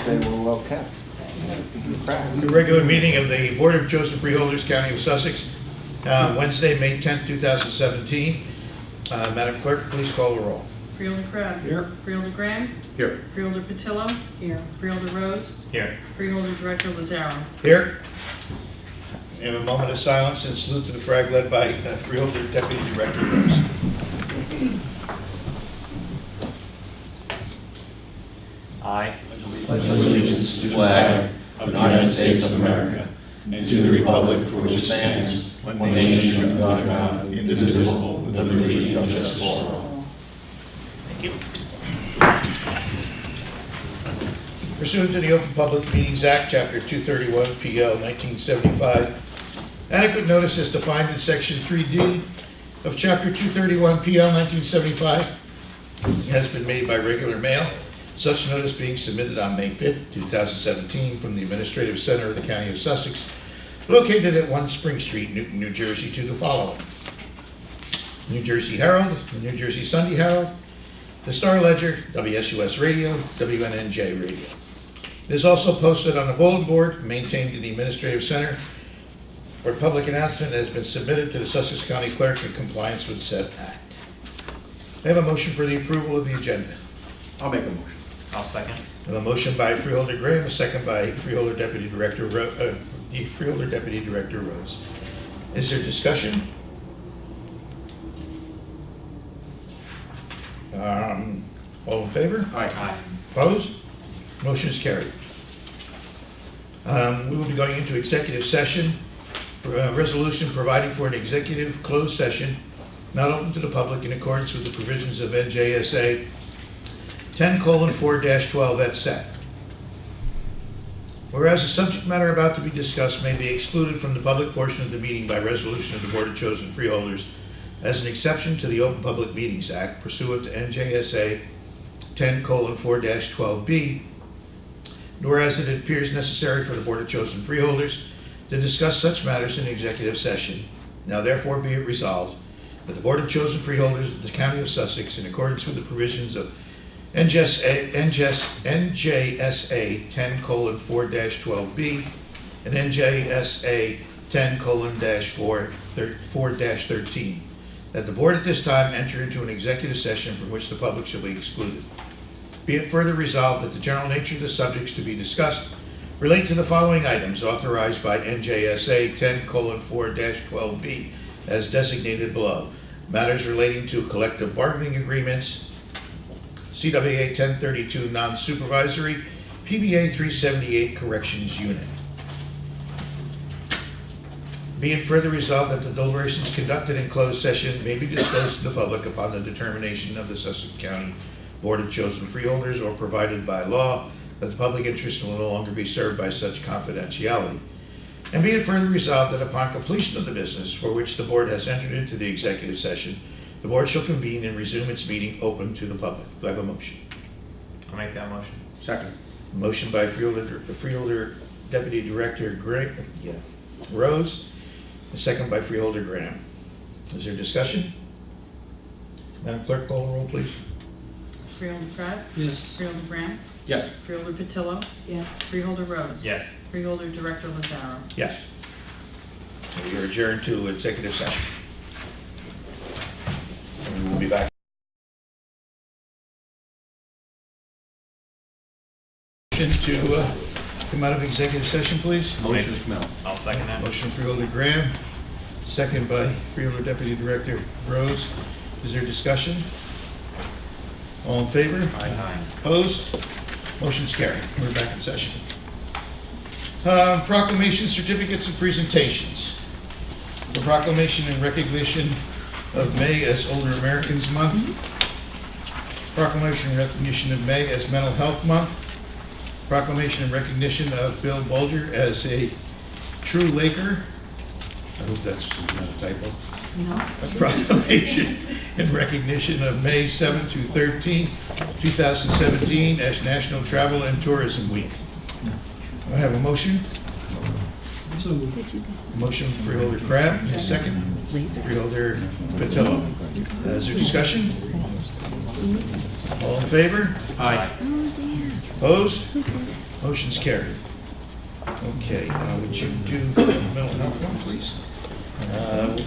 They were well kept. The regular meeting of the Board of Chosen Freeholders, County of Sussex, Wednesday, May 10th, 2017. Madam Clerk, please call the roll. Freeholder Crab. Here. Freeholder Graham. Here. Freeholder Patillo. Here. Freeholder Rose. Here. Freeholder Director Lazaro. Here. We have a moment of silence and salute to the flag led by Freeholder Deputy Director Rose. I pledge allegiance to the flag of the United States of America and to the republic for which it stands, one nation under God, indivisible, with liberty and justice for all. Thank you. Pursuant to the Open Public Meetings Act, Chapter 231, PL 1975, adequate notice as defined in Section 3D of Chapter 231, PL 1975 has been made by regular mail. Such notice being submitted on May 5th, 2017 from the Administrative Center of the County of Sussex, located at 1 Spring Street, Newton, New Jersey, to the following: New Jersey Herald, the New Jersey Sunday Herald, the Star Ledger, WSUS Radio, WNNJ Radio. It is also posted on the bulletin board maintained in the Administrative Center, where public announcement has been submitted to the Sussex County Clerk in compliance with said act. I have a motion for the approval of the agenda. I'll make a motion. I'll second. I have a motion by Freeholder Graham, a second by Freeholder Deputy Director Rose. Is there discussion? All in favor? Aye. Opposed? Motion is carried. We will be going into executive session. Resolution providing for an executive closed session not open to the public in accordance with the provisions of NJSA 10:4-12 et sec. Whereas the subject matter about to be discussed may be excluded from the public portion of the meeting by resolution of the Board of Chosen Freeholders as an exception to the Open Public Meetings Act pursuant to NJSA 10:4-12b, nor as it appears necessary for the Board of Chosen Freeholders to discuss such matters in executive session. Now therefore be it resolved that the Board of Chosen Freeholders of the County of Sussex, in accordance with the provisions of NJSA 10:4-12b and NJSA 10:4-13, that the Board at this time enter into an executive session from which the public shall be excluded. Be it further resolved that the general nature of the subjects to be discussed relate to the following items authorized by NJSA 10:4-12b as designated below: matters relating to collective bargaining agreements, CWA 1032 non-supervisory, PBA 378 corrections unit. Be it further resolved that the deliberations conducted in closed session may be disclosed to the public upon the determination of the Sussex County Board of Chosen Freeholders or provided by law that the public interest will no longer be served by such confidentiality. And be it further resolved that upon completion of the business for which the Board has entered into the executive session, the Board shall convene and resume its meeting open to the public. Do I have a motion? I'll make that motion. Second. Motion by Freeholder Deputy Director Rose, a second by Freeholder Graham. Is there discussion? Madam Clerk, call the roll, please. Freeholder Crab. Yes. Freeholder Graham. Yes. Freeholder Patillo. Yes. Freeholder Rose. Yes. Freeholder Director Lazaro. Yes. We are adjourned to executive session. And we will be back. To come out of executive session, please. Motion Smell. I'll second that. Motion Freeholder Graham, second by Freeholder Deputy Director Rose. Is there discussion? All in favor? Aye. Opposed? Motion's carried. We're back in session. Proclamation, certificates, and presentations. The proclamation in recognition of May as Older Americans Month. Proclamation in recognition of May as Mental Health Month. Proclamation in recognition of Bill Bulger as a true Laker. I hope that's not a typo. No. A proclamation in recognition of May 7 to 13, 2017 as National Travel and Tourism Week. I have a motion. Motion for Freeholder Crab, a second. Freeholder Patillo. Is there discussion? All in favor? Aye. Opposed? Motion's carried. Okay, would you do the mental health one, please?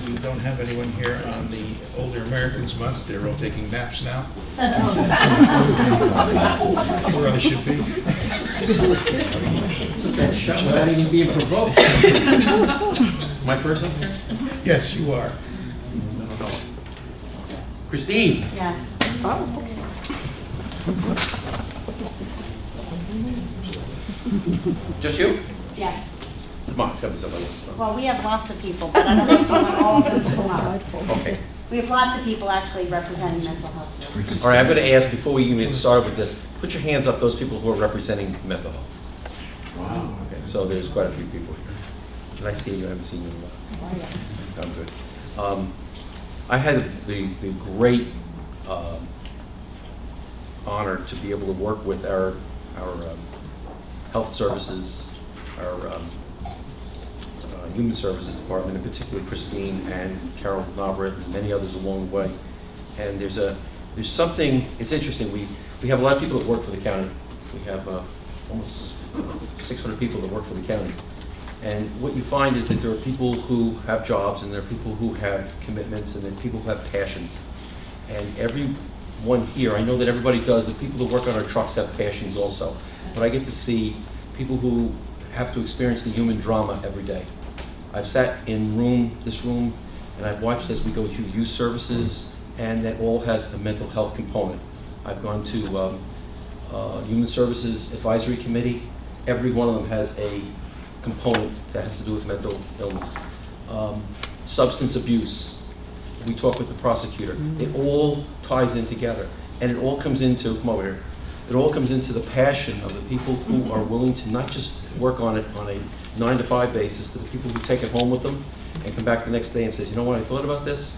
We don't have anyone here on the Older Americans Month. They're all taking naps now. Where I should be. That shot without even being provoked. My first one here? Yes, you are. Christine? Yes. Just you? Yes. Come on, tell me somebody else. Well, we have lots of people, but I don't know if you want all of them to come up. Okay. We have lots of people actually representing mental health. All right, I'm going to ask, before we even start with this, put your hands up, those people who are representing mental health. Wow. Okay, so there's quite a few people here. Did I see you? I haven't seen you in a while. I'm good. I had the great honor to be able to work with our health services, our human services department, in particular Christine and Carol Nobret and many others along the way. And there's something, it's interesting, we have a lot of people that work for the county. We have almost 600 people that work for the county. And what you find is that there are people who have jobs, and there are people who have commitments, and there are people who have passions. And everyone here, I know that everybody does, the people who work on our trucks have passions also. But I get to see people who have to experience the human drama every day. I've sat in this room, and I've watched as we go through youth services, and that all has a mental health component. I've gone to Human Services Advisory Committee. Every one of them has a component that has to do with mental illness. Substance abuse, we talk with the prosecutor. It all ties in together, and it all comes into, come over here, it all comes into the passion of the people who are willing to not just work on it on a 9-to-5 basis, but the people who take it home with them and come back the next day and says, you know what, I thought about this,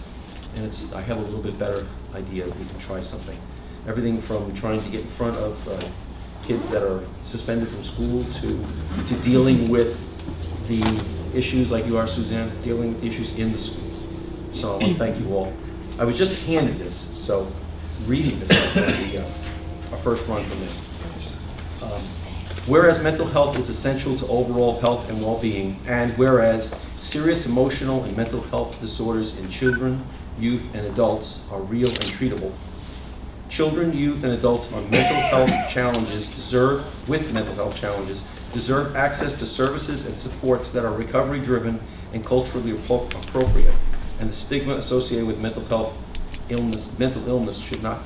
and I have a little bit better idea that we can try something. Everything from trying to get in front of kids that are suspended from school to dealing with the issues like you are, Suzanne, dealing with the issues in the schools. So I want to thank you all. I was just handed this, so reading this is going to be a first run for me. Whereas mental health is essential to overall health and well-being, and whereas serious emotional and mental health disorders in children, youth, and adults are real and treatable, children, youth, and adults on mental health challenges deserve access to services and supports that are recovery-driven and culturally appropriate, and the stigma associated with mental illness should no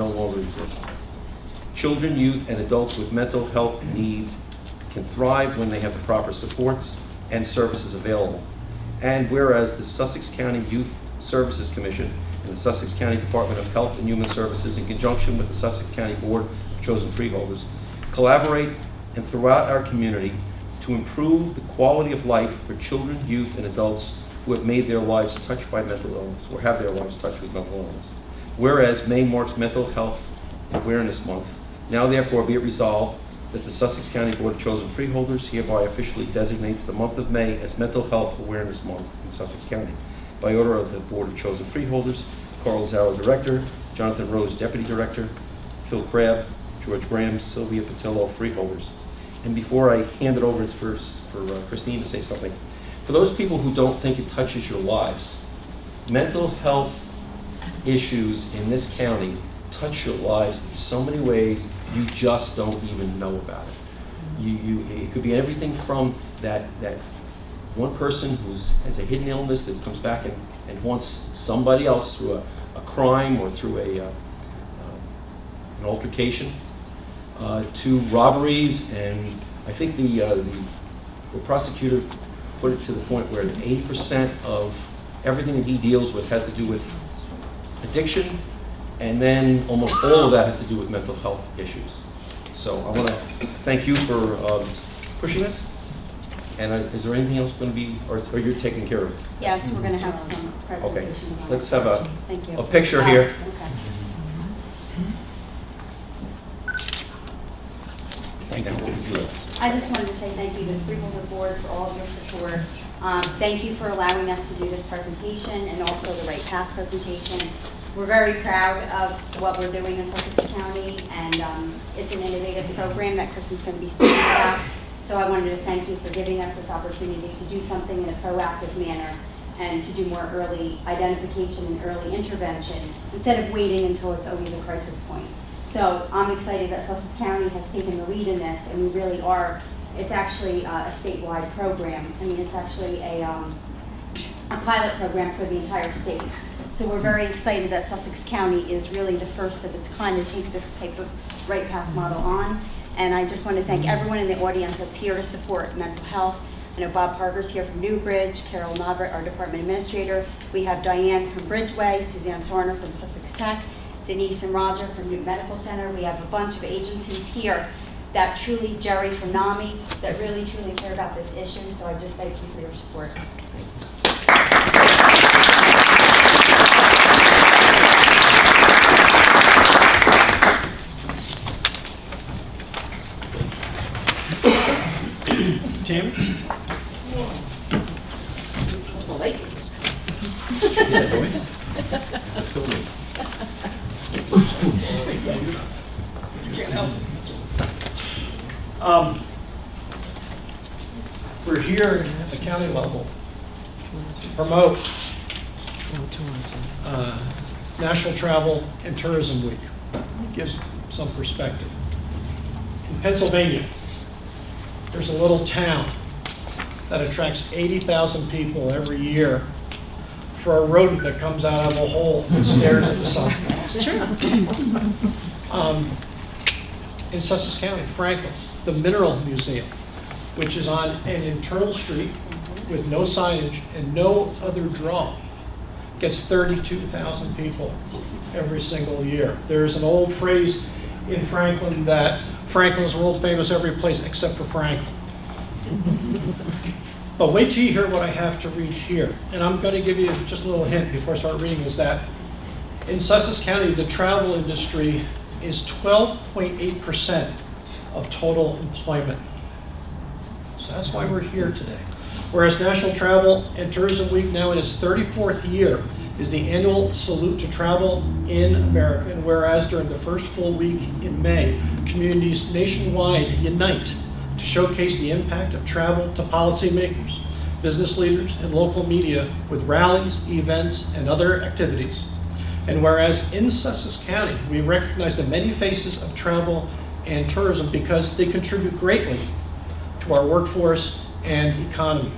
longer exist. Children, youth, and adults with mental health needs can thrive when they have the proper supports and services available. And whereas the Sussex County Youth Services Commission and the Sussex County Department of Health and Human Services, in conjunction with the Sussex County Board of Chosen Freeholders, collaborate and throughout our community to improve the quality of life for children, youth, and adults who have made their lives touched by mental illness, or have their lives touched with mental illness. Whereas May marks Mental Health Awareness Month, now therefore be it resolved that the Sussex County Board of Chosen Freeholders hereby officially designates the month of May as Mental Health Awareness Month in Sussex County. By order of the Board of Chosen Freeholders, Carl Zaro, Director, Jonathan Rose, Deputy Director, Phil Crabb, George Graham, Sylvia Patillo, Freeholders. And before I hand it over for Christine to say something, for those people who don't think it touches your lives, mental health issues in this county touch your lives in so many ways you just don't even know about it. It could be everything from that one person who has a hidden illness that comes back and haunts somebody else through a crime or through an altercation, to robberies, and I think the prosecutor put it to the point where 80% of everything that he deals with has to do with addiction, and then almost all of that has to do with mental health issues. So I want to thank you for pushing this. And is there anything else going to be, or you're taking care of? Yes, we're going to have some Okay, presentation. let's have a Thank you. picture here. Okay. Thank you. I just wanted to say thank you to the Freeholder Board for all of your support. Thank you for allowing us to do this presentation and also the Right Path presentation. We're very proud of what we're doing in Sussex County, and it's an innovative program that Kristen's going to be speaking about. So I wanted to thank you for giving us this opportunity to do something in a proactive manner and to do more early identification and early intervention instead of waiting until it's always a crisis point. So I'm excited that Sussex County has taken the lead in this, and we really are. It's actually a statewide program. I mean, it's actually a pilot program for the entire state. So we're very excited that Sussex County is really the first of its kind to take this type of right path model on. And I just want to thank everyone in the audience that's here to support mental health. I know Bob Parker's here from Newbridge, Carol Navarrete, our department administrator. We have Diane from Bridgeway, Suzanne Sarner from Sussex Tech, Denise and Roger from New Medical Center. We have a bunch of agencies here that truly, Jerry from NAMI, that really truly care about this issue. So I just thank you for your support. Tim? Yeah, don't we? It's a filming. Can't help it. We're here at the county level to promote National Travel and Tourism Week. Gives some perspective. In Pennsylvania, there's a little town that attracts 80,000 people every year for a rodent that comes out of a hole and stares at the sun. It's true. In Sussex County, Franklin, the Mineral Museum, which is on an internal street with no signage and no other draw, gets 32,000 people every single year. There's an old phrase in Franklin that Franklin is world famous every place except for Franklin. But wait till you hear what I have to read here. And I'm going to give you just a little hint before I start reading, is that in Sussex County, the travel industry is 12.8% of total employment. So that's why we're here today. Whereas National Travel and Tourism Week, now in its 34th year, is the annual salute to travel in America. And whereas during the first full week in May, communities nationwide unite to showcase the impact of travel to policymakers, business leaders, and local media with rallies, events, and other activities. And whereas in Sussex County, we recognize the many faces of travel and tourism because they contribute greatly to our workforce and economy.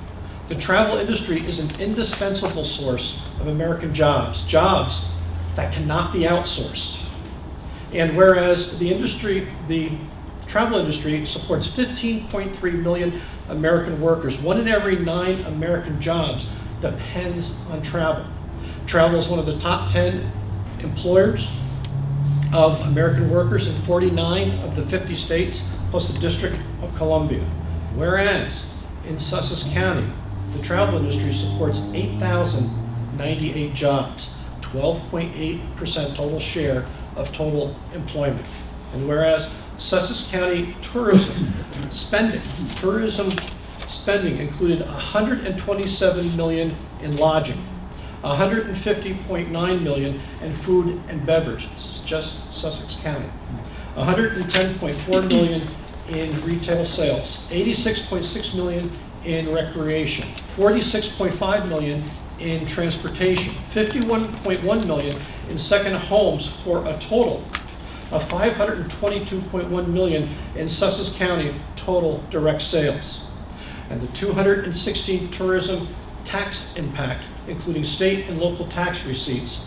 The travel industry is an indispensable source of American jobs, jobs that cannot be outsourced. And whereas the travel industry supports 15.3 million American workers, 1 in every 9 American jobs depends on travel. Travel is one of the top 10 employers of American workers in 49 of the 50 states, plus the District of Columbia. Whereas in Sussex County, the travel industry supports 8,098 jobs, 12.8% total share of total employment. And whereas Sussex County tourism spending included $127 million in lodging, $150.9 million in food and beverages, just Sussex County, $110.4 million in retail sales, $86.6 million in recreation, $46.5 million in transportation, $51.1 million in second homes, for a total of $522.1 million in Sussex County total direct sales. And the 216 tourism tax impact, including state and local tax receipts,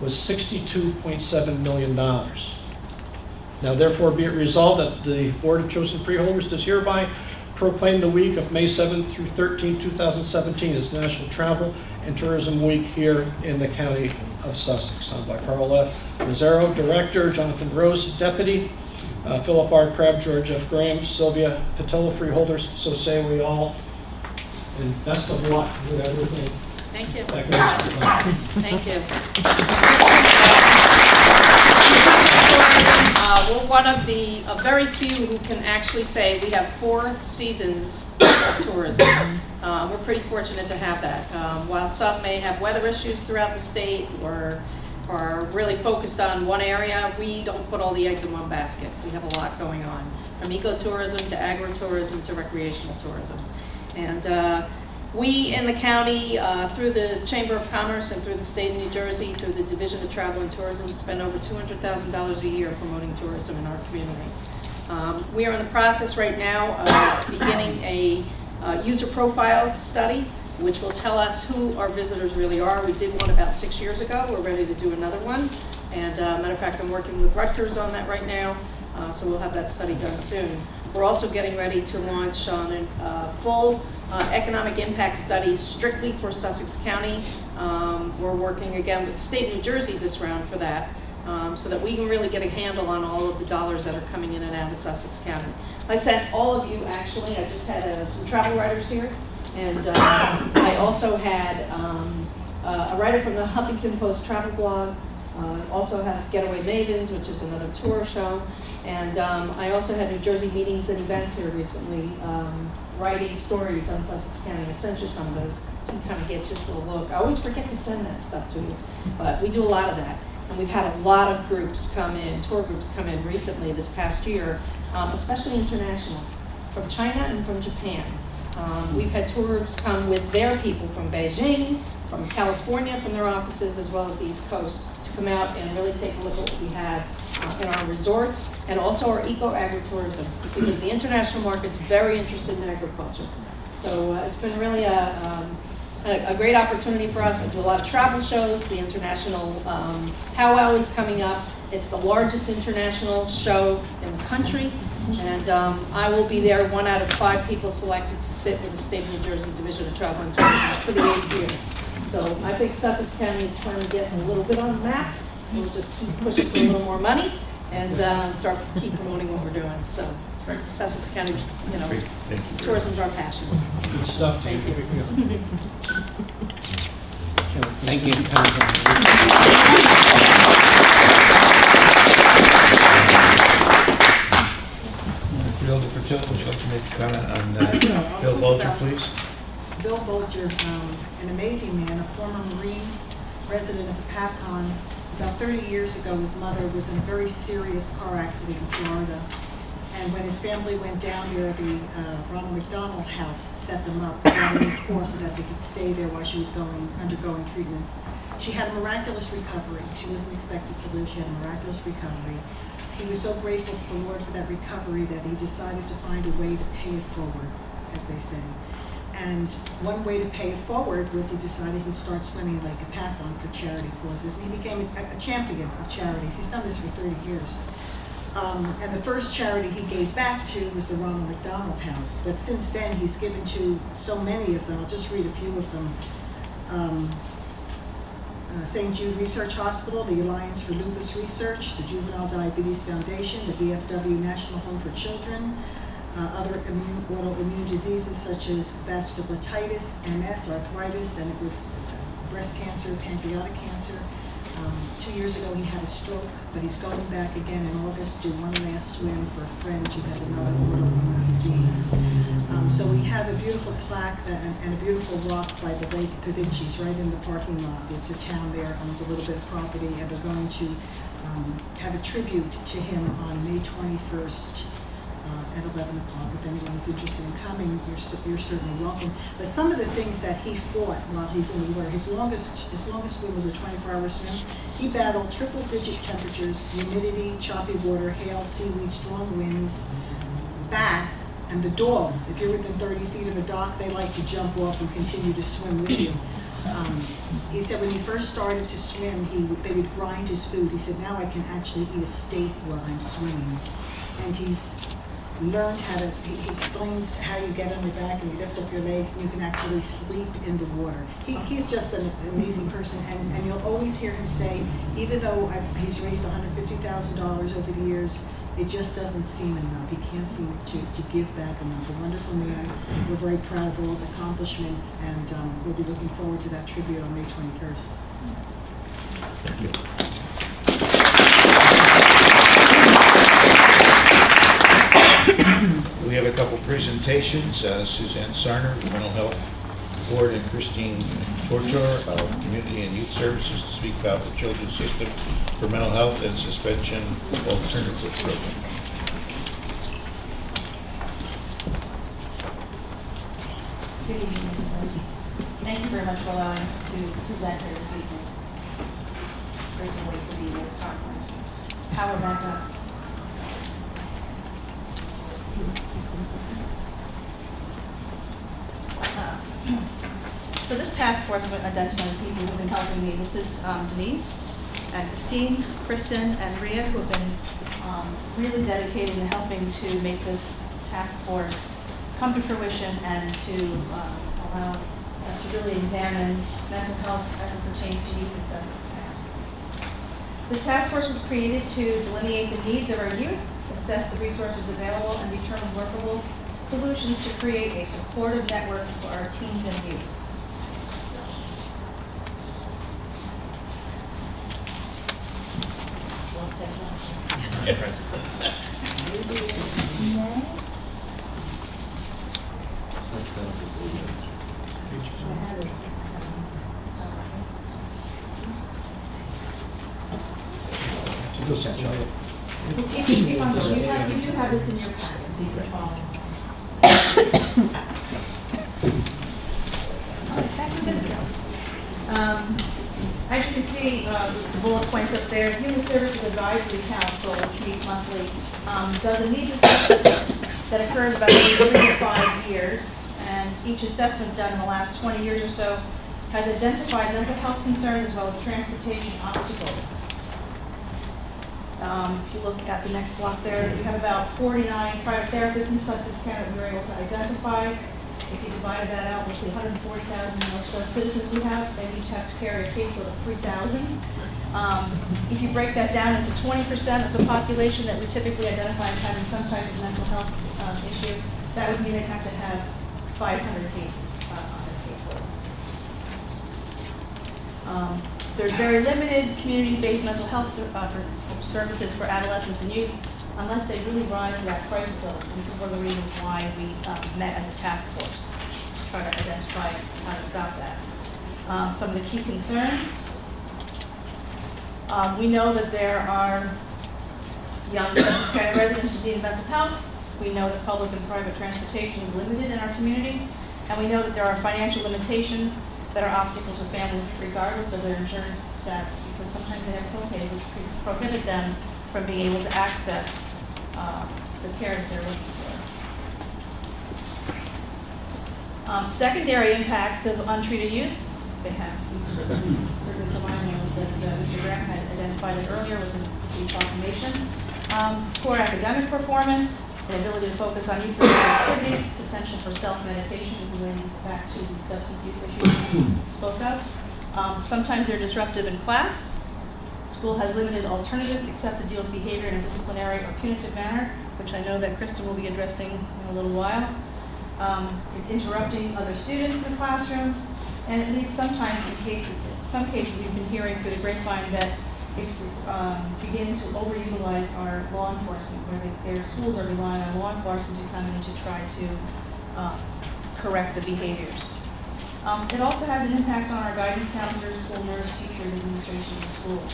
was $62.7 million. Now therefore be it resolved that the Board of Chosen Freeholders does hereby proclaim the week of May 7th through 13th, 2017 as National Travel and Tourism Week here in the County of Sussex. Signed by Carl F. Mazzaro, Director, Jonathan Rose, Deputy, Philip R. Crabb, George F. Graham, Sylvia Patillo, Freeholders, so say we all. And best of luck with everything. Thank you. That goes to you. Thank you. We're one of the very few who can actually say we have 4 seasons of tourism. We're pretty fortunate to have that. While some may have weather issues throughout the state or are really focused on one area. We don't put all the eggs in one basket. We have a lot going on, from ecotourism to agritourism to recreational tourism. And we in the county, through the Chamber of Commerce and through the state of New Jersey, through the Division of Travel and Tourism, spend over $200,000 a year promoting tourism in our community. We are in the process right now of beginning a user profile study, which will tell us who our visitors really are. We did one about 6 years ago. We're ready to do another one. And matter of fact, I'm working with Rutgers on that right now, so we'll have that study done soon. We're also getting ready to launch on a full economic impact study strictly for Sussex County. We're working again with the state of New Jersey this round for that, so that we can really get a handle on all of the dollars that are coming in and out of Sussex County. I sent all of you, actually, I just had some travel writers here, and I also had a writer from the Huffington Post travel blog, also has Getaway Mavens, which is another tour show, and I also had New Jersey Meetings and Events here recently, writing stories on Sussex County. I sent you some of those to kind of get just a little look. I always forget to send that stuff to you, but we do a lot of that. And we've had a lot of groups come in, tour groups come in recently this past year, especially international, from China and from Japan. We've had tour groups come with their people from Beijing, from California, from their offices, as well as the East Coast, to come out and really take a look at what we have in our resorts and also our eco-agritourism, because the international market's very interested in agriculture. So it's been really a great opportunity for us. We do a lot of travel shows. The international powwow is coming up. It's the largest international show in the country. And I will be there, 1 out of 5 people selected to sit with the State of New Jersey Division of Travel and Tourism for the 8th year. So I think Sussex County is finally getting a little bit on the map. We'll just keep pushing for a little more money and keep promoting what we're doing. So Sussex County's, Thank you. tourism's our passion. Good stuff. Thank you. Thank you. Fielder Patil, would you like to make a comment on Bill Bulger, please? Bill Bulger, an amazing man, a former Marine, resident of Papcon. About 30 years ago, his mother was in a very serious car accident in Florida. And when his family went down there, the Ronald McDonald House set them up down in the course so that they could stay there while she was undergoing treatments. She had a miraculous recovery. She wasn't expected to live. She had a miraculous recovery. He was so grateful to the Lord for that recovery that he decided to find a way to pay it forward, as they say. And one way to pay it forward was he decided he'd start swimming Lake Apathlon for charity causes. And he became a champion of charities. He's done this for 30 years. And the first charity he gave back to was the Ronald McDonald House. But since then, he's given to so many of them. I'll just read a few of them. St. Jude Research Hospital, the Alliance for Lupus Research, the Juvenile Diabetes Foundation, the VFW National Home for Children, other autoimmune diseases such as vasculitis, MS, arthritis, and it was breast cancer, pancreatic cancer. 2 years ago he had a stroke, but he's going back again in August to do one last swim for a friend who has another autoimmune disease. So we have a beautiful plaque and a beautiful rock by the Lake Pavinci's right in the parking lot. The town there owns a little bit of property, and they're going to have a tribute to him on May 21st. At 11 o'clock. If anyone's interested in coming, you're certainly welcome. But some of the things that he fought while he's in the water, his longest swim was a 24-hour swim. He battled triple-digit temperatures, humidity, choppy water, hail, seaweed, strong winds, bats, and the dogs. If you're within 30 feet of a dock, they like to jump off and continue to swim with you. He said when he first started to swim, they would grind his food. He said, now I can actually eat a steak while I'm swimming. And he's learned how to, he explains how you get on your back and you lift up your legs and you can actually sleep in the water. He's just an amazing person, and you'll always hear him say, even though he's raised $150,000 over the years, it just doesn't seem enough. He can't seem to give back enough. A wonderful man. We're very proud of all his accomplishments, and we'll be looking forward to that tribute on May 21st. Thank you. We have a couple presentations. Suzanne Sarner, Mental Health Board and Christine Tortor of Community and Youth Services to speak about the Children's System for Mental Health and Suspension Alternative Program. Good evening, everybody. Thank you very much for allowing us to present here this evening. First of all, wait for the conference. Power back up. So this task force of identifying people who have been helping me, this is Denise and Christine, Kristen, and Rhea, who have been really dedicated in helping to make this task force come to fruition and to allow us to really examine mental health as it pertains to youth in Sussex County. This task force was created to delineate the needs of our youth, assess the resources available, and determine workable solutions to create a supportive network for our teens and youth. You do have this in your packet, so you can follow. All right, back to business. As you can see, the bullet points up there, Human Services Advisory Council, which meets monthly, does a needs assessment that occurs about every 3 to 5 years, and each assessment done in the last 20 years or so has identified mental health concerns as well as transportation obstacles. If you look at the next block there, we have about 49 private therapists in Sussex County that we were able to identify. If you divide that out with the 140,000 or so citizens we have, they each have to carry a caseload of 3,000. If you break that down into 20% of the population that we typically identify as having some type of mental health issue, that would mean they'd have to have 500 cases on their caseloads. There's very limited community-based mental health services for adolescents and youth unless they really rise to that crisis level. So this is one of the reasons why we met as a task force to try to identify how to stop that. Some of the key concerns. We know that there are young Sussex County residents in need of mental health. We know that public and private transportation is limited in our community. And we know that there are financial limitations that are obstacles for families regardless of their insurance status, because sometimes they have co-pays which prohibit them from being able to access the care that they're looking for. Secondary impacts of untreated youth. They have certain survival that Mr. Graham had identified it earlier with the proclamation. Poor academic performance, inability to focus on youth-related activities, potential for self-medication, relating back to the substance use issues we spoke of. Sometimes they're disruptive in class. School has limited alternatives except to deal with behavior in a disciplinary or punitive manner, which I know that Kristen will be addressing in a little while. It's interrupting other students in the classroom, and it leads sometimes, in some cases we've been hearing through the grapevine that it's beginning to overutilize our law enforcement, where their schools are relying on law enforcement to come in to try to correct the behaviors. It also has an impact on our guidance counselors, school nurse, teachers, administration of the schools.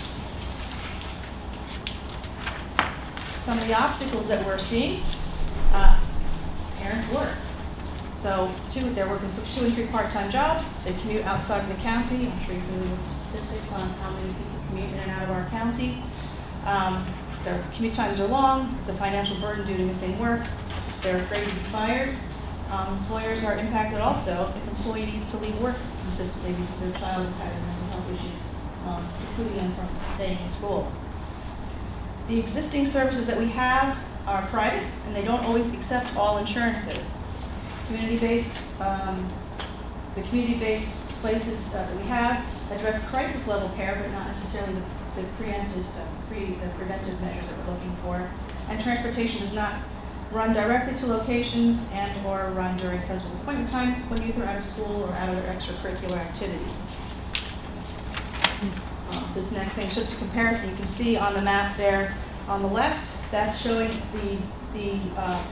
Some of the obstacles that we're seeing, parents work. So they're working 2 and 3 part-time jobs. They commute outside of the county. I'm sure you're familiar with the statistics on how many people commute in and out of our county. Their commute times are long. It's a financial burden due to missing work. They're afraid to be fired. Employers are impacted also if an employee needs to leave work consistently because their child is having mental health issues, including them from staying in school. The existing services that we have are private, and they don't always accept all insurances. Community-based, the community-based places that we have address crisis level care, but not necessarily the preventive measures that we're looking for. And transportation does not run directly to locations and or run during sensible appointment times when youth are out of school or out of their extracurricular activities. This next thing is just a comparison. You can see on the map there on the left, that's showing the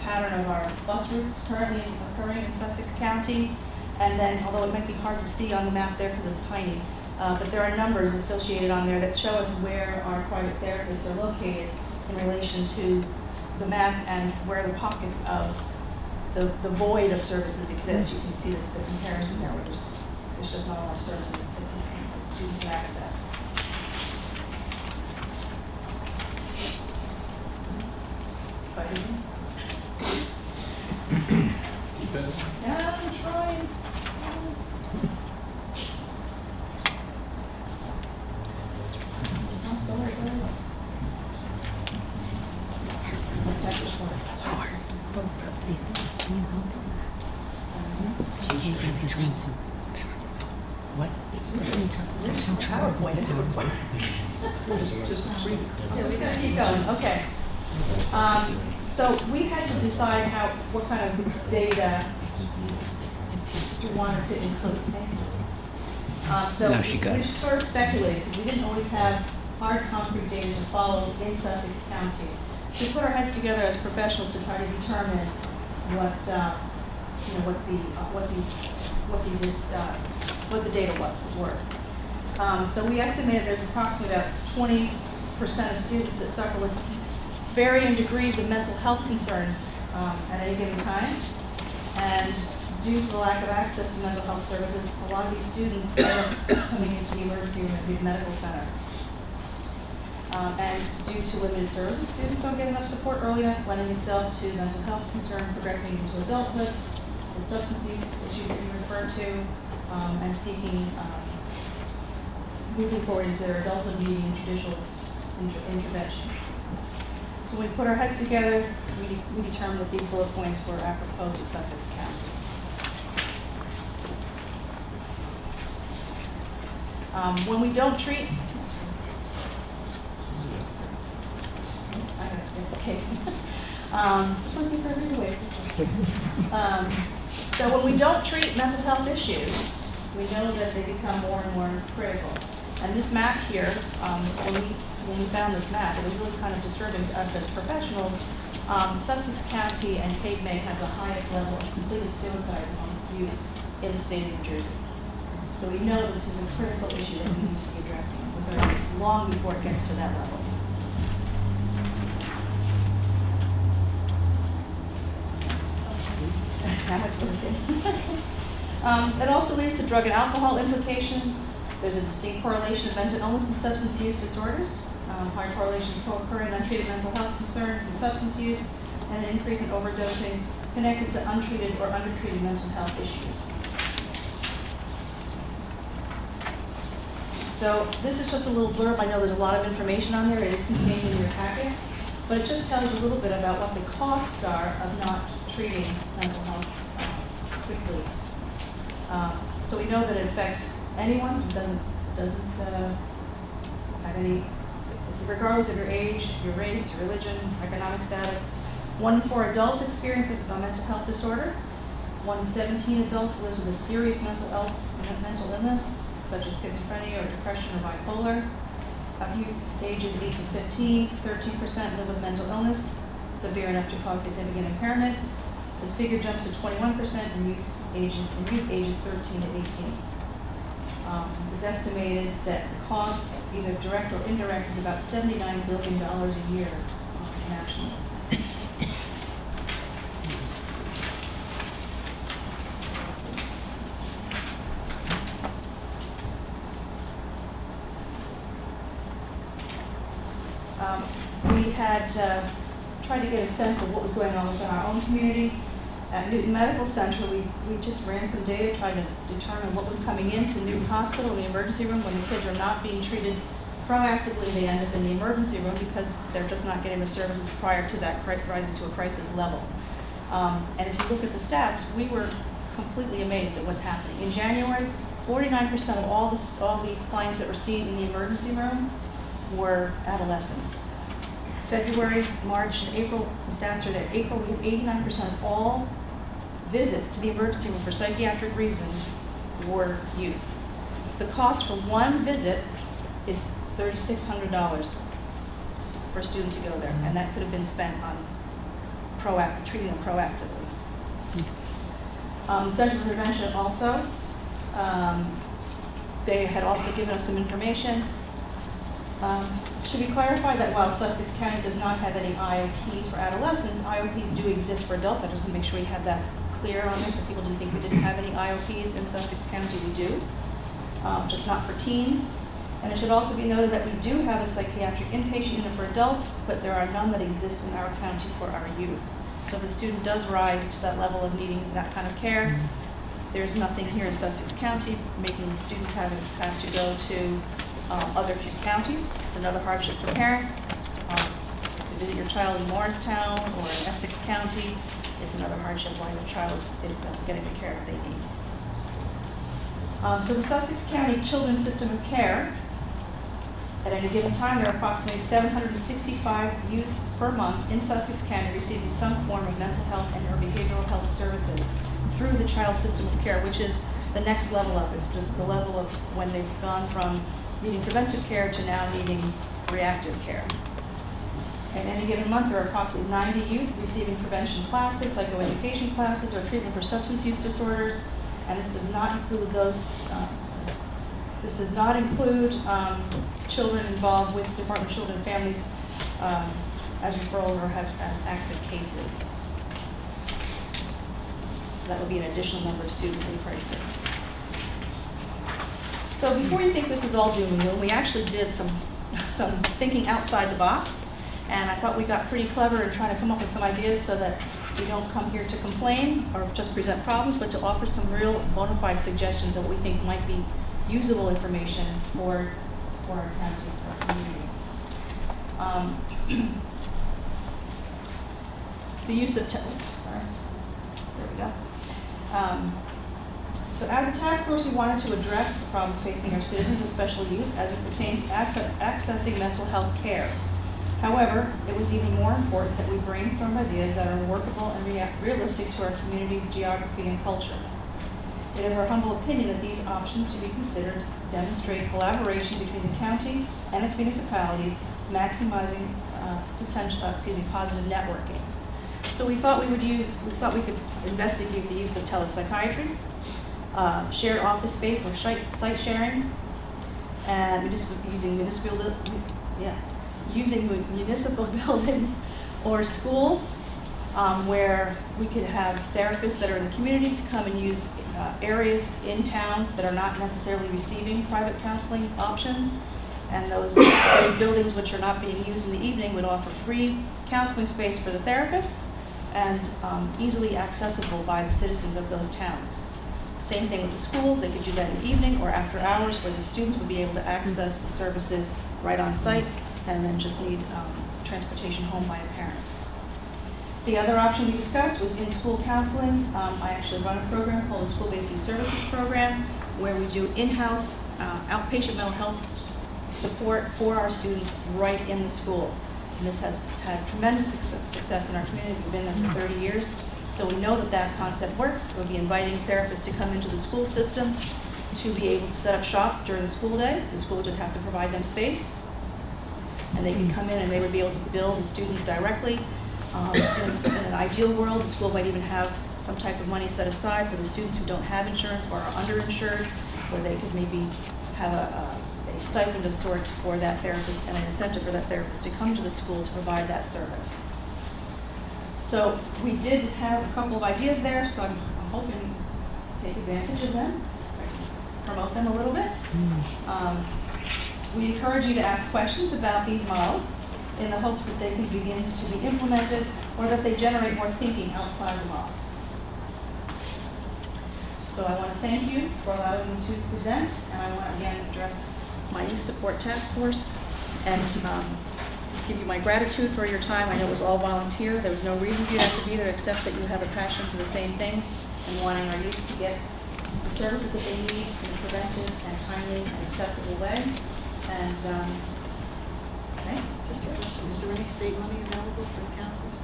pattern of our bus routes currently occurring in Sussex County. And then, although it might be hard to see on the map there because it's tiny, but there are numbers associated on there that show us where our private therapists are located in relation to the map and where the pockets of the void of services exist. You can see the comparison there, where there's just not a lot of services that students can access. Yeah, I'm trying. I'm sorry, guys. What? PowerPoint. Yeah, we gotta keep going, okay. So we had to decide what kind of data we wanted to include. So No, she got we it. sort of speculated, because we didn't always have hard concrete data to follow in Sussex County. We put our heads together as professionals to try to determine what the data were. So we estimated there's approximately about 20% of students that suffer with varying degrees of mental health concerns at any given time. And due to the lack of access to mental health services, a lot of these students are coming into the emergency room at the medical center. And due to limited services, students don't get enough support early enough, lending itself to mental health concern progressing into adulthood, and substance use issues that you referred to, and seeking moving forward into their adulthood needing judicial intervention. So when we put our heads together, we determined that these bullet points were apropos to Sussex County. When we don't treat, okay. Just want to see if everybody's awake. So when we don't treat mental health issues, we know that they become more and more critical. And this map here, when we found this map, it was really kind of disturbing to us as professionals. Sussex County and Cape May have the highest level of completed suicides amongst youth in the state of New Jersey. So we know that this is a critical issue that we need to be addressing long before it gets to that level. It also leads to drug and alcohol implications. There's a distinct correlation of mental illness and substance use disorders, high correlation to co-occurring untreated mental health concerns and substance use, and an increase in overdosing connected to untreated or undertreated mental health issues. So this is just a little blurb. I know there's a lot of information on there. It is contained in your packets, but it just tells you a little bit about what the costs are of not treating mental health quickly. So we know that it affects anyone. It doesn't have any, regardless of your age, your race, your religion, economic status. 1 in 4 adults experience a mental health disorder. 1 in 17 adults lives with a serious mental illness, such as schizophrenia or depression or bipolar. Of youth ages 8 to 15, 13% live with mental illness, severe enough to cause significant impairment. This figure jumps to 21% in youth ages 13 to 18. It's estimated that the cost, either direct or indirect, is about $79 billion a year nationally. We had tried to get a sense of what was going on within our own community. At Newton Medical Center, we just ran some data trying to determine what was coming into Newton Hospital, the emergency room. When the kids are not being treated proactively, they end up in the emergency room because they're just not getting the services prior to that rising to a crisis level. And if you look at the stats, we were completely amazed at what's happening. In January, 49% of all the clients that were seen in the emergency room were adolescents. February, March, and April, the stats are there. April, we had 89% of all visits to the emergency room for psychiatric reasons were youth. The cost for one visit is $3,600 for a student to go there, and that could have been spent on treating them proactively. Center for Prevention also, they had also given us some information. Should we clarify that while Sussex County does not have any IOPs for adolescents, IOPs do exist for adults. I just want to make sure we have that clear on there so people didn't think we didn't have any IOPs in Sussex County. We do, just not for teens. And it should also be noted that we do have a psychiatric inpatient unit for adults, but there are none that exist in our county for our youth. So if the student does rise to that level of needing that kind of care, there's nothing here in Sussex County making the students have to go to other counties. It's another hardship for parents. To visit your child in Morristown or in Essex County, it's another hardship while your child is getting the care that they need. So the Sussex County Children's System of Care, at any given time, there are approximately 765 youth per month in Sussex County receiving some form of mental health and or behavioral health services through the child system of care, which is the next level up. It's the level of when they've gone from needing preventive care to now needing reactive care. At any given month, there are approximately 90 youth receiving prevention classes, psychoeducation classes, or treatment for substance use disorders, and this does not include those. This does not include children involved with Department of Children and Families as referrals or as active cases. So that would be an additional number of students in crisis. So before you think this is all doom and gloom, we actually did some thinking outside the box, and I thought we got pretty clever in trying to come up with some ideas so that we don't come here to complain or just present problems, but to offer some real bona fide suggestions of what we think might be usable information for our county, for our community. The use of, sorry, there we go. So as a task force, we wanted to address the problems facing our citizens, especially youth, as it pertains to accessing mental health care. However, it was even more important that we brainstorm ideas that are workable and realistic to our community's geography and culture. It is our humble opinion that these options to be considered demonstrate collaboration between the county and its municipalities, maximizing positive networking. So we thought we could investigate the use of telepsychiatry, shared office space or site sharing, and using municipal buildings or schools where we could have therapists that are in the community come and use areas in towns that are not necessarily receiving private counseling options. And those buildings which are not being used in the evening would offer free counseling space for the therapists and easily accessible by the citizens of those towns. Same thing with the schools. They could do that in the evening or after hours where the students would be able to access the services right on site and then just need transportation home by a parent. The other option we discussed was in-school counseling. I actually run a program called the School-Based Youth Services Program where we do in-house outpatient mental health support for our students right in the school. And this has had tremendous success in our community. We've been there for 30 years. So we know that that concept works. We'll be inviting therapists to come into the school systems to be able to set up shop during the school day. The school would just have to provide them space. And they can come in and they would be able to bill the students directly. In an ideal world, the school might even have some type of money set aside for the students who don't have insurance or are underinsured, where they could maybe have a stipend of sorts for that therapist and an incentive for that therapist to come to the school to provide that service. So we did have a couple of ideas there, so I'm hoping to take advantage of them, promote them a little bit. We encourage you to ask questions about these models in the hopes that they can begin to be implemented or that they generate more thinking outside the box. So I want to thank you for allowing me to present, and I want to again address my Youth Support Task Force and give you my gratitude for your time. I know it was all volunteer. There was no reason for you to have to be there except that you have a passion for the same things and wanting our youth to get the services that they need in a preventive and timely and accessible way. And okay. Just a question, is there any state money available for the counselors?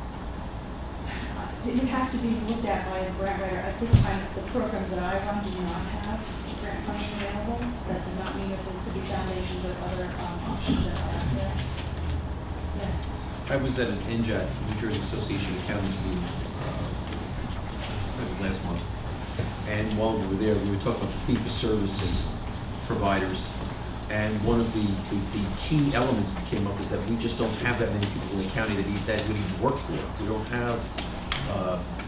It would have to be looked at by a grant writer. At this time, the programs that I run do not have grant funding available. That does not mean that there could be foundations or other options that are out there. Yes. I was at an NJAT, New Jersey Association of Counties meeting last month, And while we were there, we were talking about the fee-for-service providers. And one of the key elements that came up is that we just don't have that many people in the county that would even work for it. We don't have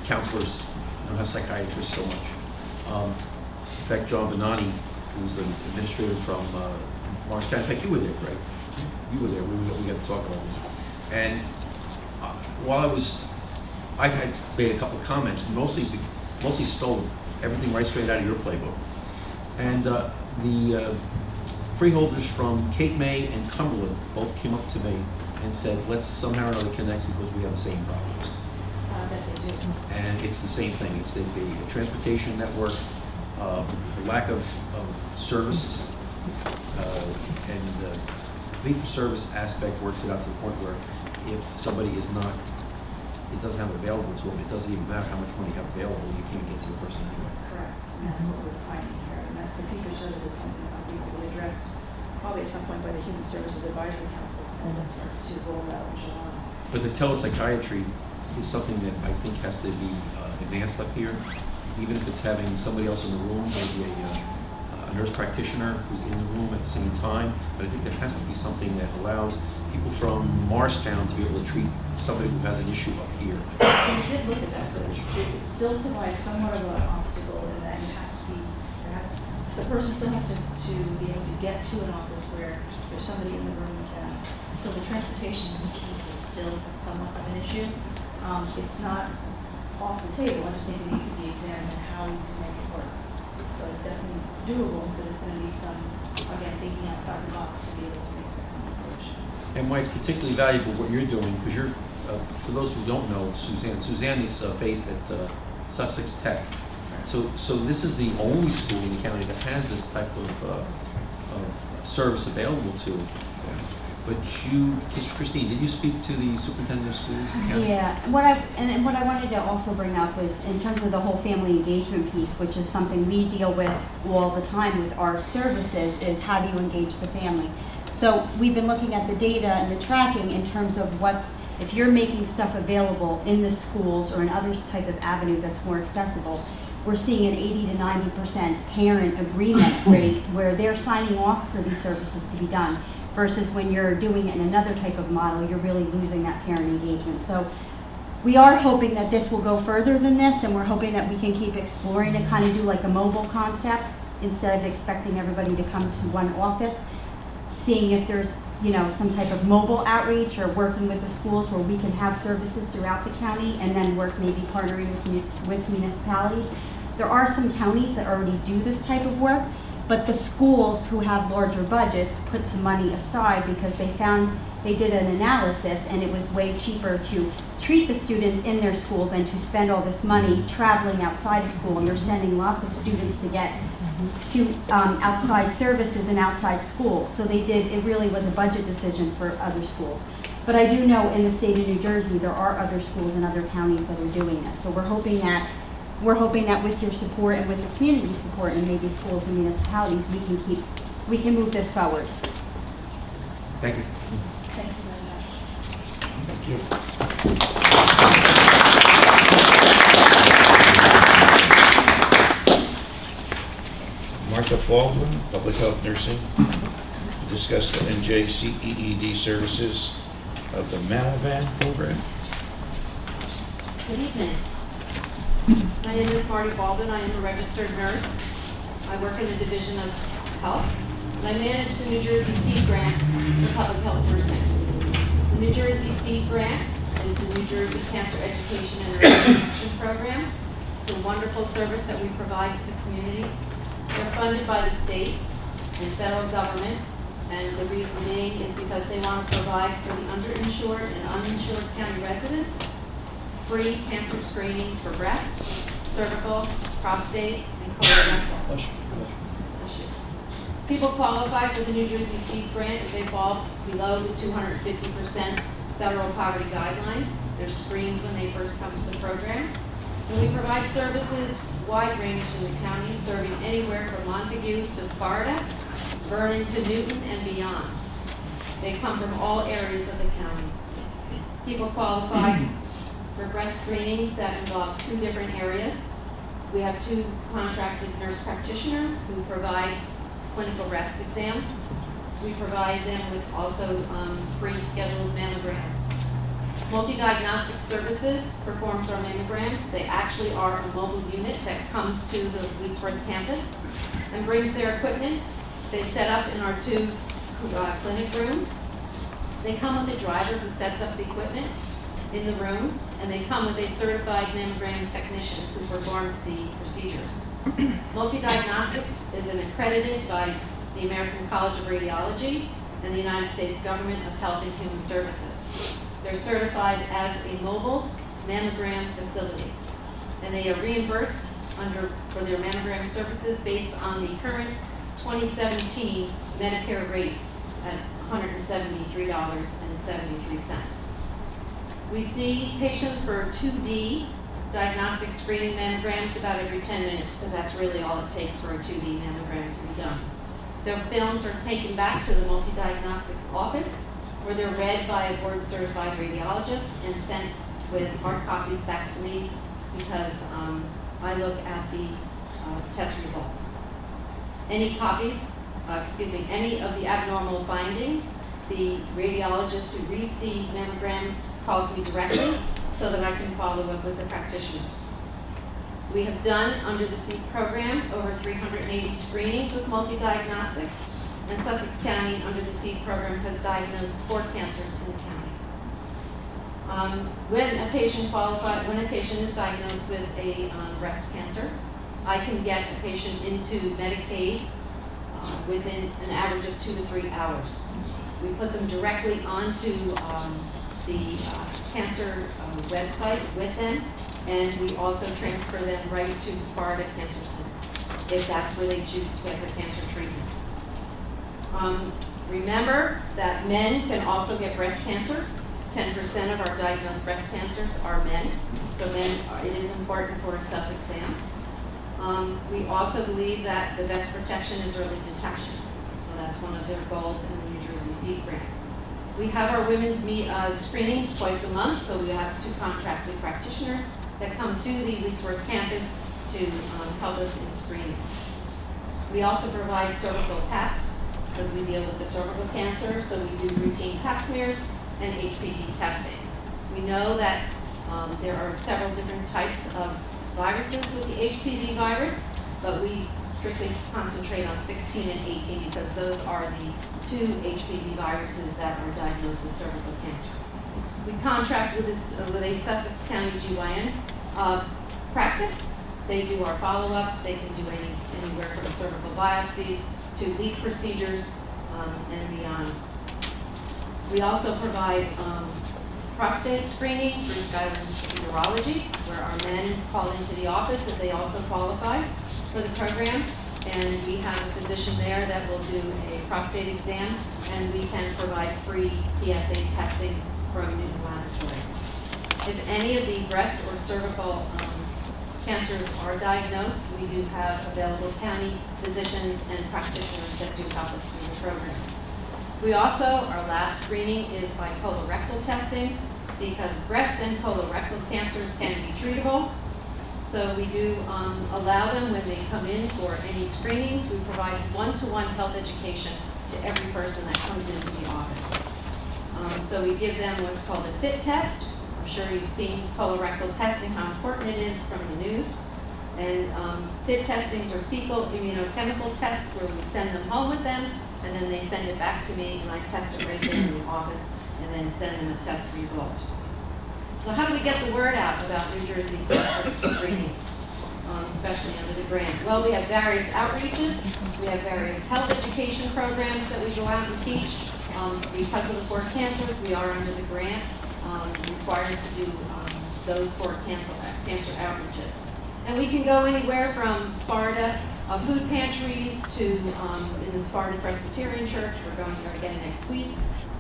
counselors, we don't have psychiatrists so much. In fact, John Bonanni, who's the administrator from Morris County, in fact, you were there, right? You were there, we got to talk about this. And while I had made a couple of comments, mostly stole everything right straight out of your playbook. And the freeholders from Cape May and Cumberland both came up to me and said, let's somehow or another connect because we have the same problems. And it's the same thing. It's the transportation network, the lack of service, and the fee-for-service aspect works it out to the point where if somebody is not, it doesn't have it available to them, it doesn't even matter how much money you have available, you can't get to the person anyway. Correct, and that's what we're finding here, and that's the fee-for-service is something that we will address probably at some point by the Human Services Advisory Council as it starts to roll out in July. But the telepsychiatry is something that I think has to be advanced up here, even if it's having somebody else in the room, maybe a nurse practitioner who's in the room at the same time. But I think there has to be something that allows people from Morristown to be able to treat somebody who has an issue up here. We did look at that, so it still provides somewhat of an obstacle in that you have to be, the person still has to be able to get to an office where there's somebody in the room with them. So the transportation piece is still somewhat of an issue. It's not off the table, I just think it needs to be examined how you can make it work. So it's definitely doable, but it's going to be some, again, thinking outside the box to be able to make that approach. And why it's particularly valuable what you're doing, because you're, for those who don't know, Suzanne is based at Sussex Tech. So this is the only school in the county that has this type of service available to it. But you, Christine, did you speak to the superintendent of schools? Yeah, what I wanted to also bring up was in terms of the whole family engagement piece, which is something we deal with all the time with our services, is how do you engage the family? So we've been looking at the data and the tracking in terms of if you're making stuff available in the schools or in other type of avenue that's more accessible, we're seeing an 80 to 90% parent agreement rate where they're signing off for these services to be done. Versus when you're doing it in another type of model, you're really losing that parent engagement. So we are hoping that this will go further than this, and we're hoping that we can keep exploring to kind of do like a mobile concept instead of expecting everybody to come to one office, seeing if there's some type of mobile outreach or working with the schools where we can have services throughout the county and then work maybe partnering with municipalities. There are some counties that already do this type of work, but the schools who have larger budgets put some money aside because they did an analysis and it was way cheaper to treat the students in their school than to spend all this money traveling outside of school. And you're sending lots of students to get to outside services and outside schools. So it really was a budget decision for other schools. But I do know in the state of New Jersey, there are other schools in other counties that are doing this. So we're hoping that with your support and with the community support and maybe schools and municipalities, we can move this forward. Thank you. Thank you very much. Thank you. Martha Baldwin, Public Health Nursing, to discuss the NJCEED services of the Manavan program. Good evening. My name is Marty Baldwin. I am a registered nurse. I work in the Division of Health, and I manage the New Jersey Seed Grant for public health nursing. The New Jersey Seed Grant is the New Jersey Cancer Education and Early Detection Program. It's a wonderful service that we provide to the community. They're funded by the state and federal government, and the reason being is because they want to provide for the underinsured and uninsured county residents free cancer screenings for breast, cervical, prostate, and colorectal. People qualify for the New Jersey Seed Grant if they fall below the 250% federal poverty guidelines. They're screened when they first come to the program. And we provide services wide range in the county, serving anywhere from Montague to Sparta, Vernon to Newton, and beyond. They come from all areas of the county. People qualify for breast screenings that involve 2 different areas. We have 2 contracted nurse practitioners who provide clinical breast exams. We provide them with also free scheduled mammograms. Multi-Diagnostic Services performs our mammograms. They actually are a mobile unit that comes to the Wheatsworth campus and brings their equipment. They set up in our 2 clinic rooms. They come with a driver who sets up the equipment in the rooms, and they come with a certified mammogram technician who performs the procedures. Multi-Diagnostics is accredited by the American College of Radiology and the United States Government of Health and Human Services. They're certified as a mobile mammogram facility, and they are reimbursed for their mammogram services based on the current 2017 Medicare rates at $173.73. We see patients for 2D diagnostic screening mammograms about every 10 minutes, because that's really all it takes for a 2D mammogram to be done. Their films are taken back to the Multi-Diagnostics office, where they're read by a board-certified radiologist and sent with hard copies back to me, because I look at the test results. Any of the abnormal findings, the radiologist who reads the mammograms calls me directly so that I can follow up with the practitioners. We have done, under the SEED program, over 380 screenings with Multi-Diagnostics, and Sussex County, under the SEED program, has diagnosed 4 cancers in the county. When a patient is diagnosed with a breast cancer, I can get a patient into Medicaid within an average of 2 to 3 hours. We put them directly onto the cancer website with them, and we also transfer them right to Sparta Cancer Center, if that's where they choose to get their cancer treatment. Remember that men can also get breast cancer. 10% of our diagnosed breast cancers are men, so it is important for a self-exam. We also believe that the best protection is early detection, so that's one of their goals in the New Jersey SEED grant. We have our women's screenings twice a month, so we have 2 contracted practitioners that come to the Wheatsworth campus to help us in screening. We also provide cervical paps, because we deal with the cervical cancer, so we do routine pap smears and HPV testing. We know that there are several different types of viruses with the HPV virus, but we strictly concentrate on 16 and 18 because those are the 2 HPV viruses that are diagnosed with cervical cancer. We contract with a Sussex County GYN practice. They do our follow-ups. They can do anywhere from cervical biopsies to LEAP procedures and beyond. We also provide prostate screening through Skyland's Urology, where our men call into the office if they also qualify for the program, and we have a physician there that will do a prostate exam, and we can provide free PSA testing from Newton Laboratory. If any of the breast or cervical cancers are diagnosed, we do have available county physicians and practitioners that do help us through the program. We also, our last screening is by colorectal testing, because breast and colorectal cancers can be treatable. So we do allow them, when they come in for any screenings, we provide one-to-one health education to every person that comes into the office. So we give them what's called a FIT test. I'm sure you've seen colorectal testing, how important it is from the news. And FIT testings are fecal immunochemical tests, where we send them home with them, and then they send it back to me, and I test it right there in the office, and then send them a test result. So how do we get the word out about New Jersey cancer screenings, especially under the grant? Well, we have various outreaches. We have various health education programs that we go out and teach. Because of the 4 cancers, we are under the grant required to do those 4 cancer outreaches. And we can go anywhere from Sparta food pantries to in the Sparta Presbyterian Church. We're going there again next week.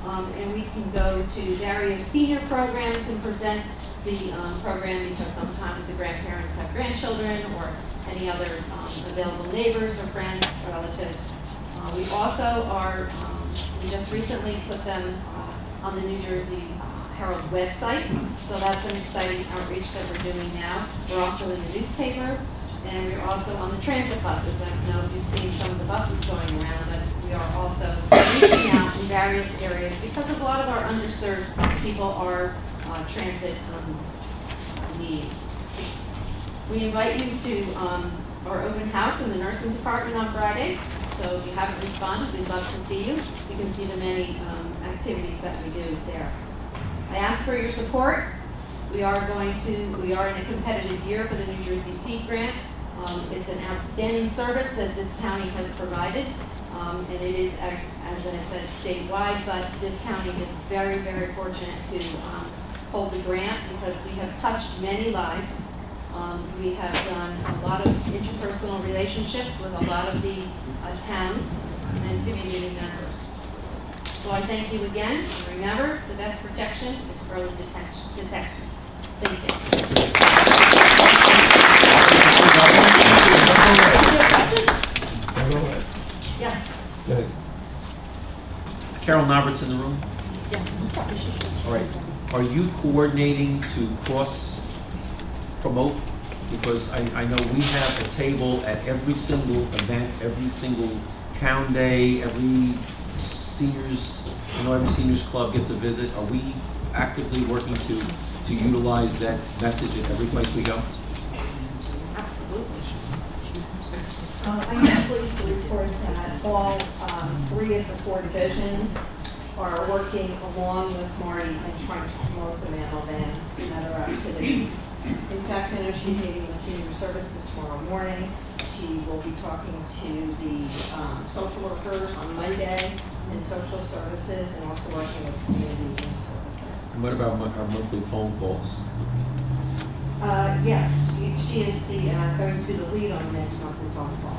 And we can go to various senior programs and present the program, because sometimes the grandparents have grandchildren or any other available neighbors or friends or relatives. We also are, we just recently put them on the New Jersey Herald website, so that's an exciting outreach that we're doing now. We're also in the newspaper. And we're also on the transit buses. I don't know if you've seen some of the buses going around, but we are also reaching out in various areas because a lot of our underserved people are transit need. We invite you to our open house in the nursing department on Friday. So if you haven't responded, we'd love to see you. You can see the many activities that we do there. I ask for your support. We are in a competitive year for the New Jersey Seed Grant. It's an outstanding service that this county has provided, and it is, as I said, statewide, but this county is very, very fortunate to hold the grant because we have touched many lives. We have done a lot of interpersonal relationships with a lot of the towns and community members. So I thank you again, and remember, the best protection is early detection. Thank you. Yes. Go ahead. Carol Nobert's in the room? Yes. All right. Are you coordinating to cross-promote? Because I know we have a table at every single event, every single town day, every seniors club gets a visit. Are we actively working to utilize that message at every place we go? Absolutely. I am pleased to report that all 3 of the 4 divisions are working along with Marty and trying to promote the Mantle Band and other activities. In fact, I know she's meeting with Senior Services tomorrow morning. She will be talking to the social workers on Monday in social services and also working with community youth services. And what about our monthly phone calls? Yes, she is going to be the lead on the next monthly phone call.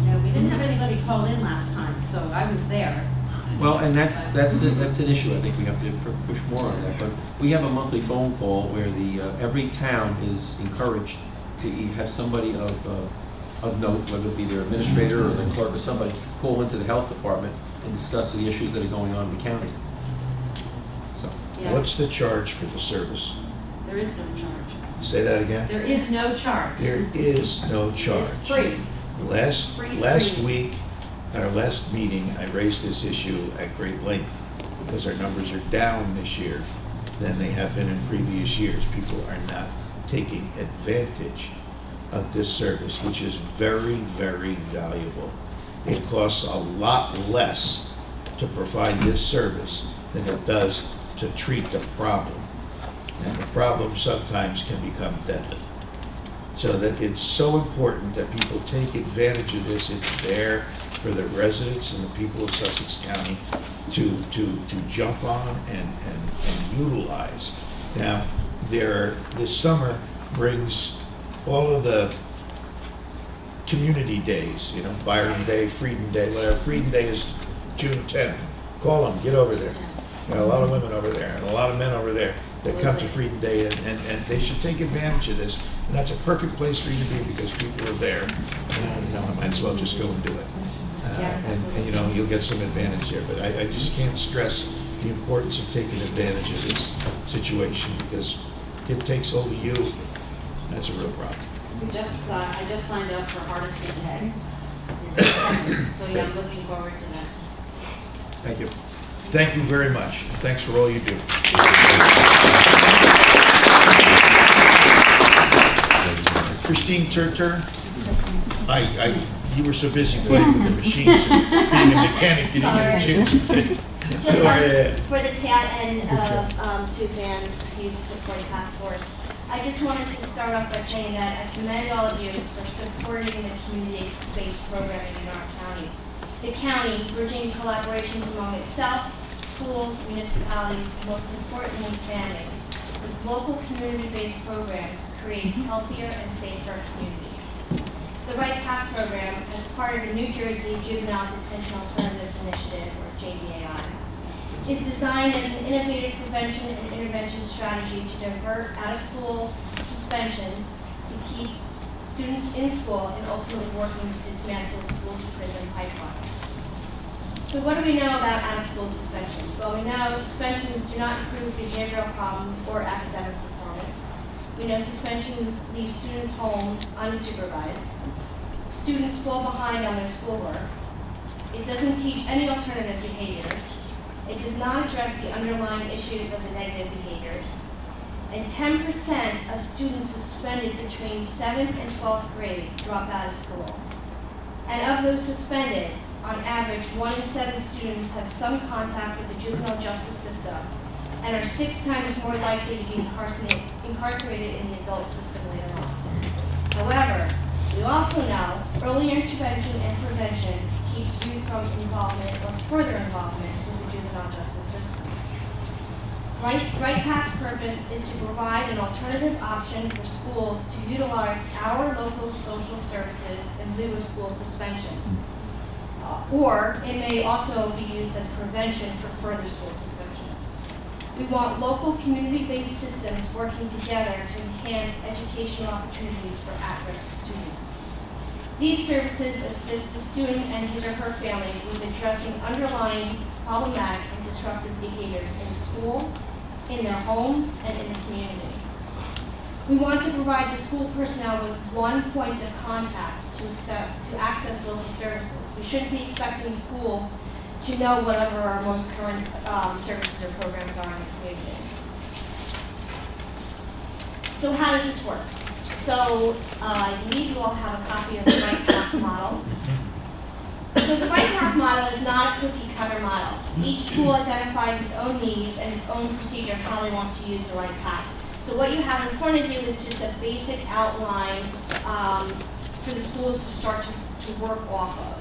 No, we didn't have anybody call in last time, so I was there. Well, and that's an issue. I think we have to push more on that. But we have a monthly phone call where every town is encouraged to have somebody of note, whether it be their administrator or their clerk or somebody, call into the health department and discuss the issues that are going on in the county. So, Yeah. What's the charge for the service? There is no charge. Say that again? There is no charge. There is no charge. It's free. Last Free week, our last meeting, I raised this issue at great length because our numbers are down this year than they have been in previous years. People are not taking advantage of this service, which is very, very valuable. It costs a lot less to provide this service than it does to treat the problem. And the problem sometimes can become deadly. So that it's so important that people take advantage of this. It's there for the residents and the people of Sussex County to jump on and utilize. Now, this summer brings all of the community days, Byron Day, Freedom Day, whatever. Freedom Day is June 10th. Call them, get over there. There are a lot of women over there and a lot of men over there that come to Freedom Day, and they should take advantage of this. And that's a perfect place for you to be because people are there. And I might as well just go and do it. And you'll get some advantage there. But I just can't stress the importance of taking advantage of this situation because it takes hold of you. That's a real problem. I just signed up for Harvesting Day in September. So yeah, I'm looking forward to that. Thank you. Thank you very much. Thanks for all you do. Christine Turtur, you were so busy playing with your machines and being a mechanic, you didn't get a chance to take. Just for the end of Suzanne's Youth Support Task Force, I just wanted to start off by saying that I commend all of you for supporting the community-based programming in our county. The county, bridging collaborations among itself, schools, municipalities, and most importantly, families, with local community-based programs creates healthier and safer communities. The Right Path program, as part of the New Jersey Juvenile Detention Alternatives Initiative, or JDAI, is designed as an innovative prevention and intervention strategy to divert out-of-school suspensions to keep students in school and ultimately working to dismantle the school-to-prison pipeline. So what do we know about out-of-school suspensions? Well, we know suspensions do not improve behavioral problems or academic performance. We know suspensions leave students home unsupervised. Students fall behind on their schoolwork. It doesn't teach any alternative behaviors. It does not address the underlying issues of the negative behaviors. And 10% of students suspended between 7th and 12th grade drop out of school. And of those suspended, on average, 1 in 7 students have some contact with the juvenile justice system and are 6 times more likely to be incarcerated in the adult system later on. However, we also know early intervention and prevention keeps youth from involvement or further involvement with the juvenile justice system. Right Path's purpose is to provide an alternative option for schools to utilize our local social services in lieu of school suspensions. Or it may also be used as prevention for further school suspensions. We want local community-based systems working together to enhance educational opportunities for at-risk students. These services assist the student and his or her family with addressing underlying problematic and disruptive behaviors in school, in their homes, and in the community. We want to provide the school personnel with one point of contact to access local services. We shouldn't be expecting schools to know whatever our most current services or programs are in the community. So how does this work? So I believe you all have a copy of the Right Path model. So the Right Path model is not a cookie cutter model. Each school identifies its own needs and its own procedure how they want to use the Right Path. So what you have in front of you is just a basic outline for the schools to start to work off of.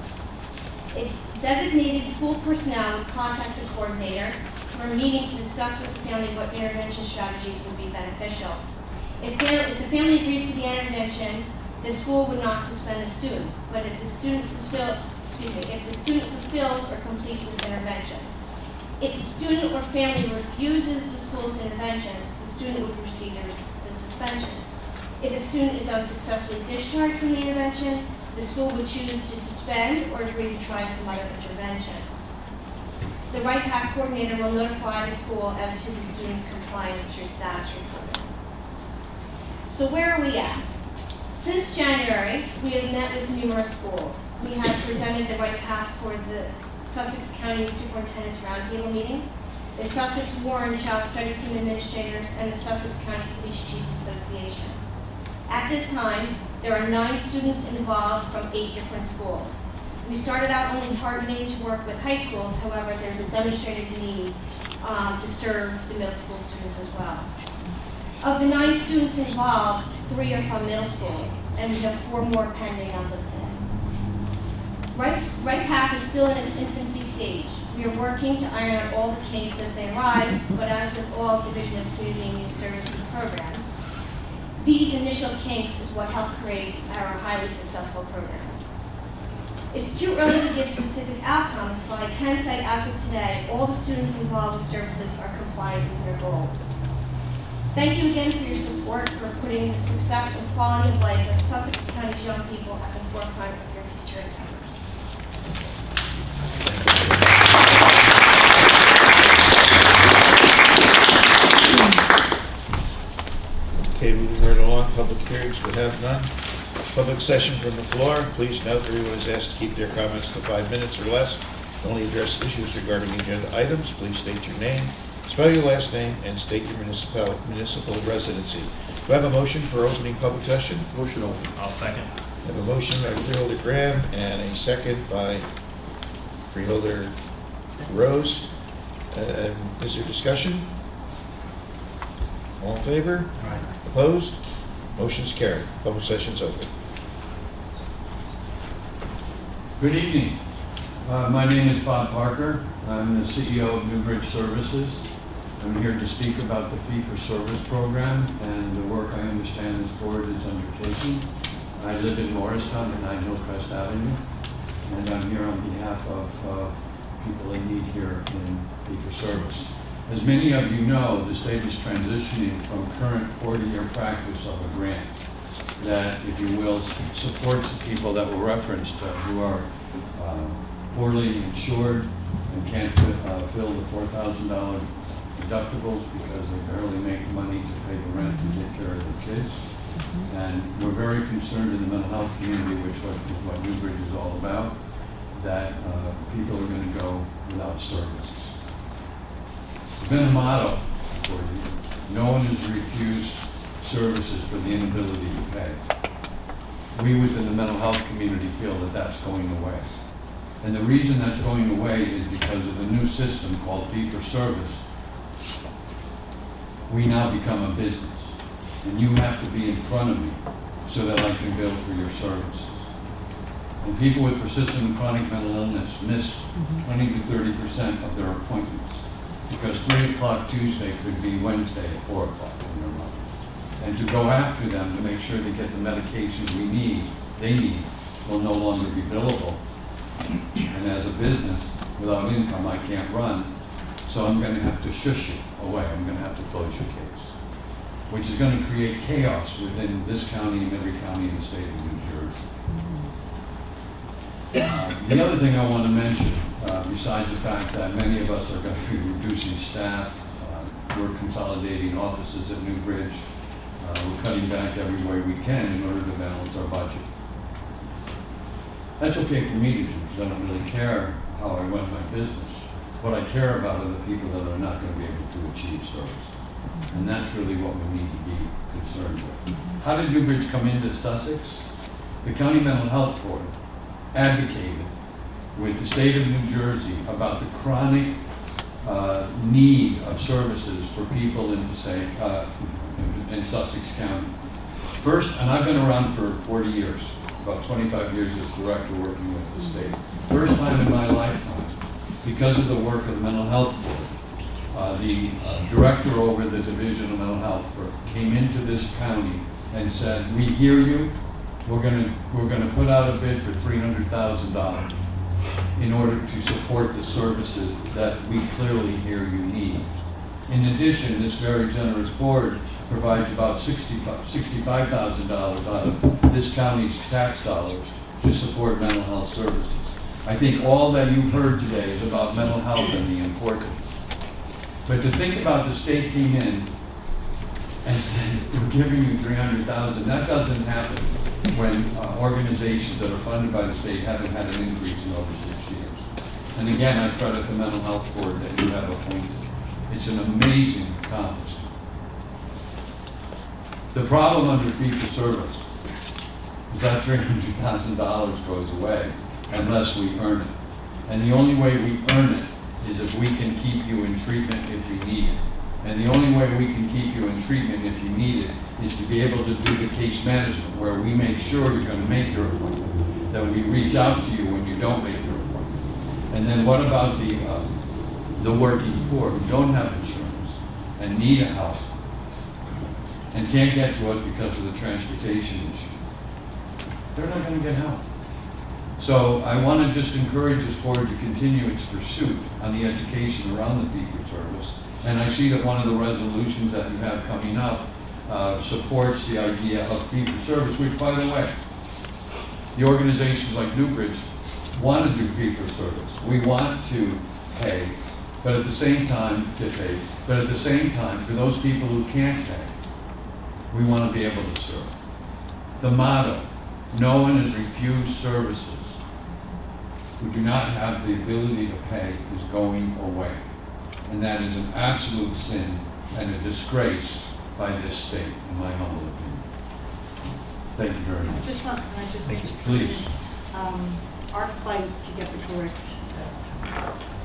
It's designated school personnel would contact the coordinator for a meeting to discuss with the family what intervention strategies would be beneficial. If the family agrees to the intervention, the school would not suspend a student. But if the student fulfills or completes this intervention, if the student or family refuses the school's interventions, the student would receive the suspension. If the student is unsuccessfully discharged from the intervention, the school would choose to suspend or agree to try some other intervention. The Right Path coordinator will notify the school as to the student's compliance through status reporting. So where are we at? Since January, we have met with numerous schools. We have presented the Right Path for the Sussex County Superintendent's Roundtable meeting, the Sussex Warren Child Study Team Administrators, and the Sussex County Police Chiefs Association. At this time, there are 9 students involved from 8 different schools. We started out only targeting to work with high schools, however, there's a demonstrated need to serve the middle school students as well. Of the 9 students involved, 3 are from middle schools, and we have 4 more pending as of today. Right Path is still in its infancy stage. We are working to iron out all the kinks as they arise, but as with all Division of Community and Youth Services programs, these initial kinks is what help create our highly successful programs. It's too early to give specific outcomes, but I can say as of today, all the students involved with services are compliant with their goals. Thank you again for your support for putting the success and quality of life of Sussex County's young people at the forefront of your future endeavors. Okay, moving right along, public hearings, we have none. Public session from the floor. Please note everyone is asked to keep their comments to 5 minutes or less. Only address issues regarding agenda items. Please state your name, spell your last name, and state your municipal residency. Do I have a motion for opening public session? Motion open. I'll second. I have a motion by Freeholder Graham and a second by Freeholder Rose. Is there discussion? All in favor? Aye. Opposed? Motion's carried. Public session's open. Good evening. My name is Bob Parker. I'm the CEO of Newbridge Services. I'm here to speak about the fee-for-service program and the work I understand this board is undertaking. I live in Morristown and 9 Hillcrest Avenue, and I'm here on behalf of people in need here in fee-for-service. As many of you know, the state is transitioning from current 40-year practice of a grant that, if you will, supports the people that were referenced who are poorly insured and can't fill the $4,000 deductibles because they barely make money to pay the rent and take care of the kids. And we're very concerned in the mental health community, which is what Newbridge is all about, that people are going to go without services. It's been a motto for you. No one has refused services for the inability to pay. We within the mental health community feel that that's going away. And the reason that's going away is because of a new system called fee-for-service. We now become a business. And you have to be in front of me so that I can bill for your services. And people with persistent and chronic mental illness miss 20 to 30% of their appointments because 3 o'clock Tuesday could be Wednesday at 4 o'clock in their month. And to go after them to make sure they get the medications they need, will no longer be billable. And as a business, without income, I can't run. So I'm going to have to shush you away. I'm going to have to close your case, which is going to create chaos within this county and every county in the state of New Jersey. The other thing I want to mention, besides the fact that many of us are going to be reducing staff, we're consolidating offices at Newbridge, we're cutting back every way we can in order to balance our budget. That's okay for me to do, because I don't really care how I run my business. What I care about are the people that are not going to be able to achieve service. And that's really what we need to be concerned with. How did Newbridge come into Sussex? The County Mental Health Board advocated with the state of New Jersey about the chronic need of services for people in Sussex County. First, and I've been around for 40 years, about 25 years as director working with the state. First time in my lifetime, because of the work of the Mental Health Board, the director over the Division of Mental Health came into this county and said, "We hear you. We're going to put out a bid for $300,000 in order to support the services that we clearly hear you need." In addition, this very generous board provides about $65,000 out of this county's tax dollars to support mental health services. I think all that you've heard today is about mental health and the importance. But to think about the state came in and said, "We're giving you $300,000," that doesn't happen when organizations that are funded by the state haven't had an increase in over 6 years. And again, I credit the Mental Health Board that you have appointed. It's an amazing accomplishment. The problem under fee-for-service is that $300,000 goes away unless we earn it. And the only way we earn it is if we can keep you in treatment if you need it. And the only way we can keep you in treatment if you need it is to be able to do the case management, where we make sure you're going to make your appointment, that we reach out to you when you don't make your appointment. And then what about the working poor who don't have insurance and need a house and can't get to us because of the transportation issue? They're not going to get help. So I want to just encourage this board to continue its pursuit on the education around the fee-for-service. And I see that one of the resolutions that you have coming up supports the idea of fee-for-service, which, by the way, the organizations like Newbridge want to do fee-for-service. We want to pay, but at the same time, get paid. But at the same time, for those people who can't pay, we want to be able to serve. The motto, "No one has refused services who do not have the ability to pay," is going away. And that is an absolute sin and a disgrace by this state, in my humble opinion. Thank you very much. Can I just mention? Please. Our fight to get the correct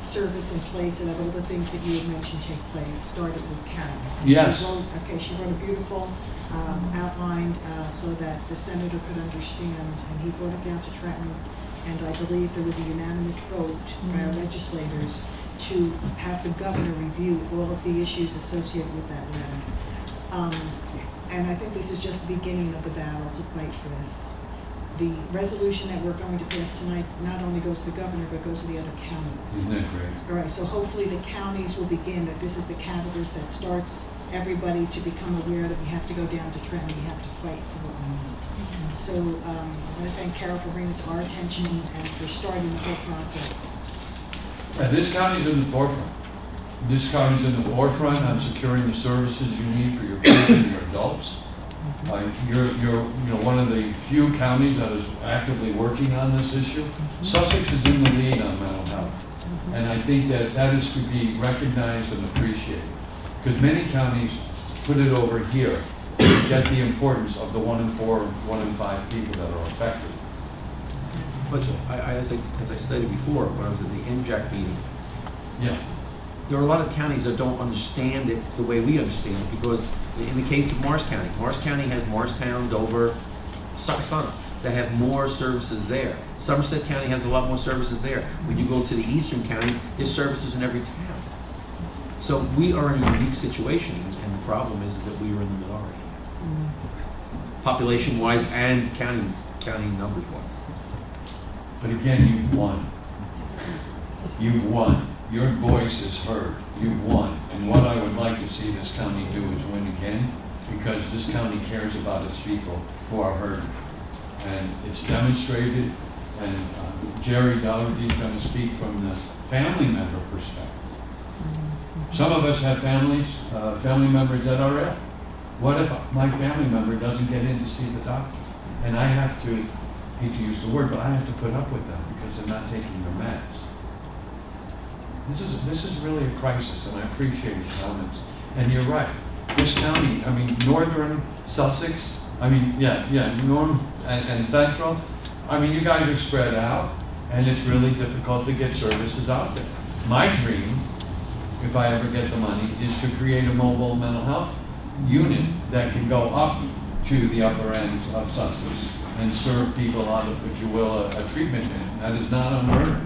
service in place and that all the things that you had mentioned take place started with Karen. And Yes. she wrote a beautiful outline so that the senator could understand, and he brought it down to Trenton, and I believe there was a unanimous vote by our legislators to have the governor review all of the issues associated with that letter. And I think this is just the beginning of the battle to fight for this. The resolution that we're going to pass tonight not only goes to the governor, but goes to the other counties. Isn't that great? All right, so hopefully the counties will begin, that this is the catalyst that starts everybody to become aware that we have to go down to Trenton, we have to fight for what we need. So I want to thank Carol for bringing it to our attention and for starting the whole process. And this county's in the forefront. This county's in the forefront on securing the services you need for your kids and your adults. You're one of the few counties that is actively working on this issue. Sussex is in the lead on mental health. And I think that that is to be recognized and appreciated. Because many counties put it over here to get the importance of the 1 in 4, 1 in 5 people that are affected. But as I stated before, when I was at the NJAC meeting, Yeah. there are a lot of counties that don't understand it the way we understand it, because in the case of Morris County has Morristown, Dover, Susquehanna, that have more services there. Somerset County has a lot more services there. When you go to the eastern counties, there's services in every town. So we are in a unique situation, and the problem is that we are in the minority, population-wise and county numbers-wise. But again, you've won. You've won. Your voice is heard. You've won. And what I would like to see this county do is win again, because this county cares about its people who are hurting. And it's demonstrated, and Jerry Dougherty is going to speak from the family member perspective. Some of us have family members that are ill. What if my family member doesn't get in to see the doctor? And I have to, hate to use the word, but I have to put up with them because they're not taking their meds. This is really a crisis, and I appreciate his comments. And you're right. This county, I mean, northern Sussex, north and central, I mean, you guys are spread out, and it's really difficult to get services out there. My dream, if I ever get the money, is to create a mobile mental health unit that can go up to the upper ends of Sussex and serve people out of, if you will, a treatment unit. That is not unheard of.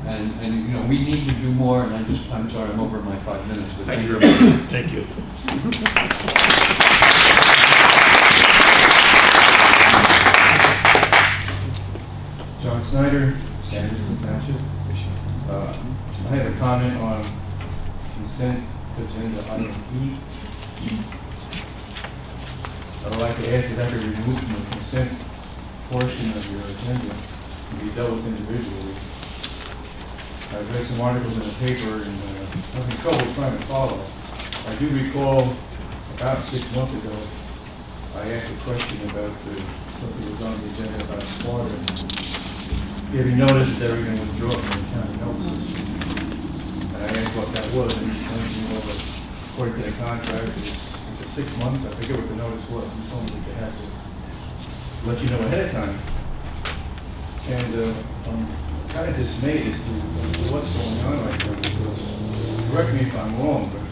And we need to do more, and I'm sorry, I'm over my 5 minutes. But Thank you very much. Thank you. John Snyder, Sanderston Township. I have a comment on consent agenda item E. I would like to ask that that be removed from the consent portion of your agenda and be dealt with individually. I've read some articles in the paper and I'm having trouble trying to follow. I do recall about 6 months ago, I asked a question about something that was on the agenda about Sparta, giving notice that they were going to withdraw from the county health system. And I asked what that was, and he told me, well, according to the contract, it's 6 months. I forget what the notice was. He told me that they had to let you know ahead of time. And I'm kind of dismayed as to what's going on right now, because, correct me if I'm wrong, but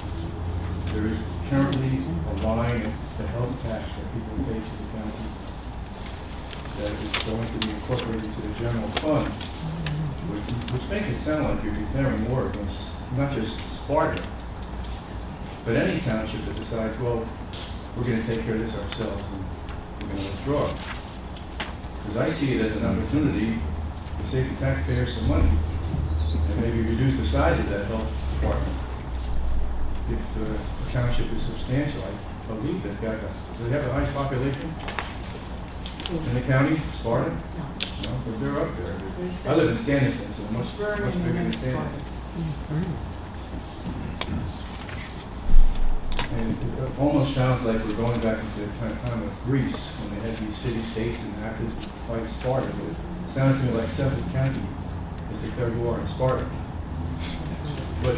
there is currently a line, it's the health tax that people pay to the county that is going to be incorporated to the general fund, which makes it sound like you're declaring war against not just Sparta, but any township that decides, well, we're going to take care of this ourselves and we're going to withdraw. Because I see it as an opportunity to save the taxpayers some money and maybe reduce the size of that health department. If the township is substantial, I believe they've got us. Do they have a high population in the county, Sparta? No, but they're up there. I live in Sanderston, so much bigger than Sanderston. And it almost sounds like we're going back into the kind of time of Greece when they had these city-states and had to fight Sparta. But it sounds to me like Sussex County has declared war on Sparta. But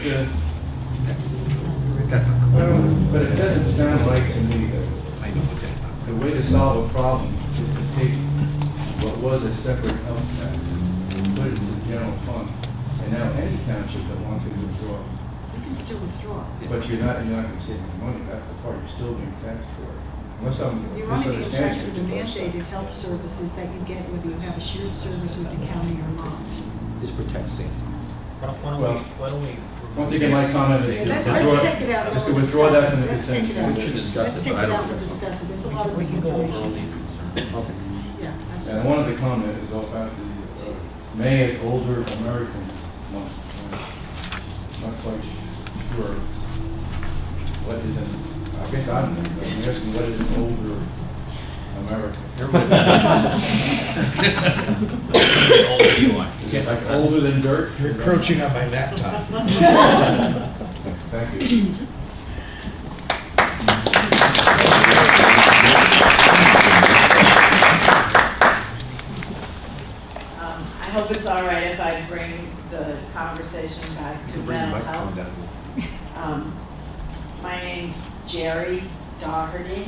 That's not well, but it doesn't sound right to me that I know, but that's not the way to solve a problem is to take what was a separate health tax and put it into the general fund. And now any township that wants to withdraw, You can still withdraw. but you're not going to save any money. That's the part you're still being taxed for. Unless I'm You're only being taxed for the misunderstanding. mandated health services that you get whether you have a shared service with the county or not. This protects Sanderston. Well, once again, my comment is Yeah, to let's withdraw, take it out. is to We'll withdraw discuss that from the it. Let's consent take it out. agenda. We should discuss Let's it, take but I it don't out think and that's- discuss it. There's a lot of We can go over all misinformation. these. Okay. Yeah, And I absolutely. wanted to comment is about the May as Older Americans Month. Not quite sure what is an, I guess I'm asking what is an older American? Like older than dirt? You're encroaching on my laptop. Thank you. all right if I bring the conversation back to Bring the mental microphone health? down. My name's Jerry Doherty,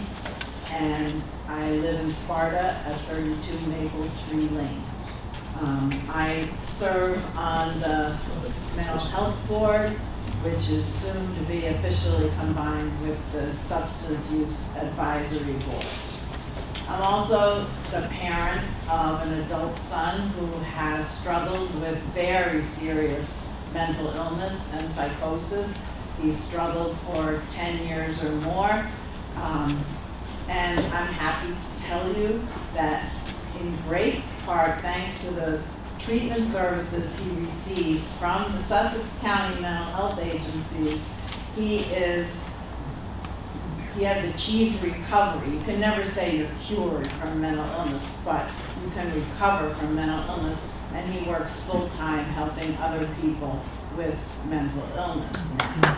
and I live in Sparta at 32 Maple Tree Lane. I serve on the Mental Health Board, which is soon to be officially combined with the Substance Use Advisory Board. I'm also the parent of an adult son who has struggled with very serious mental illness and psychosis. He's struggled for 10 years or more. And I'm happy to tell you that in great part, thanks to the treatment services he received from the Sussex County mental health agencies, he has achieved recovery. You can never say you're cured from mental illness, but you can recover from mental illness, and he works full-time helping other people with mental illness now.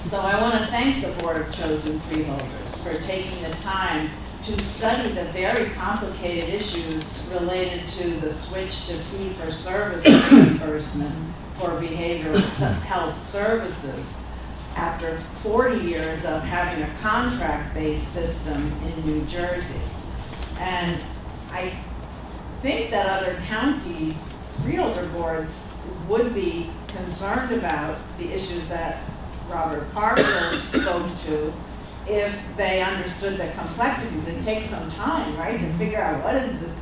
So I want to thank the Board of Chosen Freeholders for taking the time to study the very complicated issues related to the switch to fee-for-service reimbursement for behavioral health services after 40 years of having a contract-based system in New Jersey. And I think that other county freeholder boards would be concerned about the issues that Robert Parker spoke to if they understood the complexities. It takes some time, right, to figure out what is this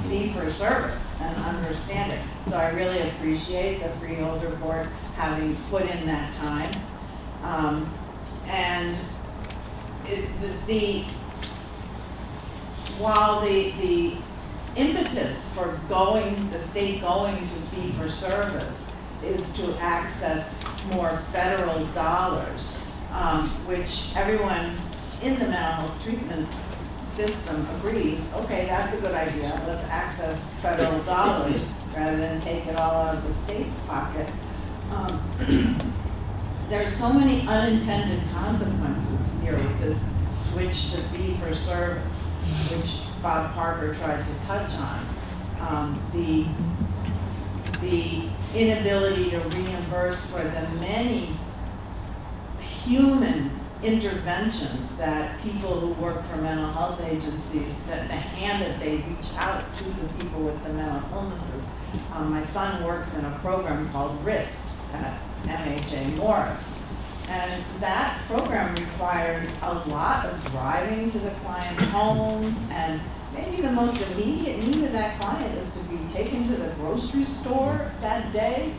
fee for service and understand it. So I really appreciate the Freeholder Board having put in that time. While the impetus for the state going to fee for service is to access more federal dollars, which everyone in the mental health treatment system agrees, okay, that's a good idea, let's access federal dollars rather than take it all out of the state's pocket. There's so many unintended consequences here with this switch to fee for service, which Bob Parker tried to touch on. The inability to reimburse for the many human interventions that people who work for mental health agencies, that the hand that they reach out to the people with the mental illnesses. My son works in a program called RIST at MHA Morris. And that program requires a lot of driving to the client's homes, and maybe the most immediate need of that client is to be taken to the grocery store that day.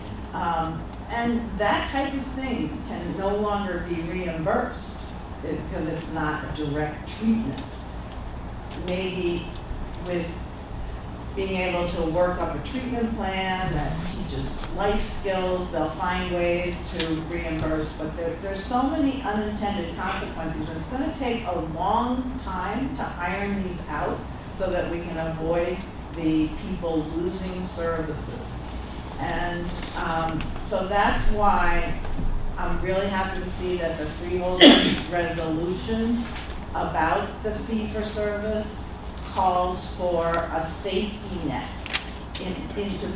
And that type of thing can no longer be reimbursed because it's not a direct treatment. Maybe with being able to work up a treatment plan that teaches life skills, they'll find ways to reimburse, but there's so many unintended consequences, and it's going to take a long time to iron these out so that we can avoid the people losing services. And so that's why I'm really happy to see that the freeholder resolution about the fee-for-service calls for a safety net to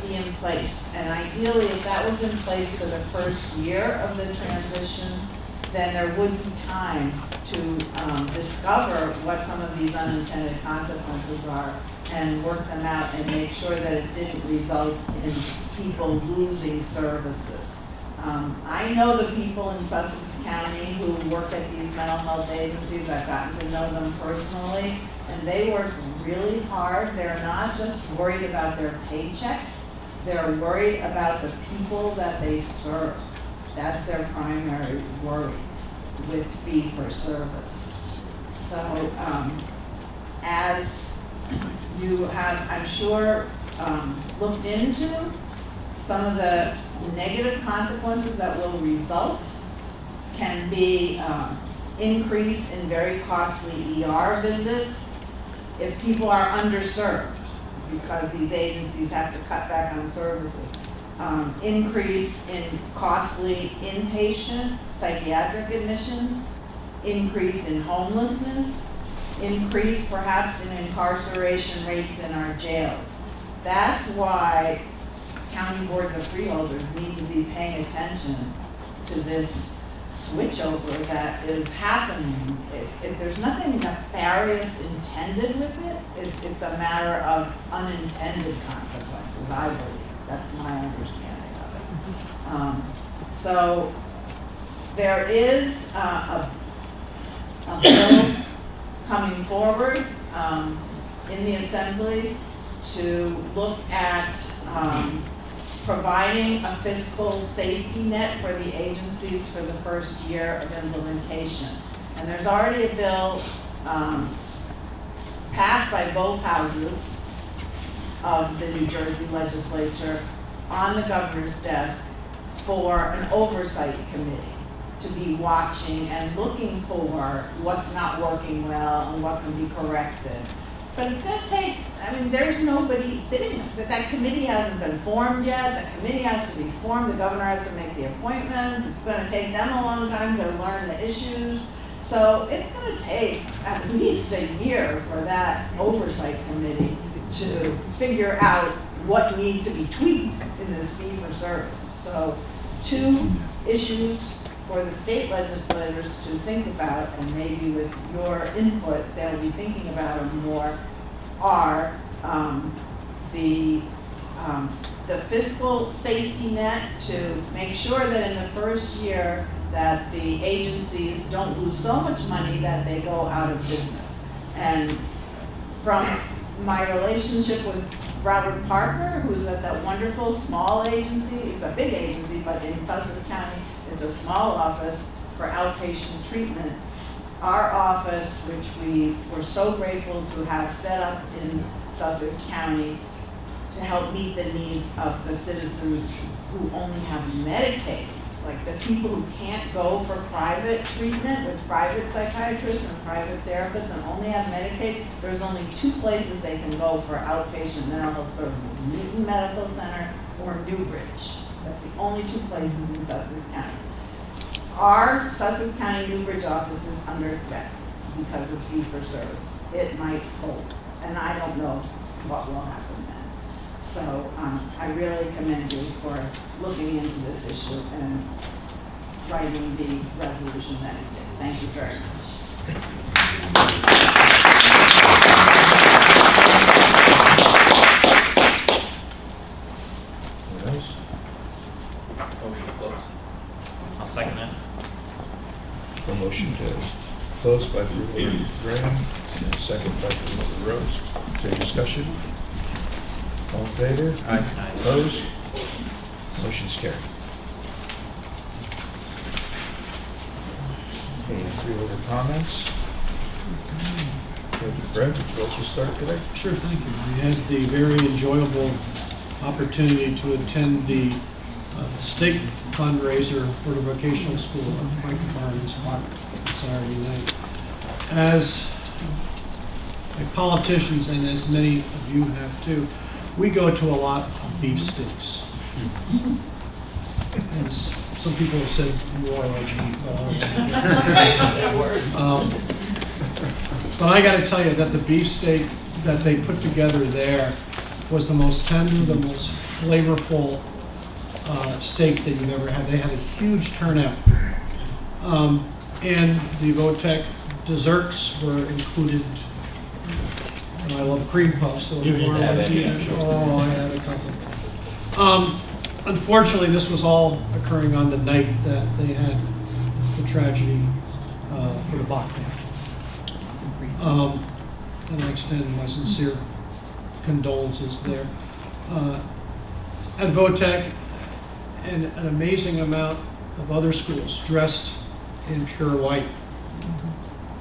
be in place. And ideally, if that was in place for the first year of the transition, then there would be time to discover what some of these unintended consequences are and work them out and make sure that it didn't result in people losing services. I know the people in Sussex County who work at these mental health agencies. I've gotten to know them personally, and they work really hard. They're not just worried about their paycheck, they're worried about the people that they serve. That's their primary worry with fee for service. So as you have, I'm sure, looked into some of the negative consequences that will result can be increase in very costly ER visits if people are underserved because these agencies have to cut back on services. Increase in costly inpatient psychiatric admissions, increase in homelessness, increase perhaps in incarceration rates in our jails. That's why county boards of freeholders need to be paying attention to this switchover that is happening. If there's nothing nefarious intended with it, it's a matter of unintended consequences, I believe. That's my understanding of it. So there is a bill coming forward in the Assembly to look at providing a fiscal safety net for the agencies for the first year of implementation. And there's already a bill passed by both houses of the New Jersey legislature on the governor's desk for an oversight committee to be watching and looking for what's not working well and what can be corrected. But it's going to take, I mean, there's nobody sitting, that committee hasn't been formed yet. The committee has to be formed. The governor has to make the appointments. It's going to take them a long time to learn the issues. So it's going to take at least a year for that oversight committee to figure out what needs to be tweaked in this fee for service. So 2 issues for the state legislators to think about, and maybe with your input, they'll be thinking about them more, are the fiscal safety net to make sure that in the first year that the agencies don't lose so much money that they go out of business. And from my relationship with Robert Parker, who's at that wonderful small agency, it's a big agency, but in Sussex County, it's a small office for outpatient treatment. Our office, which we were so grateful to have set up in Sussex County to help meet the needs of the citizens who only have Medicaid, like the people who can't go for private treatment with private psychiatrists and private therapists and only have Medicaid, there's only 2 places they can go for outpatient mental health services, Newton Medical Center or Newbridge. That's the only 2 places in Sussex County. Our Sussex County Newbridge office is under threat because of fee for service. It might fold, and I don't know what will happen then. So I really commend you for looking into this issue and writing the resolution that you did. Thank you very much. What else? Motion to close. I'll second that. A motion to close by Freeholder Graham and a second by Freeholder Rose. Is there any discussion? All in favor? Aye. Opposed? Motion's carried. Okay, Freeholder comments? Brad, would you also start today? Sure, thank you. We had the very enjoyable opportunity to attend the state fundraiser for the vocational school at Franklin Farms Park Saturday night. As politicians, and as many of you have too, we go to a lot of beef steaks. And some people have said more like beef. But I got to tell you that the beef steak that they put together there was the most tender, the most flavorful steak that you've ever had. They had a huge turnout. And the Votech desserts were included. And I love cream puffs, so You didn't have any. oh, I had a couple. Unfortunately, this was all occurring on the night that they had the tragedy for the Bach family. And I extend my sincere condolences there. At Votech, and an amazing amount of other schools dressed in pure white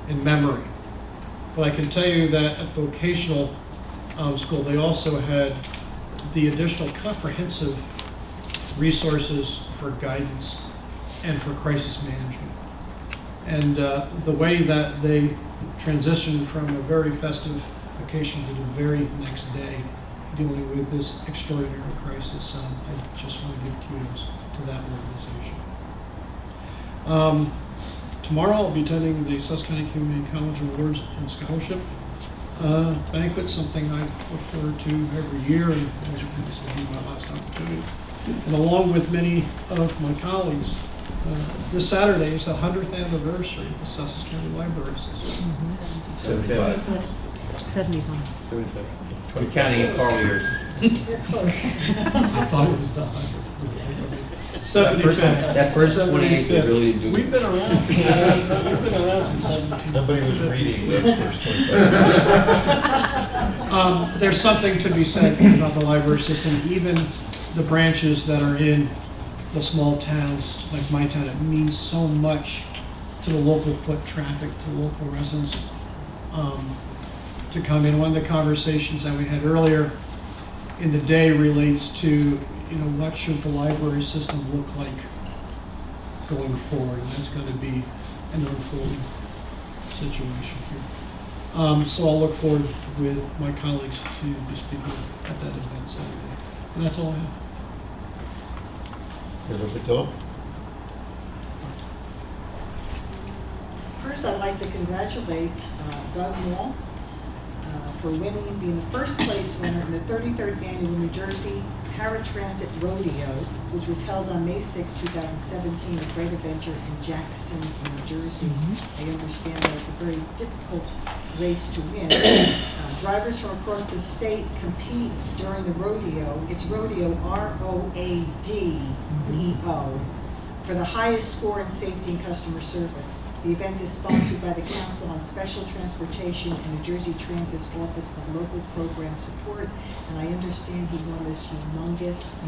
in memory. But I can tell you that at vocational school, they also had the additional comprehensive resources for guidance and for crisis management. And the way that they transitioned from a very festive occasion to the very next day dealing with this extraordinary crisis, I just want to give kudos to that organization. Tomorrow I'll be attending the Sussex County Community College Awards and Scholarship banquet, something I look forward to every year, and this will be my last opportunity. And along with many of my colleagues, this Saturday is the 100th anniversary of the Sussex County Library System. 75. 75. We're counting in car years. You're close. I thought it was the 100th. That first 28, they really didn't do We've been around. We've been around since 17. Nobody was reading the first 25. There's something to be said about the library system, even the branches that are in the small towns like my town. It means so much to the local foot traffic, to local residents, to come in. One of the conversations that we had earlier in the day relates to, what should the library system look like going forward? And that's going to be an unfolding situation here. So I'll look forward with my colleagues to be speaking at that event Saturday. And that's all I have. Yes. First, I'd like to congratulate Doug Moll for winning, being the first place winner in the 33rd Annual New Jersey Paratransit Rodeo, which was held on May 6, 2017, a great adventure in Jackson, New Jersey. I understand that it's a very difficult race to win. Drivers from across the state compete during the rodeo. It's rodeo, R-O-A-D-E-O, for the highest score in safety and customer service. The event is sponsored by the Council on Special Transportation and New Jersey Transit's Office of Local Program Support, and I understand he won this humongous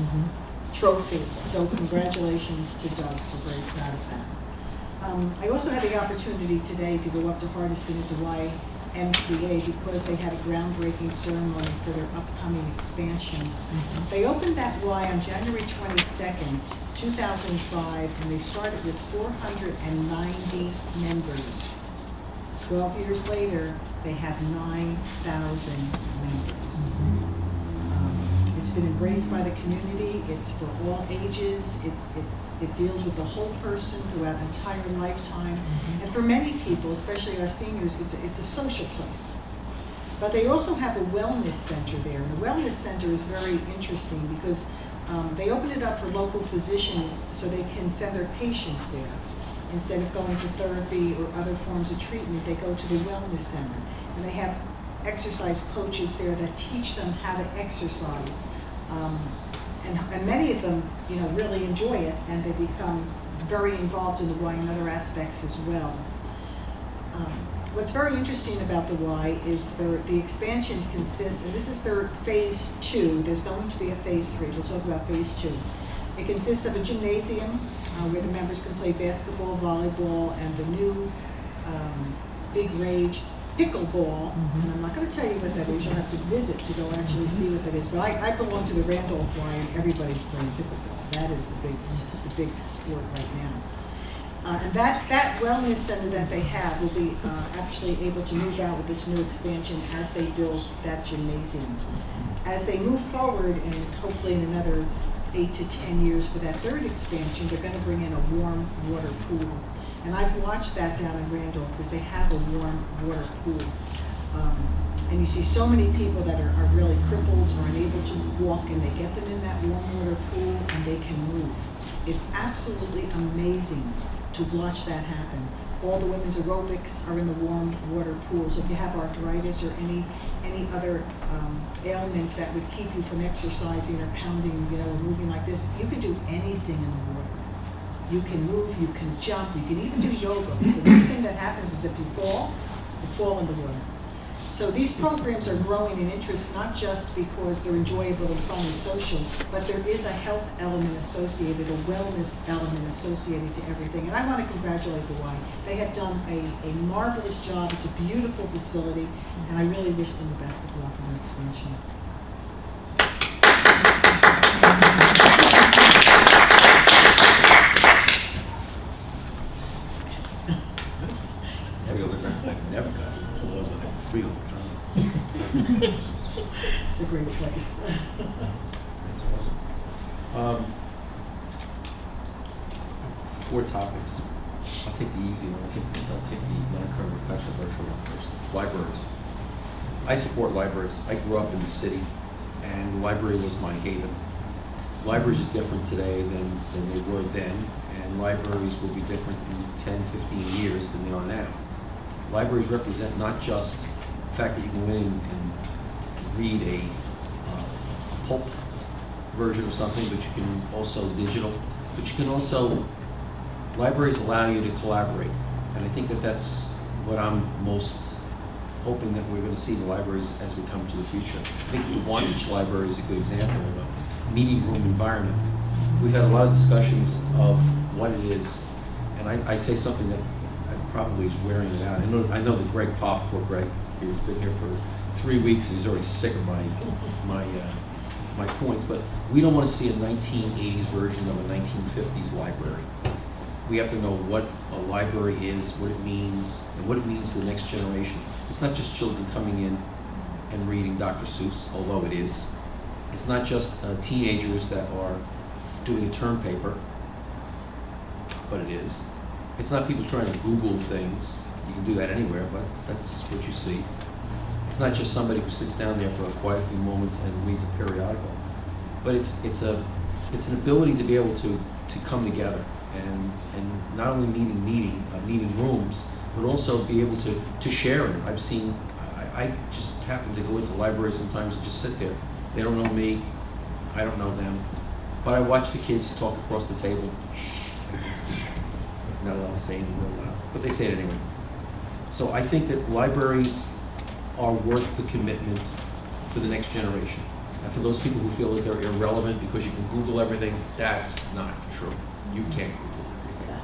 trophy. So congratulations to Doug. We're very proud of that. I also had the opportunity today to go up to Hardison at the YMCA because they had a groundbreaking ceremony for their upcoming expansion. They opened that Y on January 22nd, 2005, and they started with 490 members. 12 years later, they have 9,000 members. It's been embraced by the community. It's for all ages. It deals with the whole person throughout an entire lifetime. And for many people, especially our seniors, it's a social place. But they also have a wellness center there. And the wellness center is very interesting because they open it up for local physicians so they can send their patients there. Instead of going to therapy or other forms of treatment, they go to the wellness center. And they have exercise coaches there that teach them how to exercise. And many of them, really enjoy it, and they become very involved in the Y and other aspects as well. What's very interesting about the Y is the expansion consists, and this is their phase 2. There's going to be a phase 3. We'll talk about phase 2. It consists of a gymnasium where the members can play basketball, volleyball, and the new big rage pickleball. And I'm not going to tell you what that is. You'll have to visit to go actually see what that is. But I belong to the Randolph Y, and everybody's playing pickleball. That is the big sport right now. And that wellness center that they have will be actually able to move out with this new expansion as they build that gymnasium. As they move forward, and hopefully in another 8 to 10 years for that third expansion, they're going to bring in a warm water pool. And I've watched that down in Randolph because they have a warm water pool. And you see so many people that are really crippled or unable to walk, and they get them in that warm water pool and they can move. It's absolutely amazing to watch that happen. All the women's aerobics are in the warm water pool. So if you have arthritis or any other ailments that would keep you from exercising or pounding, or moving like this, you can do anything in the water. You can move, you can jump, you can even do yoga. So the next thing that happens is if you fall in the water. So these programs are growing in interest not just because they're enjoyable and fun and social, but there is a health element associated, a wellness element associated to everything. And I want to congratulate the Y. They have done a marvelous job. It's a beautiful facility, and I really wish them the best of luck in their expansion. Never got it. It wasn't a Freehold. It's a great place. That's awesome. 4 topics. I'll take the easy one. I'll take the non-controversial one first. Libraries. I support libraries. I grew up in the city, and the library was my haven. Libraries are different today than they were then, and libraries will be different in 10, 15 years than they are now. Libraries represent not just the fact that you can go in and read a pulp version of something, but you can also digital, but you can also, libraries allow you to collaborate. And I think that that's what I'm most hoping that we're going to see in the libraries as we come to the future. I think the Wantage Library is a good example of a meeting room environment. We've had a lot of discussions of what it is, and I say something that probably is wearing it out. I know that Greg Poff, poor Greg, he's been here for 3 weeks and he's already sick of my points, but we don't want to see a 1980s version of a 1950s library. We have to know what a library is, what it means, and what it means to the next generation. It's not just children coming in and reading Dr. Seuss, although it is. It's not just teenagers that are doing a term paper, but it is. It's not people trying to Google things. You can do that anywhere, but that's what you see. It's not just somebody who sits down there for a quiet few moments and reads a periodical, but it's an ability to be able to come together and not only meeting rooms, but also be able to share it. I've seen, I just happen to go into the library sometimes and just sit there. They don't know me, I don't know them, but I watch the kids talk across the table. Not allowed to say anything real loud, but they say it anyway. So I think that libraries are worth the commitment for the next generation. And for those people who feel that they're irrelevant because you can Google everything, that's not true. You can't Google everything.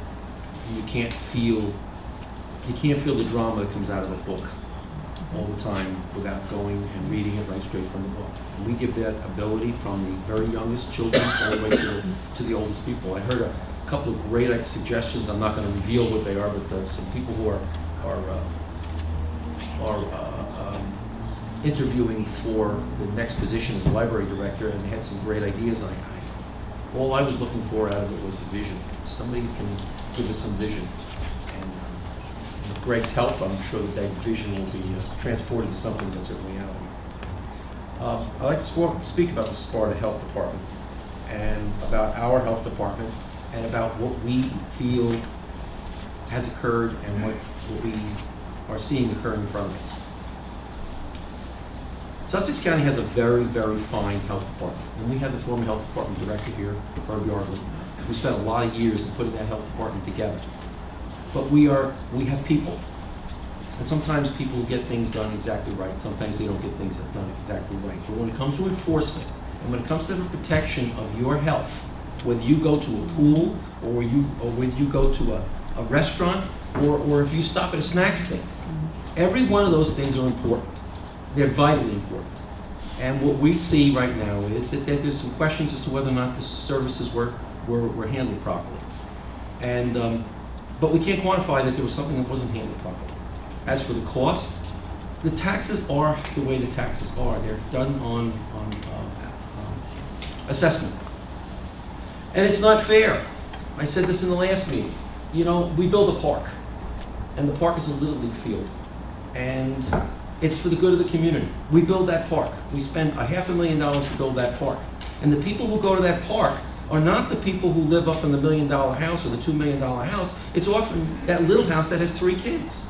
You can't feel the drama that comes out of a book all the time without going and reading it right straight from the book. And we give that ability from the very youngest children all the way to the oldest people. I heard a couple of great suggestions. I'm not going to reveal what they are, but some people who are interviewing for the next position as a library director, and they had some great ideas. All I was looking for out of it was a vision. Somebody can give us some vision. And with Greg's help, I'm sure that vision will be transported to something that's a reality. I'd like to speak about the Sparta Health Department and about our health department and about what we feel has occurred and what we are seeing occurring in front of us. Sussex County has a very, very fine health department. And we had the former health department director here, Herb Yardley, who spent a lot of years in putting that health department together. But we have people. And sometimes people get things done exactly right. Sometimes they don't get things done exactly right. But when it comes to enforcement, and when it comes to the protection of your health, whether you go to a pool, or whether you go to a restaurant, or if you stop at a snack stand, every one of those things are important. They're vitally important. And what we see right now is that there's some questions as to whether or not the services were handled properly. And, but we can't quantify that there was something that wasn't handled properly. As for the cost, the taxes are the way the taxes are. They're done on assessment. And it's not fair. I said this in the last meeting. You know, we build a park, and the park is a Little League field. And it's for the good of the community. We build that park. We spend $500,000 to build that park. And the people who go to that park are not the people who live up in the $1 million house or the $2 million house. It's often that little house that has 3 kids.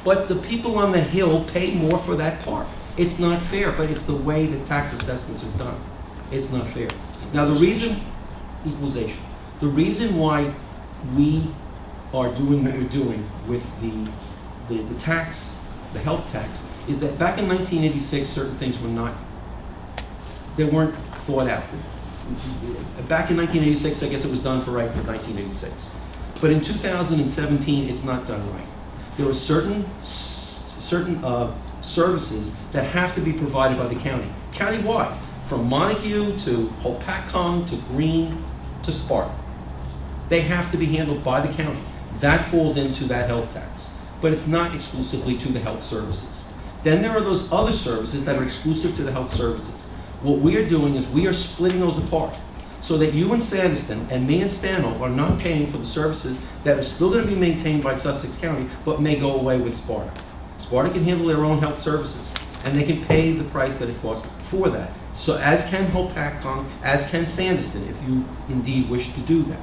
But the people on the hill pay more for that park. It's not fair, but it's the way that tax assessments are done. It's not fair. Now the reason, equalization, the reason why we are doing what we're doing with the tax, the health tax, is that back in 1986, certain things they weren't thought out. Back in 1986, I guess it was done for 1986. But in 2017, it's not done right. There are certain services that have to be provided by the county, county-wide, from Montague to Hopatcong to Green to Sparta. They have to be handled by the county. That falls into that health tax. But it's not exclusively to the health services. Then there are those other services that are exclusive to the health services. What we are doing is we are splitting those apart. so that you in Sandeston and me in Stanhope are not paying for the services that are still going to be maintained by Sussex County, but may go away with Sparta. Sparta can handle their own health services, and they can pay the price that it costs for that. So as can Hopatcong, as can Sandeston, if you indeed wish to do that.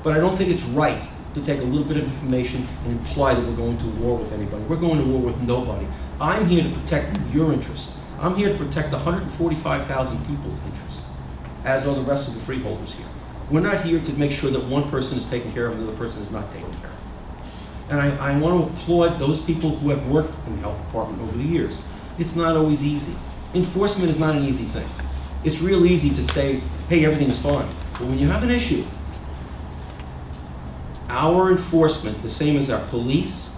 But I don't think it's right to take a little bit of information and imply that we're going to war with anybody. We're going to war with nobody. I'm here to protect your interest. I'm here to protect 145,000 people's interest, as are the rest of the freeholders here. We're not here to make sure that one person is taken care of and the other person is not taken care of. And I want to applaud those people who have worked in the health department over the years. It's not always easy. Enforcement is not an easy thing. It's real easy to say, hey, everything's fine. But when you have an issue, our enforcement, the same as our police,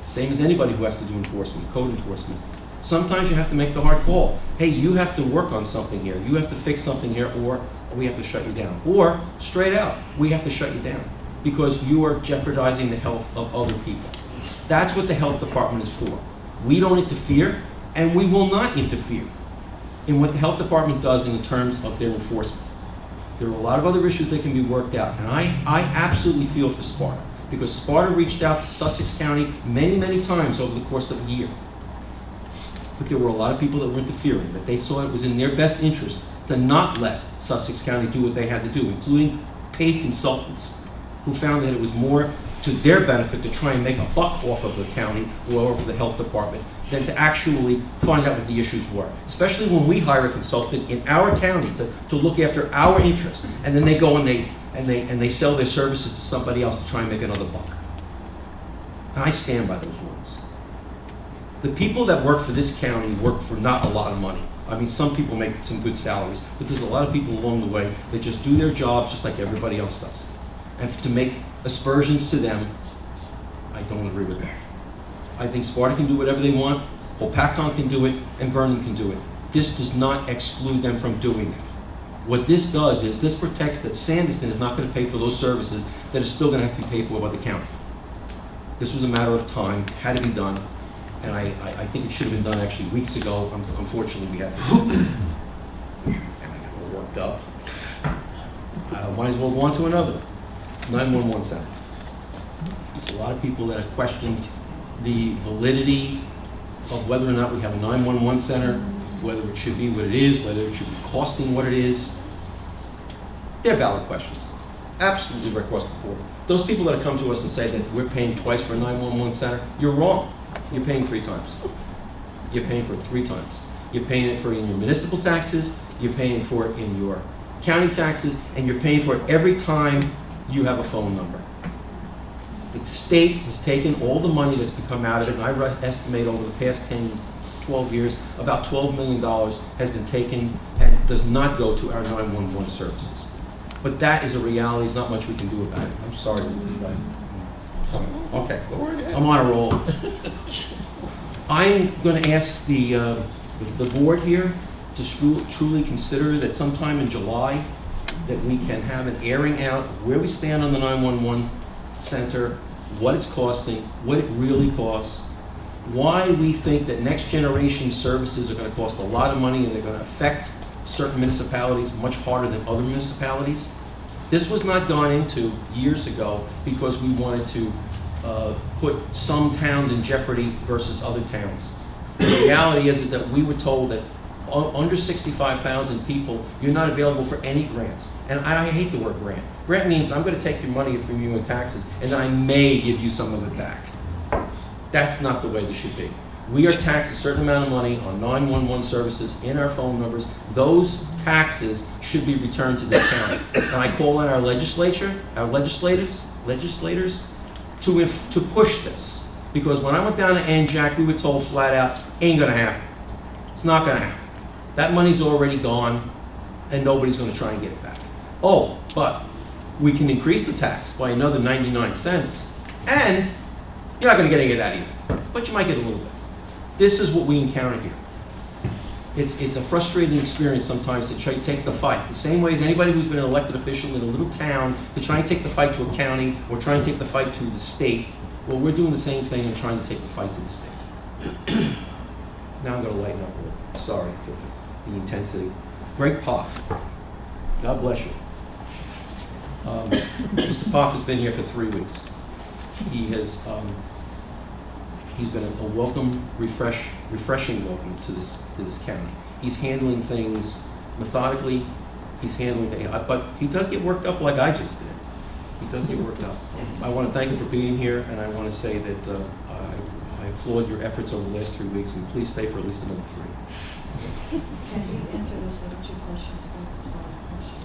same as anybody who has to do enforcement, code enforcement, sometimes you have to make the hard call. Hey, you have to work on something here. You have to fix something here, or we have to shut you down. Or, straight out, we have to shut you down because you are jeopardizing the health of other people. That's what the health department is for. We don't interfere, and we will not interfere in what the health department does in terms of their enforcement. There are a lot of other issues that can be worked out, and I absolutely feel for Sparta, because Sparta reached out to Sussex County many, many times over the course of a year. But there were a lot of people that were interfering, that they saw it was in their best interest to not let Sussex County do what they had to do, including paid consultants who found that it was more to their benefit to try and make a buck off of the county or of the health department than to actually find out what the issues were. Especially when we hire a consultant in our county to look after our interests, and then they go and they sell their services to somebody else to try and make another buck. And I stand by those words. The people that work for this county work for not a lot of money. I mean, some people make some good salaries, but there's a lot of people along the way that just do their jobs just like everybody else does. And to make aspersions to them, I don't agree with that. I think Sparta can do whatever they want, Hopatcong can do it, and Vernon can do it. This does not exclude them from doing it. What this does is this protects that Sandeston is not going to pay for those services that are still going to have to be paid for by the county. This was a matter of time, had to be done, and I think it should have been done actually weeks ago. Unfortunately, we had to. And I got all worked up. Might as well go on to another. 911 center. There's a lot of people that have questioned the validity of whether or not we have a 911 center, whether it should be what it is, whether it should be costing what it is. They're valid questions. Absolutely right across the board. Those people that come to us and say that we're paying twice for a 911 center, you're wrong. You're paying 3 times. You're paying for it 3 times. You're paying it for it in your municipal taxes, you're paying for it in your county taxes, and you're paying for it every time you have a phone number. The state has taken all the money that's become out of it, and I estimate over the past 10, 12 years, about $12 million has been taken and does not go to our 911 services. But that is a reality. There's not much we can do about it. I'm sorry. Okay, I'm on a roll. I'm going to ask the board here to truly consider that sometime in July that we can have an airing out of where we stand on the 911 center, what it's costing, what it really costs, why we think that next generation services are going to cost a lot of money and they're going to affect certain municipalities much harder than other municipalities. This was not gone into years ago because we wanted to put some towns in jeopardy versus other towns. The reality is that we were told that under 65,000 people, you're not available for any grants. And I hate the word grant. Grant means I'm going to take your money from you in taxes, and then I may give you some of it back. That's not the way this should be. We are taxed a certain amount of money on 911 services in our phone numbers. Those taxes should be returned to the county. And I call on our legislators to push this. Because when I went down to NJAC, we were told flat out, ain't gonna happen. It's not gonna happen. That money's already gone, and nobody's gonna try and get it back. Oh, but we can increase the tax by another 99 cents, and you're not gonna get any of that either, but you might get a little bit. This is what we encounter here. It's a frustrating experience sometimes to try to take the fight. The same way as anybody who's been an elected official in a little town to try and take the fight to a county or try and take the fight to the state. Well, we're doing the same thing and trying to take the fight to the state. Now I'm going to lighten up a little. Sorry for the intensity. Greg Poff. God bless you. Mr. Poff has been here for 3 weeks. He has, he's been a welcome, refreshing welcome to this county. He's handling things methodically. He's handling things, but he does get worked up like I just did. He does get worked up. I want to thank him for being here, and I want to say that I applaud your efforts over the last 3 weeks, and please stay for at least another 3. Can you answer those other 2 questions about this one question?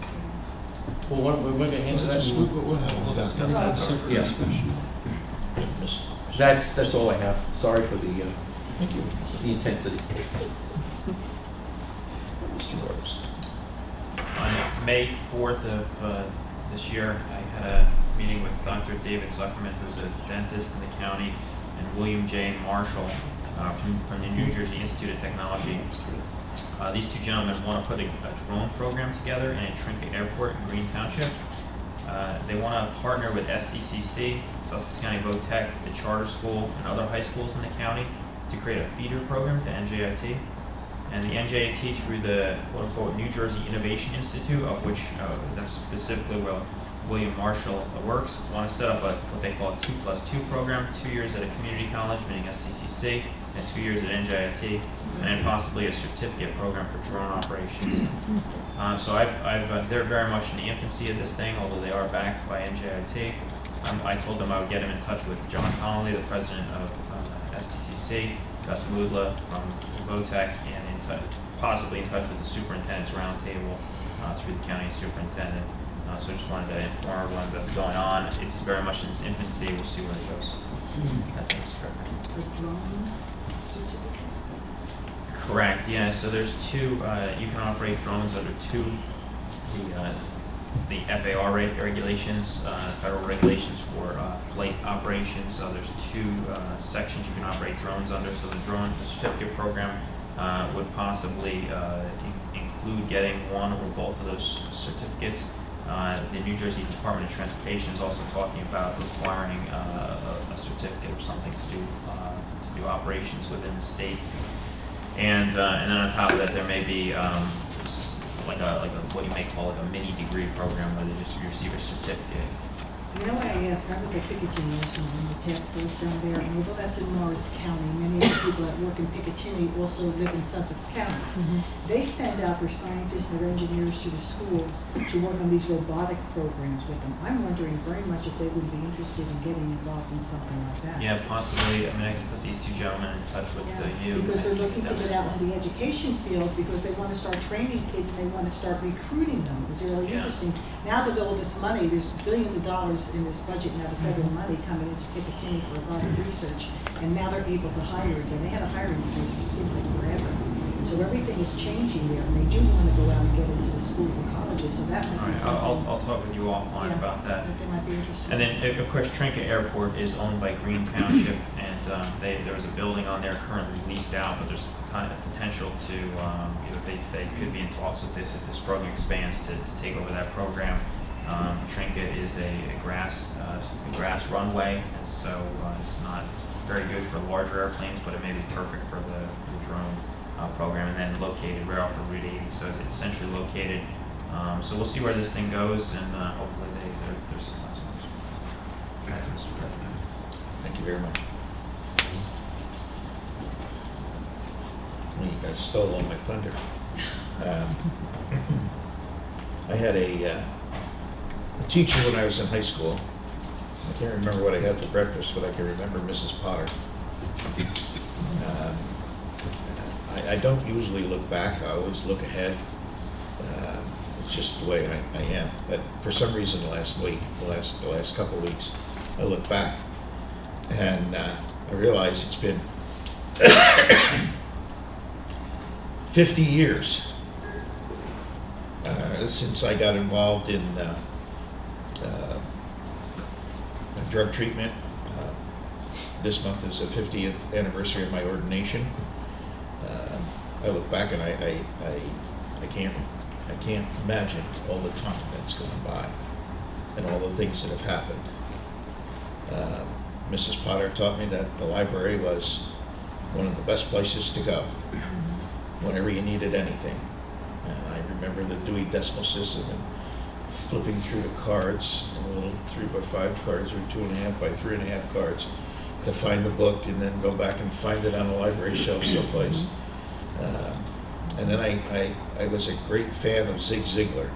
Well, we're going to answer that. We'll discuss that separate Yeah. discussion. That's all I have. Sorry for the Thank you. the intensity. Mr. Rose. On May 4th of this year, I had a meeting with Dr. David Zuckerman, who's a dentist in the county, and William J. Marshall from the New Jersey Institute of Technology. These 2 gentlemen want to put a drone program together in a Trinket Airport in Green Township. They want to partner with SCCC, Sussex County VOTEC, the charter school, and other high schools in the county to create a feeder program to NJIT. And the NJIT, through the quote-unquote New Jersey Innovation Institute, of which that's specifically where William Marshall works, want to set up what they call a 2+2 program, 2 years at a community college, meaning SCCC, and 2 years at NJIT, and then possibly a certificate program for drone operations. So they're very much in the infancy of this thing, although they are backed by NJIT. I told them I would get them in touch with John Connolly, the president of SCCC, Gus Moodla from VOTEC, and possibly in touch with the superintendent's roundtable through the county superintendent. So I just wanted to inform everyone that's going on. It's very much in its infancy. We'll see where it goes. That's it, Mr. President. The drone certificate? Correct, yeah. So there's 2, you can operate drones under 2, the FAR regulations, federal regulations for flight operations. So there's 2 sections you can operate drones under. So the certificate program would possibly include getting one or both of those certificates. The New Jersey Department of Transportation is also talking about requiring a certificate or something to do operations within the state. And then on top of that, there may be like a what you may call like a mini degree program where they just receive a certificate. You know what I asked? I was at Picatinny yesterday in the task force down there, and although that's in Morris County, many of the people that work in Picatinny also live in Sussex County. They send out their scientists and their engineers to the schools to work on these robotic programs with them. I'm wondering very much if they would be interested in getting involved in something like that. Yeah, possibly. I mean, I can put these 2 gentlemen in touch with you. Because they're looking to get out into the education field because they want to start training kids and they want to start recruiting them. It's really interesting. Now that all this money, there's billions of dollars in this budget now, the federal money coming into Picatinny for robotic research, and now they're able to hire again. They had a hiring freeze for simply forever. So everything is changing there, and they do want to go out and get into the schools and colleges, so that might be something. I'll talk with you offline about that. They might be interested. And then, of course, Trinket Airport is owned by Green Township, and there's a building on there currently leased out, but there's kind of potential to, they could be in talks with this if this program expands to take over that program. Trinket is a grass runway, and so it's not very good for larger airplanes, but it may be perfect for the drone program, and then located right off of Route 80, so it's centrally located. So we'll see where this thing goes, and hopefully they're successful. That's Mr. President. Thank you very much. Well, you guys stole all my thunder. I had a teacher when I was in high school. I can't remember what I had for breakfast, but I can remember Mrs. Potter. I don't usually look back. I always look ahead. It's just the way I am. But for some reason, the last couple of weeks, I look back and I realize it's been 50 years since I got involved in drug treatment. This month is the 50th anniversary of my ordination. I look back and I can't imagine all the time that's gone by and all the things that have happened. Mrs. Potter taught me that the library was one of the best places to go whenever you needed anything. And I remember the Dewey Decimal System and flipping through the cards, little 3x5 cards or 2.5 by 3.5 cards, to find the book and then go back and find it on a library shelf someplace. And then I was a great fan of Zig Ziglar.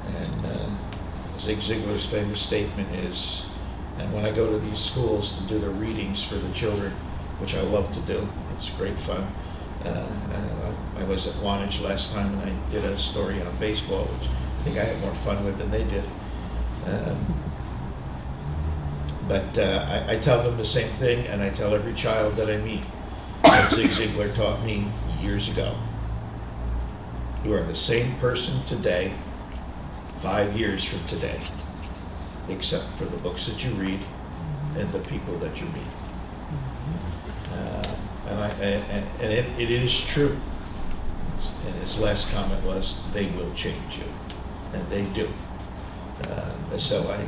And Zig Ziglar's famous statement is, and when I go to these schools to do the readings for the children, which I love to do, it's great fun. I was at Wantage last time and I did a story on baseball, which I think I had more fun with than they did. But I tell them the same thing, and I tell every child that I meet what Zig Ziglar taught me years ago. You are the same person today, 5 years from today, except for the books that you read and the people that you meet. And it is true. And his last comment was, they will change you. And they do. So I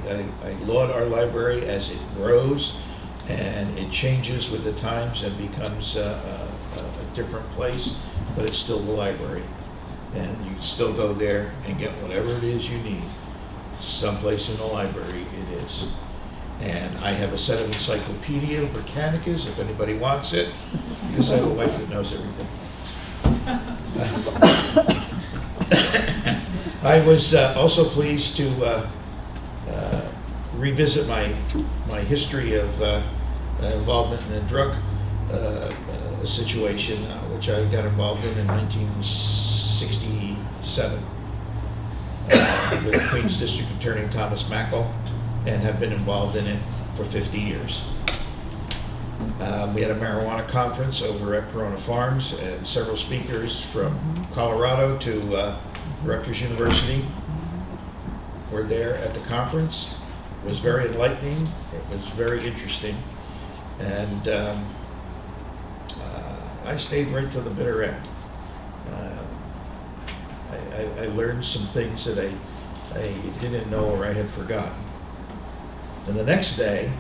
laud our library as it grows and it changes with the times and becomes a different place, but it's still the library. And you can still go there and get whatever it is you need. Someplace in the library it is. And I have a set of Encyclopedia Britannicas if anybody wants it, because I have a wife that knows everything. I was also pleased to revisit my history of involvement in a drug situation, which I got involved in 1967 with Queens District Attorney Thomas Mackle, and have been involved in it for 50 years. We had a marijuana conference over at Corona Farms, and several speakers from Colorado to Rutgers University were there at the conference. It was very enlightening. It was very interesting. And I stayed right to the bitter end. I learned some things that I didn't know or I had forgotten. And the next day,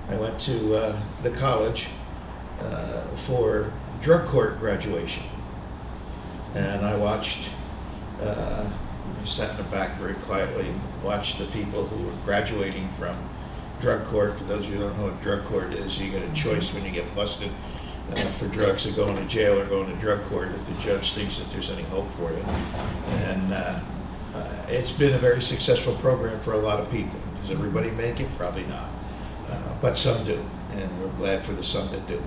I went to the college for drug court graduation. And I watched, I sat in the back very quietly and watched the people who were graduating from drug court. For those of you who don't know what drug court is, you get a choice when you get busted for drugs of going to jail or going to drug court if the judge thinks that there's any hope for you. And it's been a very successful program for a lot of people. Does everybody make it? Probably not. But some do, and we're glad for the some that do.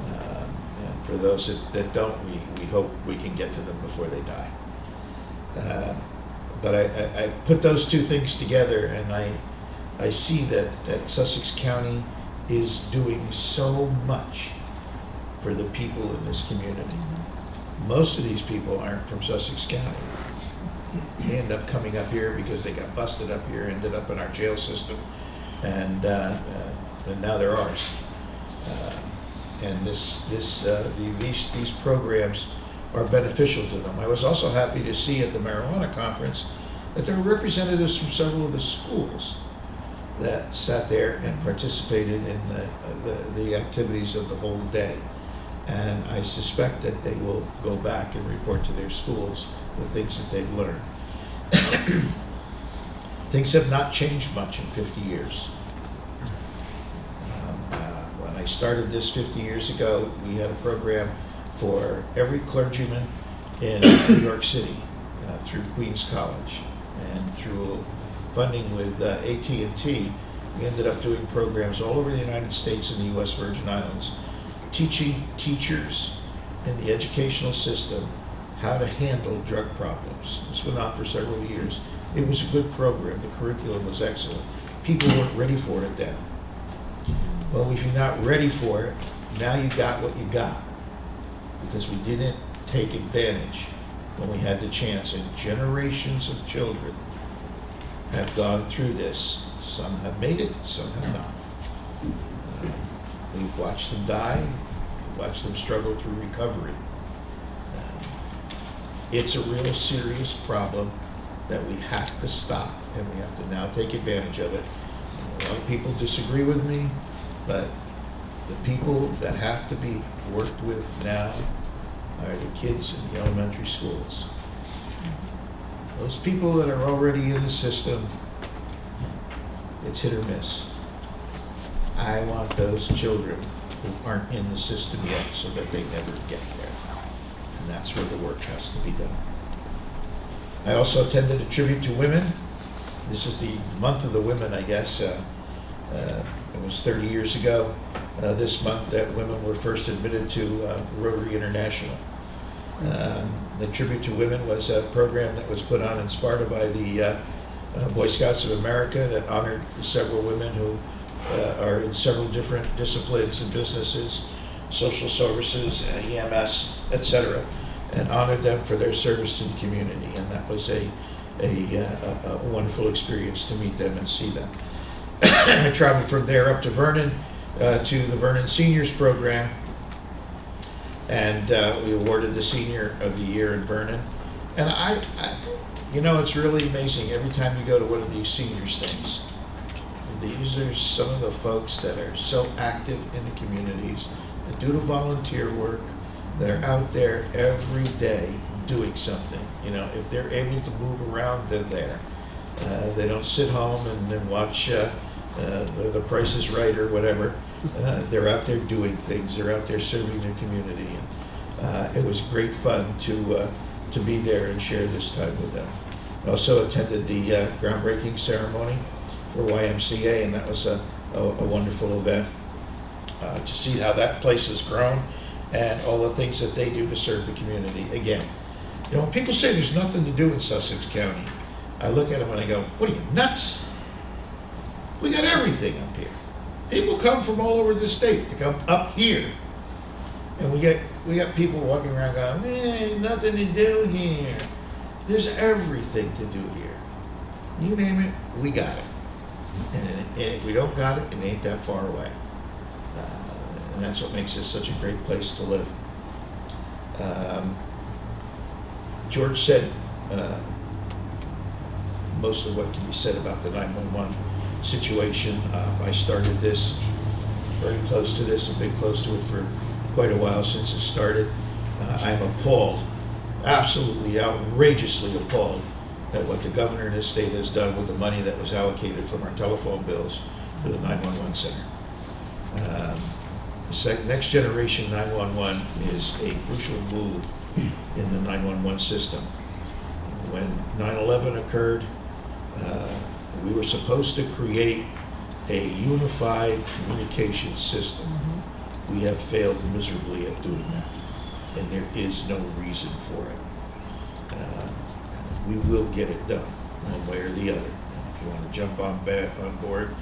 And for those that don't, we hope we can get to them before they die. But I put those two things together, and I see that Sussex County is doing so much for the people in this community. Most of these people aren't from Sussex County. They end up coming up here because they got busted up here, ended up in our jail system, and now they're ours. And these programs are beneficial to them. I was also happy to see at the marijuana conference that there were representatives from several of the schools that sat there and participated in the activities of the whole day. And I suspect that they will go back and report to their schools the things that they've learned. Things have not changed much in 50 years. When I started this 50 years ago, we had a program for every clergyman in New York City through Queens College, and through funding with AT&T, we ended up doing programs all over the United States and the U.S. Virgin Islands, teaching teachers in the educational system how to handle drug problems. This went on for several years. It was a good program. The curriculum was excellent. People weren't ready for it then. Well, if you're not ready for it, now you got what you got, because we didn't take advantage when we had the chance, and generations of children have gone through this. Some have made it, some have not. We've watched them die, we've watched them struggle through recovery. It's a real serious problem that we have to stop, and we have to now take advantage of it. A lot of people disagree with me, but the people that have to be worked with now are the kids in the elementary schools. Those people that are already in the system, it's hit or miss. I want those children who aren't in the system yet so that they never get there. And that's where the work has to be done. I also attended a tribute to women. This is the month of the women, I guess. It was 30 years ago this month that women were first admitted to Rotary International. The Tribute to Women was a program that was put on in Sparta by the Boy Scouts of America that honored several women who are in several different disciplines and businesses, social services, EMS, etc., and honored them for their service to the community. And that was a wonderful experience to meet them and see them. I traveled from there up to Vernon, to the Vernon Seniors Program, and we awarded the Senior of the Year in Vernon. And I you know, it's really amazing every time you go to one of these seniors things. These are some of the folks that are so active in the communities, that do the volunteer work, that are out there every day doing something. You know, if they're able to move around, they're there. They don't sit home and then watch The Price is Right or whatever. They're out there doing things. They're out there serving their community. And it was great fun to be there and share this time with them. I also attended the groundbreaking ceremony for YMCA, and that was a wonderful event to see how that place has grown and all the things that they do to serve the community. Again, you know, when people say there's nothing to do in Sussex County, I look at them and I go, what are you, nuts? We got everything up here. People come from all over the state to come up here. And we got people walking around going, nothing to do here. There's everything to do here. You name it, we got it. And if we don't got it, it ain't that far away. And that's what makes this such a great place to live. George said most of what can be said about the 911 situation. I started this, very close to this, and been close to it for quite a while since it started. I'm appalled, absolutely outrageously appalled at what the governor in this state has done with the money that was allocated from our telephone bills to the 911 center. The next generation 911 is a crucial move in the 911 system. When 9/11 occurred, we were supposed to create a unified communication system. We have failed miserably at doing that, and there is no reason for it. We will get it done, one way or the other. And if you want to jump on board,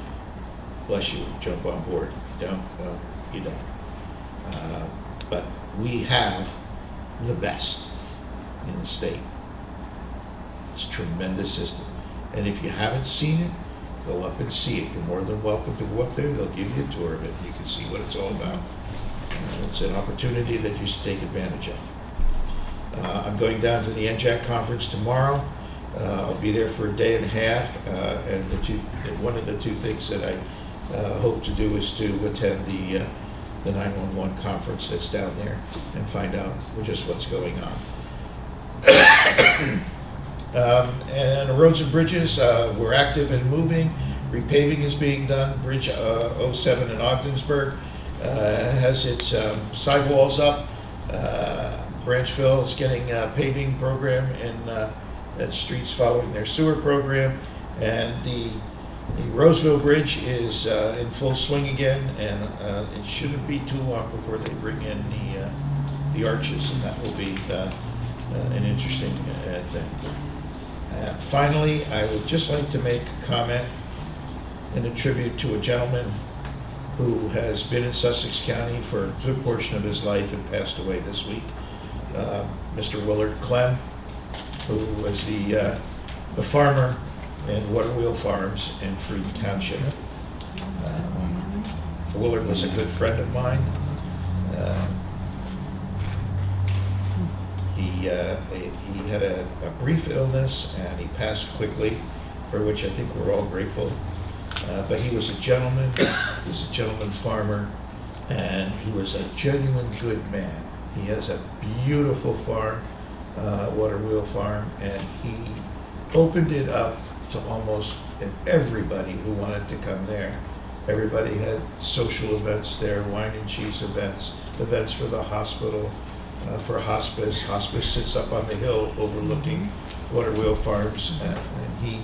bless you, jump on board. If you don't, well, you don't. But we have the best in the state. It's a tremendous system. And if you haven't seen it, go up and see it. You're more than welcome to go up there. They'll give you a tour of it. You can see what it's all about. It's an opportunity that you should take advantage of. I'm going down to the NJAC conference tomorrow. I'll be there for a day and a half. And one of the two things that I hope to do is to attend the 911 conference that's down there and find out just what's going on. And the roads and bridges, we're active and moving. Repaving is being done. Bridge 07 in Ogdensburg has its sidewalls up. Branchville is getting a paving program in streets following their sewer program. And the Roseville Bridge is in full swing again, and it shouldn't be too long before they bring in the arches, and that will be an interesting thing. Finally, I would just like to make a comment and a tribute to a gentleman who has been in Sussex County for a good portion of his life and passed away this week. Mr. Willard Clem, who was the farmer in Waterwheel Farms in Freedom Township. Willard was a good friend of mine. He had a brief illness and he passed quickly, for which I think we're all grateful. But he was a gentleman, he was a gentleman farmer, and he was a genuine good man. He has a beautiful farm, Waterwheel Farm, and he opened it up to almost everybody who wanted to come there. Everybody had social events there, wine and cheese events, events for the hospital, for hospice. Hospice sits up on the hill overlooking Water Wheel Farms, and he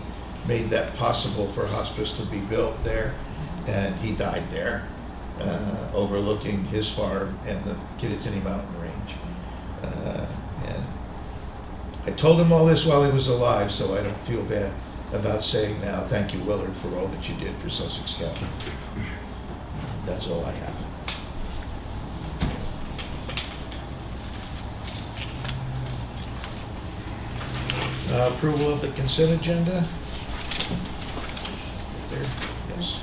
made that possible for hospice to be built there, and he died there, overlooking his farm and the Kittatinny Mountain Range. And I told him all this while he was alive, so I don't feel bad about saying now, thank you, Willard, for all that you did for Sussex County. That's all I have. Approval of the consent agenda? There, yes.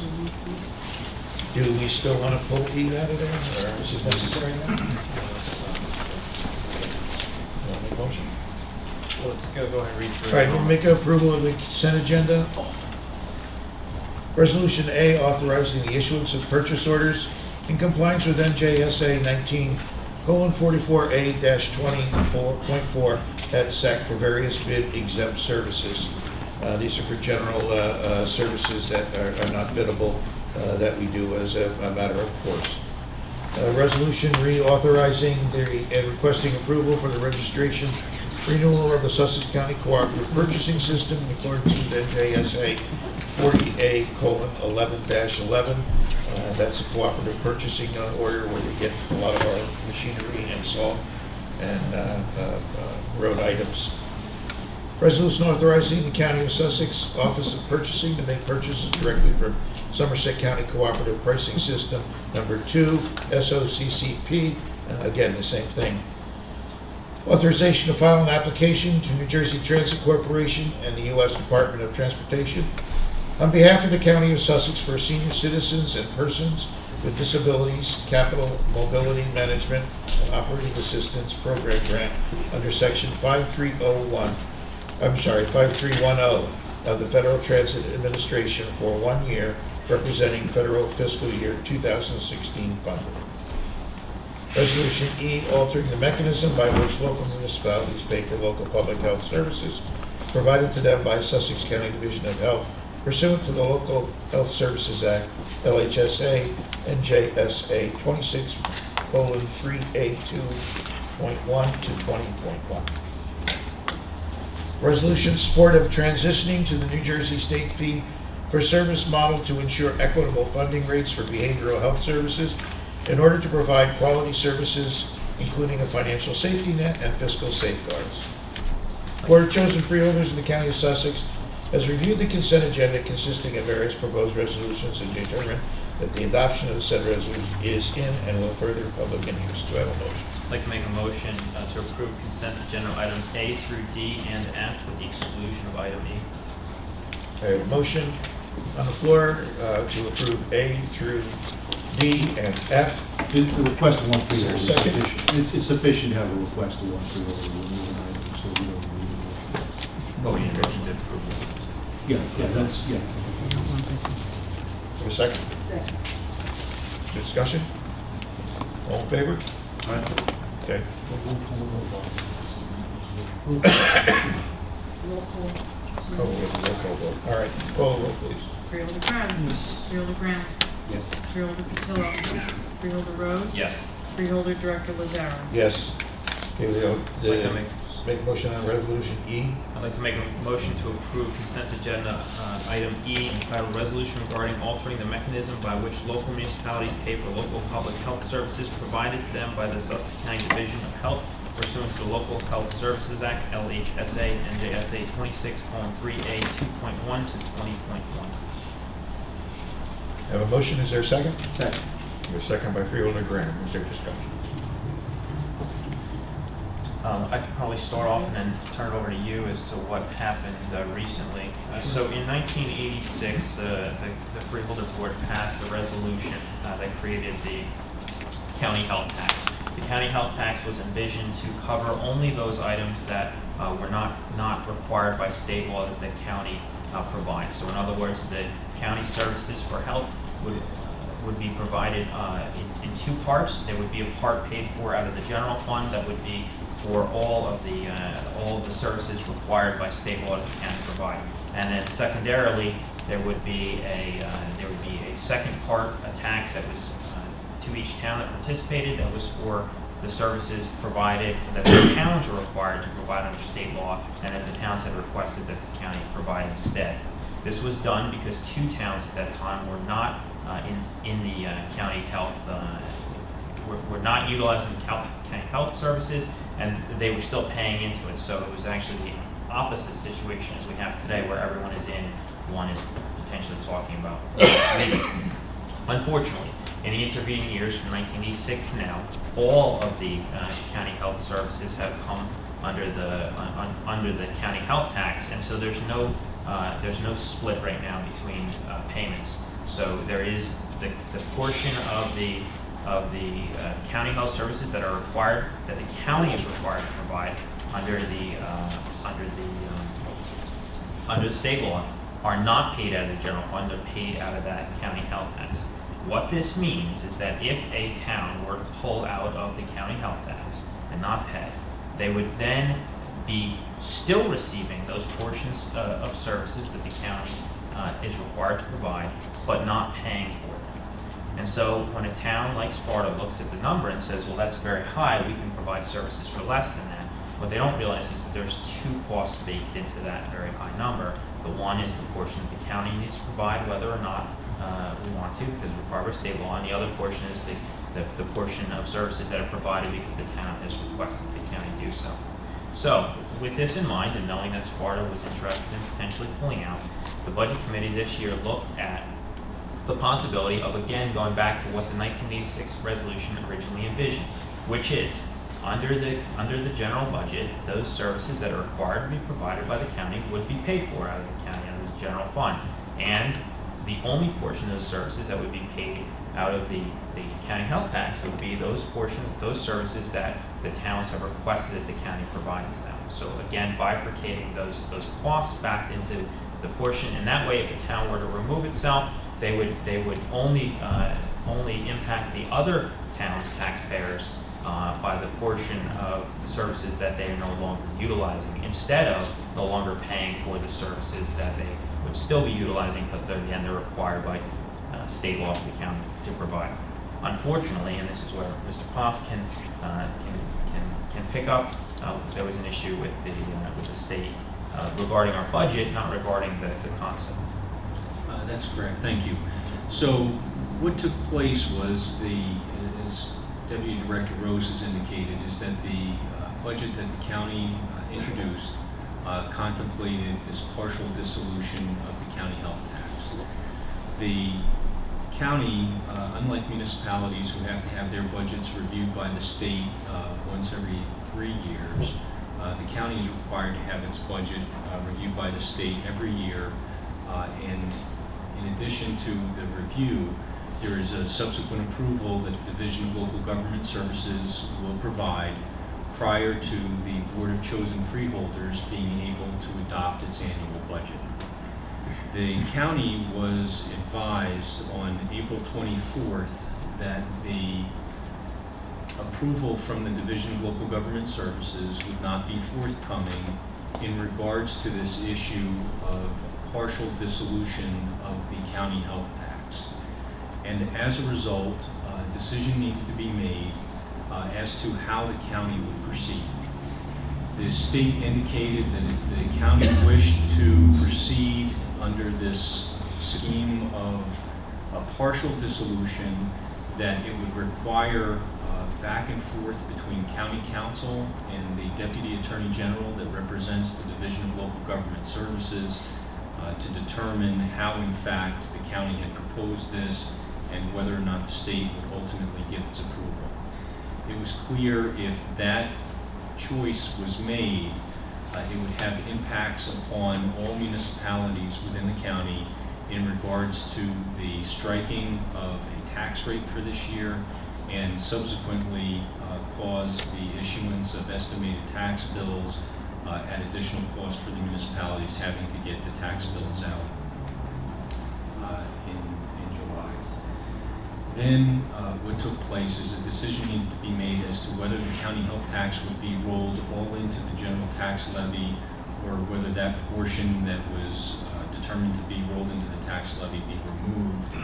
Do we still want to pull E out of there, or is it necessary now? Want a motion? Well, let's go ahead and read through. All right, we'll make approval of the consent agenda. Resolution A, authorizing the issuance of purchase orders in compliance with NJSA 19:44A-24.4 at SEC for various bid exempt services. These are for general services that are not biddable, that we do as a matter of course. Resolution reauthorizing and requesting approval for the registration renewal of the Sussex County Cooperative Purchasing System in accordance with NJSA 40A:11-11. That's a cooperative purchasing order where we get a lot of our machinery and salt and road items. Resolution authorizing the County of Sussex Office of Purchasing to make purchases directly from Somerset County Cooperative Pricing System number 2, SOCCP. Again, the same thing. Authorization to file an application to New Jersey Transit Corporation and the U.S. Department of Transportation on behalf of the County of Sussex for senior citizens and persons with disabilities capital mobility management and operating assistance program grant under section 5310 of the Federal Transit Administration for 1 year, representing federal fiscal year 2016 funding. Resolution E, altering the mechanism by which local municipalities pay for local public health services provided to them by Sussex County Division of Health pursuant to the Local Health Services Act, LHSA, NJSA 26:3A2.1 to 20.1. Resolution support of transitioning to the New Jersey state fee for service model to ensure equitable funding rates for behavioral health services in order to provide quality services, including a financial safety net and fiscal safeguards. Board of Chosen Freeholders in the County of Sussex has reviewed the consent agenda consisting of various proposed resolutions and determined that the adoption of the said resolution is in and will further public interest. Do I have a motion? I'd like to make a motion to approve consent agenda items A through D and F with the exclusion of item E. I have a motion on the floor to approve A through D and F. The request of one freeholder is Second. sufficient. It's sufficient to have a request of one freeholder to remove an item, so we don't need it. Oh, we need a motion to approve. That's. Have a second? Second. Discussion? All in favor? Okay. Roll call. Oh, we have a roll call vote. All right, call the roll, please. Freeholder Brown. Yes. Freeholder Graham. Yes. Freeholder Patillo. Yes. Freeholder Rose. Yes. Freeholder Director Lazaro. Yes. Okay, we have I'd like to make a motion on resolution E. I'd like to make a motion to approve consent agenda item E entitled Resolution Regarding Altering the Mechanism by which Local Municipalities Pay for Local Public Health Services Provided to Them by the Sussex County Division of Health pursuant to the Local Health Services Act, LHSA, NJSA 26:3A2.1 to 20.1. Have a motion, is there a second? Second. A second by Freeholder Graham. Is there discussion? I could probably start off and then turn it over to you as to what happened recently. So in 1986, the Freeholder Board passed a resolution that created the county health tax. The county health tax was envisioned to cover only those items that were not required by state law that the county provides. So in other words, the county services for health would be provided in two parts. There would be a part paid for out of the general fund that would be for all of the services required by state law that the county provide. And then secondarily, there would be a second part, a tax that was to each town that participated, that was for the services provided that the towns are required to provide under state law, and that the towns had requested that the county provide instead. This was done because 2 towns at that time were not in the county health, were not utilizing county health services, and they were still paying into it. So it was actually the opposite situation as we have today, where everyone is in, one is potentially talking about leaving. Unfortunately, in the intervening years from 1986 to now, all of the county health services have come under the county health tax, and so there's no split right now between payments. So there is the portion of the county health services that are required, that the county is required to provide under the state law, are not paid out of the general fund. They're paid out of that county health tax. What this means is that if a town were to pull out of the county health tax and not pay, they would then be still receiving those portions of services that the county is required to provide, but not paying for them. And so when a town like Sparta looks at the number and says, well, that's very high, we can provide services for less than that, what they don't realize is that there's 2 costs baked into that very high number. The one is the portion that the county needs to provide, whether or not we want to, because it's required by state law, and the other portion is the portion of services that are provided because the town has requested the county do so. So, with this in mind, and knowing that Sparta was interested in potentially pulling out, the Budget Committee this year looked at the possibility of, again, going back to what the 1986 resolution originally envisioned, which is, under the general budget, those services that are required to be provided by the county would be paid for out of the county under the general fund. And the only portion of those services that would be paid out of the county health tax would be those services that the towns have requested that the county provide to them. So again, bifurcating those costs back into the portion, and that way, if a town were to remove itself, they would only impact the other town's taxpayers by the portion of the services that they are no longer utilizing, instead of no longer paying for the services that they would still be utilizing, because they're required by state law for the county to provide. Unfortunately, and this is where Mr. Poff can pick up, there was an issue with the state regarding our budget, not regarding the concept. That's correct. Thank you. So what took place was as Deputy Director Rose has indicated, is that the budget that the county introduced contemplated this partial dissolution of the county health tax. The county, unlike municipalities who have to have their budgets reviewed by the state once every 3 years, the county is required to have its budget reviewed by the state every year, and in addition to the review, there is a subsequent approval that the Division of Local Government Services will provide prior to the Board of Chosen Freeholders being able to adopt its annual budget. The county was advised on April 24th that the approval from the Division of Local Government Services would not be forthcoming in regards to this issue of partial dissolution of the county health tax. And as a result, a decision needed to be made as to how the county would proceed. The state indicated that if the county wished to proceed under this scheme of a partial dissolution, that it would require back and forth between county council and the Deputy Attorney General that represents the Division of Local Government Services to determine how, in fact, the county had proposed this and whether or not the state would ultimately give its approval. It was clear if that choice was made, it would have impacts upon all municipalities within the county in regards to the striking of a tax rate for this year, and subsequently cause the issuance of estimated tax bills at additional cost for the municipalities having to get the tax bills out in July. Then what took place is a decision needed to be made as to whether the county health tax would be rolled all into the general tax levy, or whether that portion that was determined to be rolled into the tax levy be removed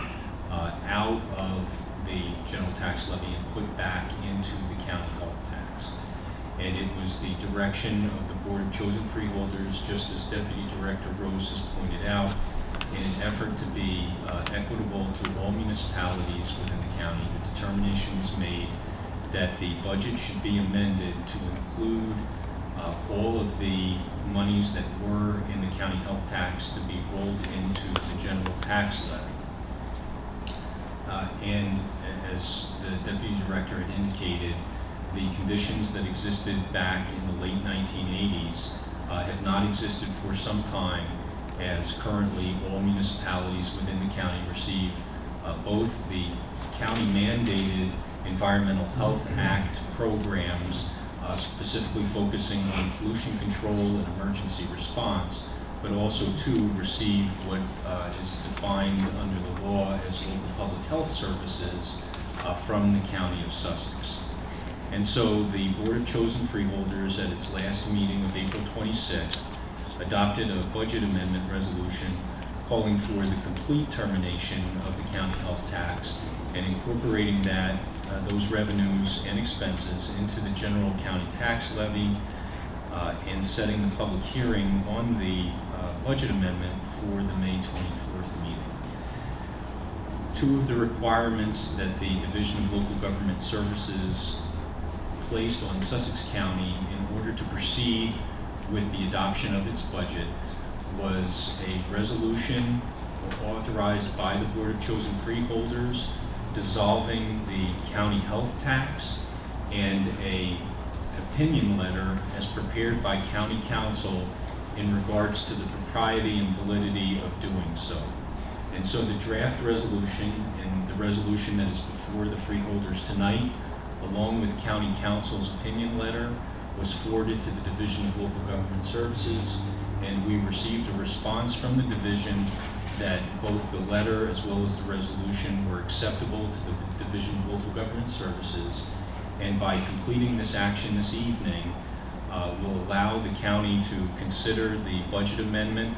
out of the general tax levy and put back into the county health tax. And it was the direction of the Board of Chosen Freeholders, just as Deputy Director Rose has pointed out, in an effort to be equitable to all municipalities within the county. The determination was made that the budget should be amended to include all of the monies that were in the county health tax to be rolled into the general tax levy. And as the Deputy Director had indicated, the conditions that existed back in the late 1980s have not existed for some time, as currently all municipalities within the county receive both the county mandated Environmental Health Act programs, specifically focusing on pollution control and emergency response, but also to receive what is defined under the law as local public health services from the County of Sussex. And so the Board of Chosen Freeholders at its last meeting of April 26th adopted a budget amendment resolution calling for the complete termination of the county health tax and incorporating that those revenues and expenses into the general county tax levy and setting the public hearing on the budget amendment for the May 24th meeting. Two of the requirements that the Division of Local Government Services placed on Sussex County in order to proceed with the adoption of its budget was a resolution authorized by the Board of Chosen Freeholders dissolving the county health tax, and a opinion letter as prepared by county council in regards to the propriety and validity of doing so. And so the draft resolution and the resolution that is before the freeholders tonight, along with county council's opinion letter, was forwarded to the Division of Local Government Services, and we received a response from the division that both the letter as well as the resolution were acceptable to the Division of Local Government Services, and by completing this action this evening will allow the county to consider the budget amendment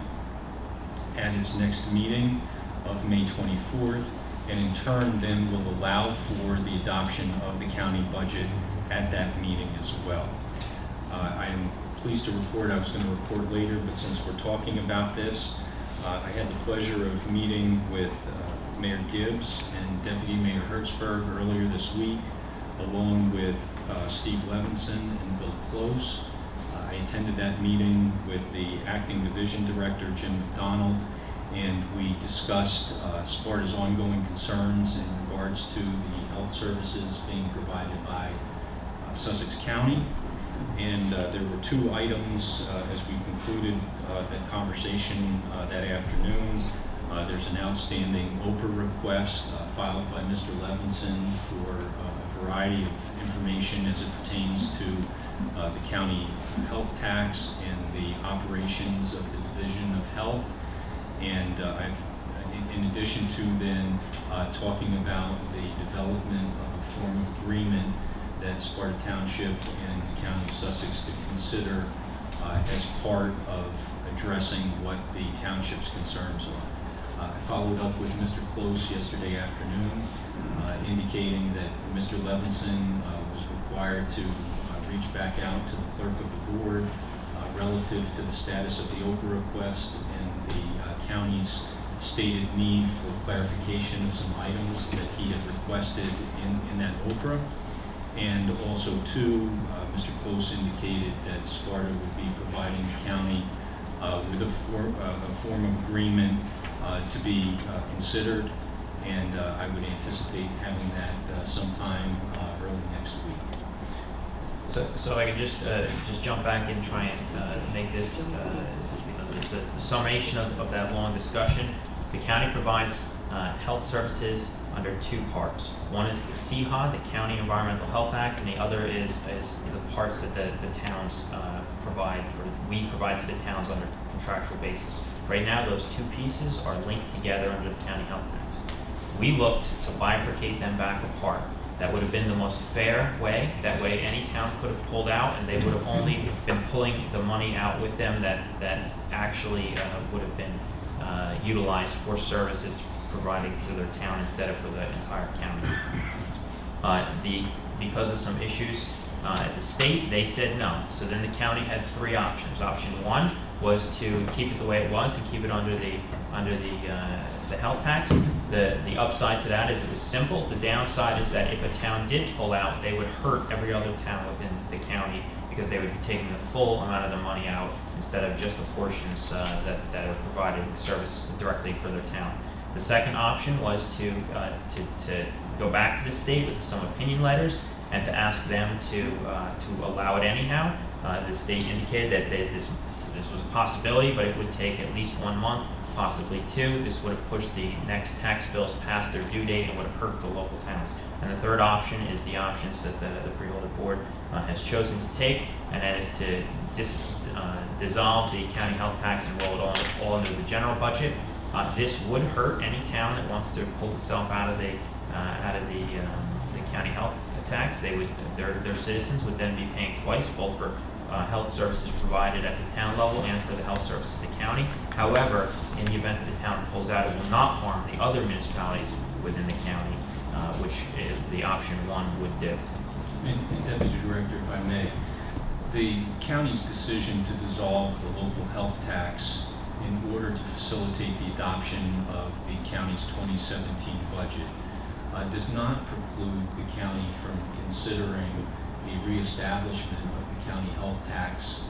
at its next meeting of May 24th, and in turn then will allow for the adoption of the county budget at that meeting as well. I am pleased to report, I was going to report later, but since we're talking about this, I had the pleasure of meeting with Mayor Gibbs and Deputy Mayor Hertzberg earlier this week, along with Steve Levinson and Bill Close. I attended that meeting with the Acting Division Director, Jim McDonald, and we discussed Sparta's ongoing concerns in regards to the health services being provided by Sussex County. And there were two items as we concluded that conversation that afternoon. There's an outstanding OPRA request filed by Mr. Levinson for a variety of information as it pertains to the county health tax and the operations of the Division of Health. And in addition to then talking about the development of a form of agreement that Sparta Township and the County of Sussex could consider as part of addressing what the township's concerns are. I followed up with Mr. Close yesterday afternoon, indicating that Mr. Levinson was required to reach back out to the clerk of the board relative to the status of the OPRA request and the county's stated need for clarification of some items that he had requested in that OPRA. And also, too, Mr. Close indicated that Sparta would be providing the county with a form of agreement to be considered, and I would anticipate having that sometime early next week. So I could just jump back and try and make this the summation of that long discussion. The county provides health services under two parts. One is the CHA, the County Environmental Health Act, and the other is the parts that the towns provide, or we provide to the towns on a contractual basis. Right now, those two pieces are linked together under the county health tax. We looked to bifurcate them back apart. That would have been the most fair way. That way any town could have pulled out and they would have only been pulling the money out with them that actually would have been utilized for services provided to their town instead of for the entire county. Because of some issues at the state, they said no. So then the county had three options. Option one was to keep it the way it was and keep it under the health tax. The upside to that is it was simple. The downside is that if a town did pull out, they would hurt every other town within the county because they would be taking the full amount of their money out instead of just the portions that are providing service directly for their town. The second option was to go back to the state with some opinion letters and to ask them to allow it anyhow. The state indicated that this was a possibility, but it would take at least 1 month, possibly 2. This would have pushed the next tax bills past their due date and would have hurt the local towns. And the third option is the options that the Freeholder Board has chosen to take, and that is to dissolve the county health tax and roll it all into the general budget. This would hurt any town that wants to pull itself out of the county health tax. Their citizens would then be paying twice, both for health services provided at the town level and for the health services of the county. However, in the event that the town pulls out, it will not harm the other municipalities within the county, which is the option one would do. And Deputy Director, if I may, the county's decision to dissolve the local health tax in order to facilitate the adoption of the county's 2017 budget does not preclude the county from considering a reestablishment of the county health tax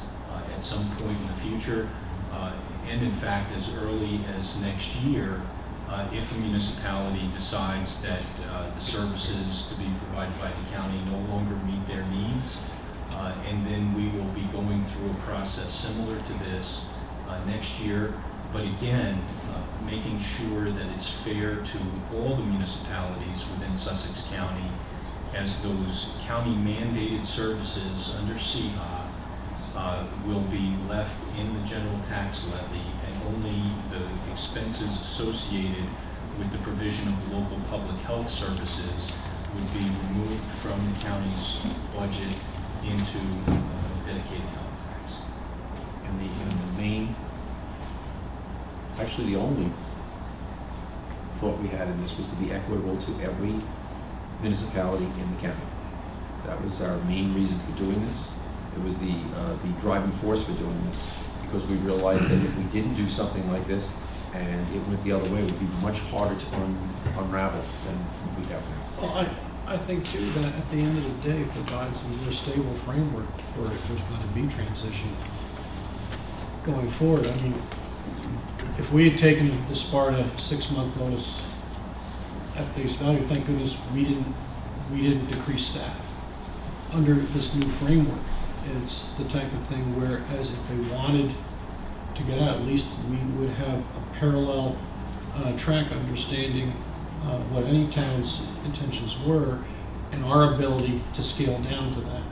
at some point in the future, and in fact as early as next year, if a municipality decides that the services to be provided by the county no longer meet their needs, and then we will be going through a process similar to this next year, but again, making sure that it's fair to all the municipalities within Sussex County, as those county mandated services under CHA will be left in the general tax levy, and only the expenses associated with the provision of the local public health services would be removed from the county's budget into dedicated health tax. And the main, actually the only thought we had in this was to be equitable to every municipality in the county. That was our main reason for doing this. It was the driving force for doing this, because we realized that if we didn't do something like this and it went the other way, it would be much harder to unravel than we have now. Well, I think too that at the end of the day, it provides a more stable framework for if there's going to be transition going forward. I mean, if we had taken the Sparta 6-month notice at face value, thank goodness we didn't decrease staff. Under this new framework, it's the type of thing where, as if they wanted to get out, at least we would have a parallel track understanding what any town's intentions were and our ability to scale down to that.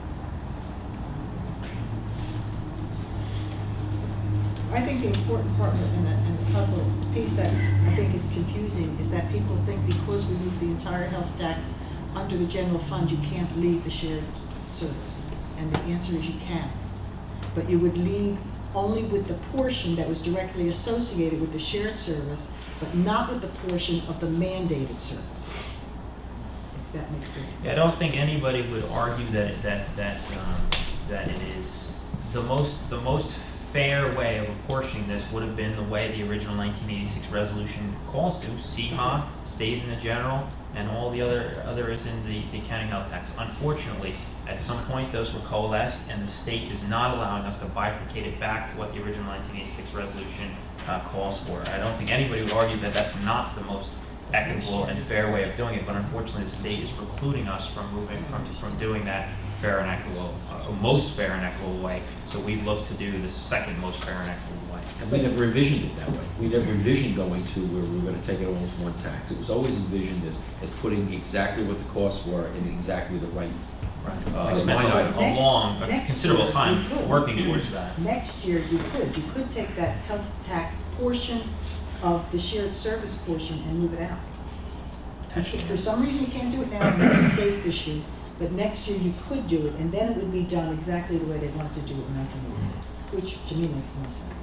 I think the important part in the puzzle piece that I think is confusing is that people think because we move the entire health tax under the general fund, you can't leave the shared service. And the answer is you can. But you would leave only with the portion that was directly associated with the shared service, but not with the portion of the mandated services. If that makes sense. Yeah, I don't think anybody would argue that it is the most fair way of apportioning this would have been the way the original 1986 resolution calls to. CHA stays in the general, and all the other is in the county health tax. Unfortunately, at some point those were coalesced, and the state is not allowing us to bifurcate it back to what the original 1986 resolution calls for. I don't think anybody would argue that that's not the most equitable and fair way of doing it, but unfortunately the state is precluding us from from doing that fair and equitable, most fair and equitable way. So we've looked to do the second most fair and equitable way. And we never envisioned it that way. We never envisioned going to where we were going to take it all as one tax. It was always envisioned as putting exactly what the costs were in exactly the right I spent a considerable time working towards that. Next year you could take that health tax portion of the shared service portion and move it out. If for some reason you can't do it now, and it's the state's issue, but next year you could do it, and then it would be done exactly the way they wanted to do it in 1986, which to me makes the most sense.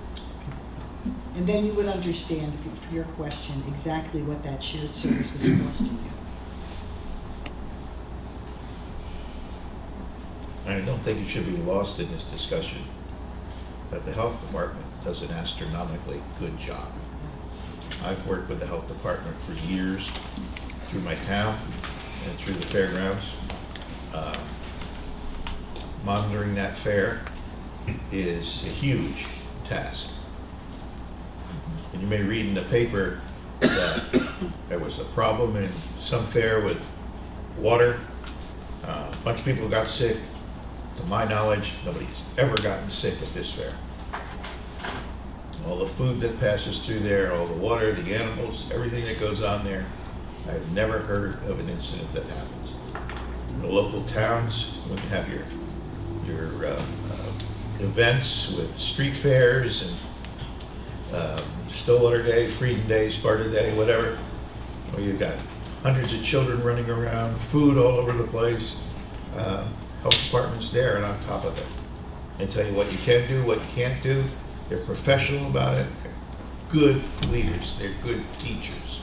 And then you would understand, for your question, exactly what that shared service was costing you. I don't think it should be lost in this discussion that the health department does an astronomically good job. I've worked with the health department for years through my town and through the fairgrounds. Monitoring that fair is a huge task. And you may read in the paper that there was a problem in some fair with water. A bunch of people got sick. To my knowledge, nobody's ever gotten sick at this fair. All the food that passes through there, all the water, the animals, everything that goes on there, I've never heard of an incident that happens. In the local towns, when you have your events with street fairs and Stillwater Day, Freedom Day, Sparta Day, whatever, well, you've got hundreds of children running around, food all over the place. Health department's there and on top of it. They tell you what you can do, what you can't do. They're professional about it. They're good leaders. They're good teachers.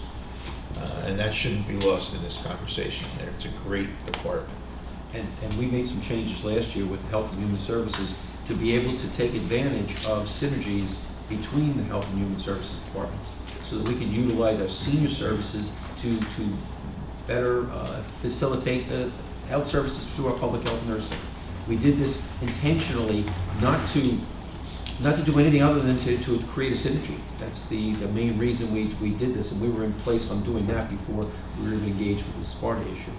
And that shouldn't be lost in this conversation. It's a great department. And we made some changes last year with Health and Human Services to be able to take advantage of synergies between the Health and Human Services departments so that we can utilize our senior services to better facilitate the health services through our public health nursing. We did this intentionally not to do anything other than to create a synergy. That's the main reason we did this, and we were in place on doing that before we were even engaged with the Sparta issue.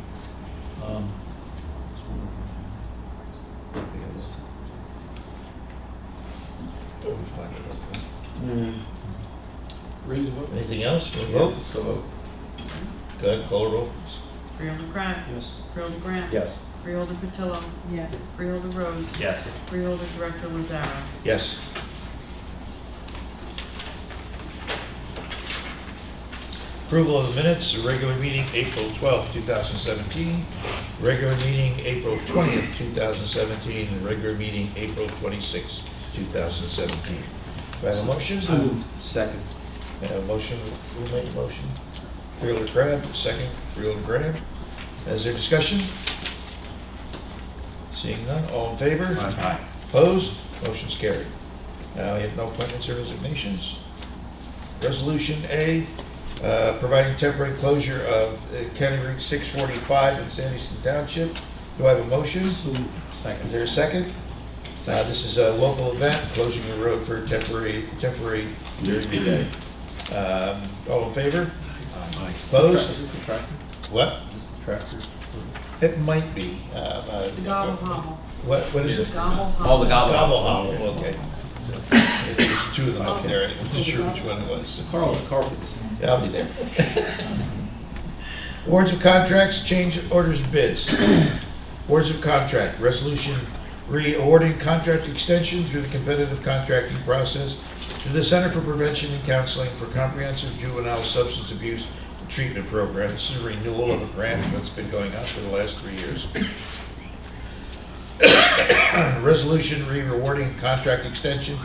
Anything else? We'll vote. So vote. Go ahead, call a roll. Freeholder Crab. Yes. Freeholder Grant. Yes. Freeholder Patillo. Yes. Freeholder Rose. Yes. Freeholder Director Lazara. Yes. Approval of the minutes, regular meeting April 12th, 2017, regular meeting April 20th, 2017, and regular meeting April 26th, 2017. Do I have a motion? So moved. Second. I have a motion. Who made the motion? Freeholder Crab, second. Freeholder Graham. Is there discussion? Seeing none, all in favor? Aye. Opposed? Motion's carried. Now we have no appointments or resignations. Resolution A, providing temporary closure of County Route 645 in Sanderston Township. Do I have a motion? Second. Is there a second? This is a local event, closing the road for temporary during the day. All in favor? Opposed? Is it the tractor? What? Is it the tractor? It might be. The gobble hobble. What is it? Gobble hobble. Oh, the gobble. Gobble hobble, okay. So, there's two of them up there, I wasn't sure which one it was. Carl put this in. Yeah, I'll be there. Awards of contracts, change orders and bids. Awards of contract, resolution re-awarding contract extension through the competitive contracting process to the Center for Prevention and Counseling for Comprehensive Juvenile Substance Abuse and Treatment Program. This is a renewal of a grant that's been going on for the last 3 years. Resolution re-awarding contract extension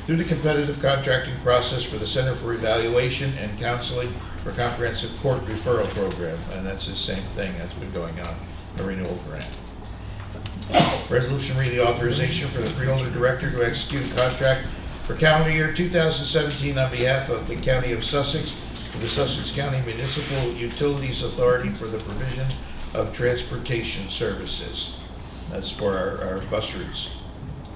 through the competitive contracting process for the Center for Evaluation and Counseling for Comprehensive Court Referral Program, and that's the same thing that's been going on, a renewal grant. Resolution re the authorization for the freeholder director to execute a contract for calendar year 2017 on behalf of the County of Sussex for the Sussex County Municipal Utilities Authority for the provision of transportation services. That's for our bus routes.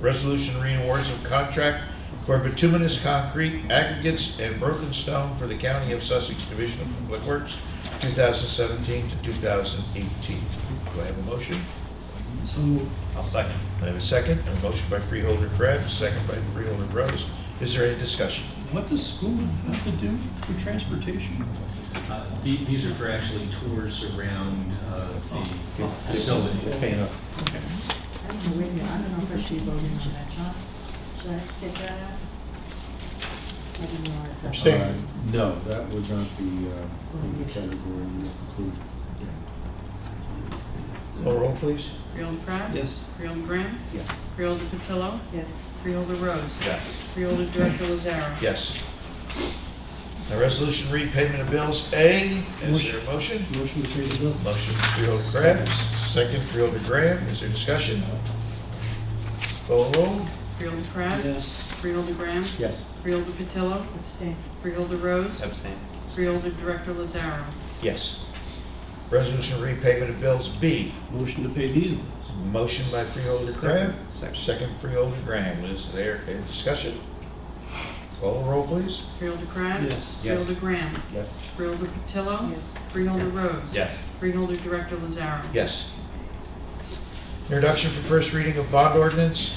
Resolution re-awards of contract for bituminous concrete, aggregates, and broken stone for the County of Sussex Division of Public Works, 2017 to 2018. Do I have a motion? So moved. I'll second. I have a second, and a motion by Freeholder Crab, a second by Freeholder Rose. Is there any discussion? What does school have to do with transportation? These are for actually tours around the facility. Paying up. Okay. I don't know, wait a minute, I don't know if I should be voting on that, John. Should I take that out? I didn't realize that. Abstain. No, that would not be in the category we include. Call roll, please. Freeholder Pratt? Yes. Freeholder Graham? Yes. Freeholder Patillo? Yes. Freeholder Rose? Yes. Freeholder Director Lazaro? Yes. Now, resolution repayment of bills, A, is there a motion? Motion to pay the bill. Motion Freeholder Krebs, second Freeholder Graham, is there discussion? Call roll. Freeholder Pratt? Yes. Freeholder Graham? Yes. Freeholder Patillo? Abstain. Freeholder Rose? Abstain. Freeholder Director Lazaro? Yes. Resolution repayment of bills, B. Motion to pay these bills. Motion by Freeholder Crab, Second. second Freeholder Graham. Is there a discussion? Call the roll, please. Freeholder Pratt? Yes. Freeholder Graham? Yes. Freeholder Patillo? Yes. Freeholder Rose? Yes. Freeholder Director Lazaro? Yes. Introduction for first reading of bond ordinance.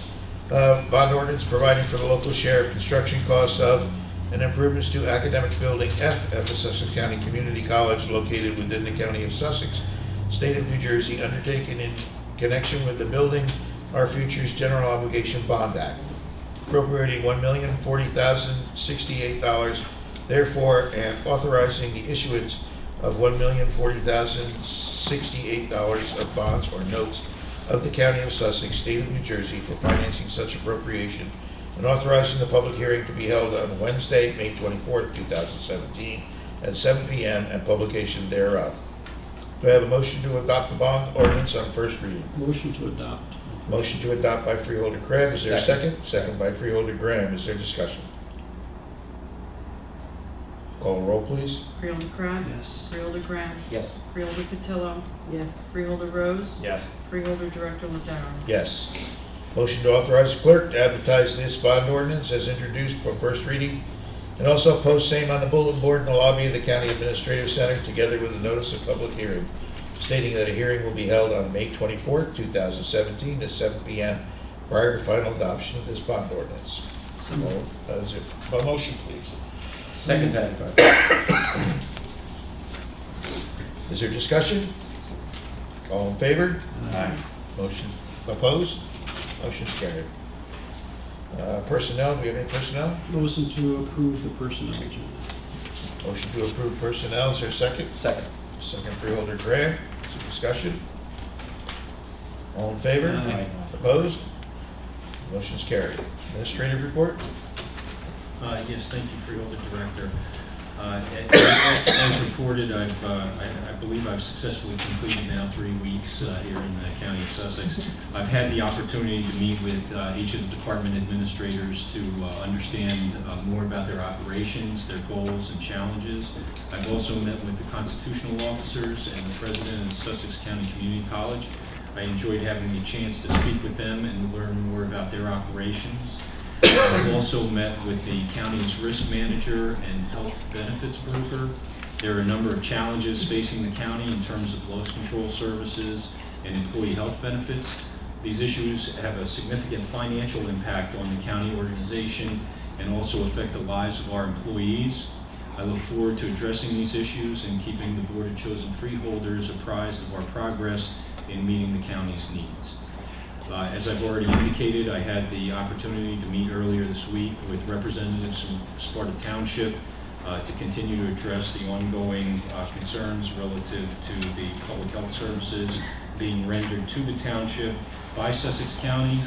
Bond ordinance providing for the local share of construction costs of and improvements to academic building F at the Sussex County Community College located within the County of Sussex, State of New Jersey, undertaken in connection with the Building Our Future's General Obligation Bond Act, appropriating $1,040,068, therefore, and authorizing the issuance of $1,040,068 of bonds or notes of the County of Sussex, State of New Jersey, for financing such appropriation, and authorizing the public hearing to be held on Wednesday, May 24th, 2017, at 7 p.m. and publication thereof. Do I have a motion to adopt the bond ordinance on first reading? Motion to adopt. Motion to adopt by Freeholder Krebs. Is there a second? Second by Freeholder Graham. Is there discussion? Call the roll, please. Freeholder Pratt? Yes. Freeholder Graham? Yes. Freeholder Patillo? Yes. Freeholder Rose? Yes. Freeholder Director Lazaro? Yes. Motion to authorize the clerk to advertise this bond ordinance as introduced for first reading, and also post same on the bulletin board in the lobby of the County Administrative Center, together with a notice of public hearing, stating that a hearing will be held on May 24th, 2017, at 7 p.m. prior to final adoption of this bond ordinance. So moved. Is it a motion, please? Second that. Is there discussion? All in favor? Aye. Motion opposed? Motion's carried. Personnel, do we have any personnel? Motion to approve the personnel agenda. Motion to approve personnel, is there a second? Second. Second Freeholder Graham, is there discussion? All in favor? Aye. Opposed? Motion's carried. Administrative report? Yes, thank you, Freeholder Director. As reported, I believe I've successfully completed now 3 weeks here in the County of Sussex. I've had the opportunity to meet with each of the department administrators to understand more about their operations, their goals and challenges. I've also met with the constitutional officers and the president of Sussex County Community College. I enjoyed having the chance to speak with them and learn more about their operations. I've also met with the county's risk manager and health benefits broker. There are a number of challenges facing the county in terms of loss control services and employee health benefits. These issues have a significant financial impact on the county organization and also affect the lives of our employees. I look forward to addressing these issues and keeping the Board of Chosen Freeholders apprised of our progress in meeting the county's needs. As I've already indicated, I had the opportunity to meet earlier this week with representatives from Sparta Township to continue to address the ongoing concerns relative to the public health services being rendered to the township by Sussex County.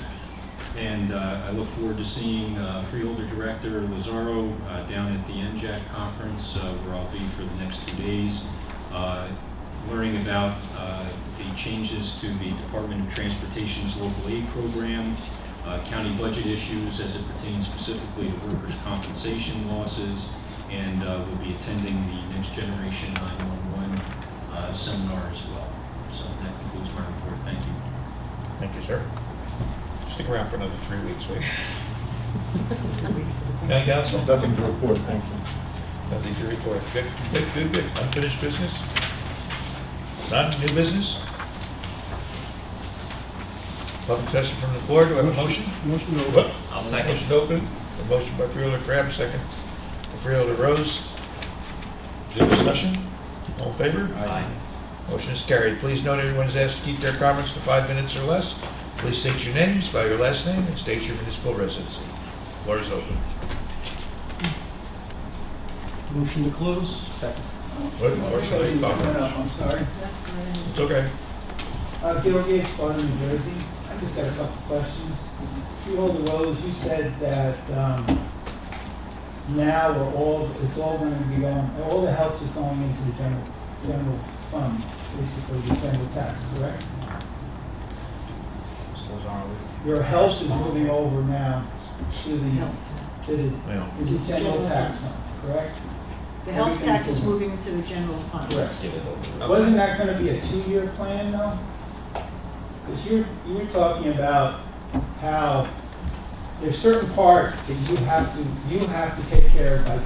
And I look forward to seeing Freeholder Director Lazaro down at the NJAC conference where I'll be for the next 2 days, learning about the changes to the Department of Transportation's local aid program, county budget issues as it pertains specifically to workers' compensation losses, and we'll be attending the Next Generation 911 seminar as well. So that concludes my report. Thank you. Thank you, sir. Stick around for another 3 weeks, wait. 3 weeks at a time. County Council? Nothing to report, thank you. Nothing to report. Good. Unfinished business? None? New business? Public session from the floor. Do I have a motion? Motion to What? open. I'll second. Motion open. A motion by Freeholder Crab, second by Freeholder Rose. Is there discussion? All in favor? Aye. Motion is carried. Please note everyone is asked to keep their comments to 5 minutes or less. Please state your name, spell your last name, and state your municipal residency. Floor is open. Motion to close? Second. Wait, unfortunately, I'm sorry. That's great. it's okay. Gil Gates, Sparta, New Jersey. I just got a couple questions. Freeholder, you said that now it's all going to be going, all the help is going into the general fund, basically the general tax, correct? Your health is moving over now to the general tax fund, correct? The health Everything tax is is- moving into the general fund. Correct. Wasn't that going to be a 2-year plan though? Because you were talking about how there's certain parts that you have to take care of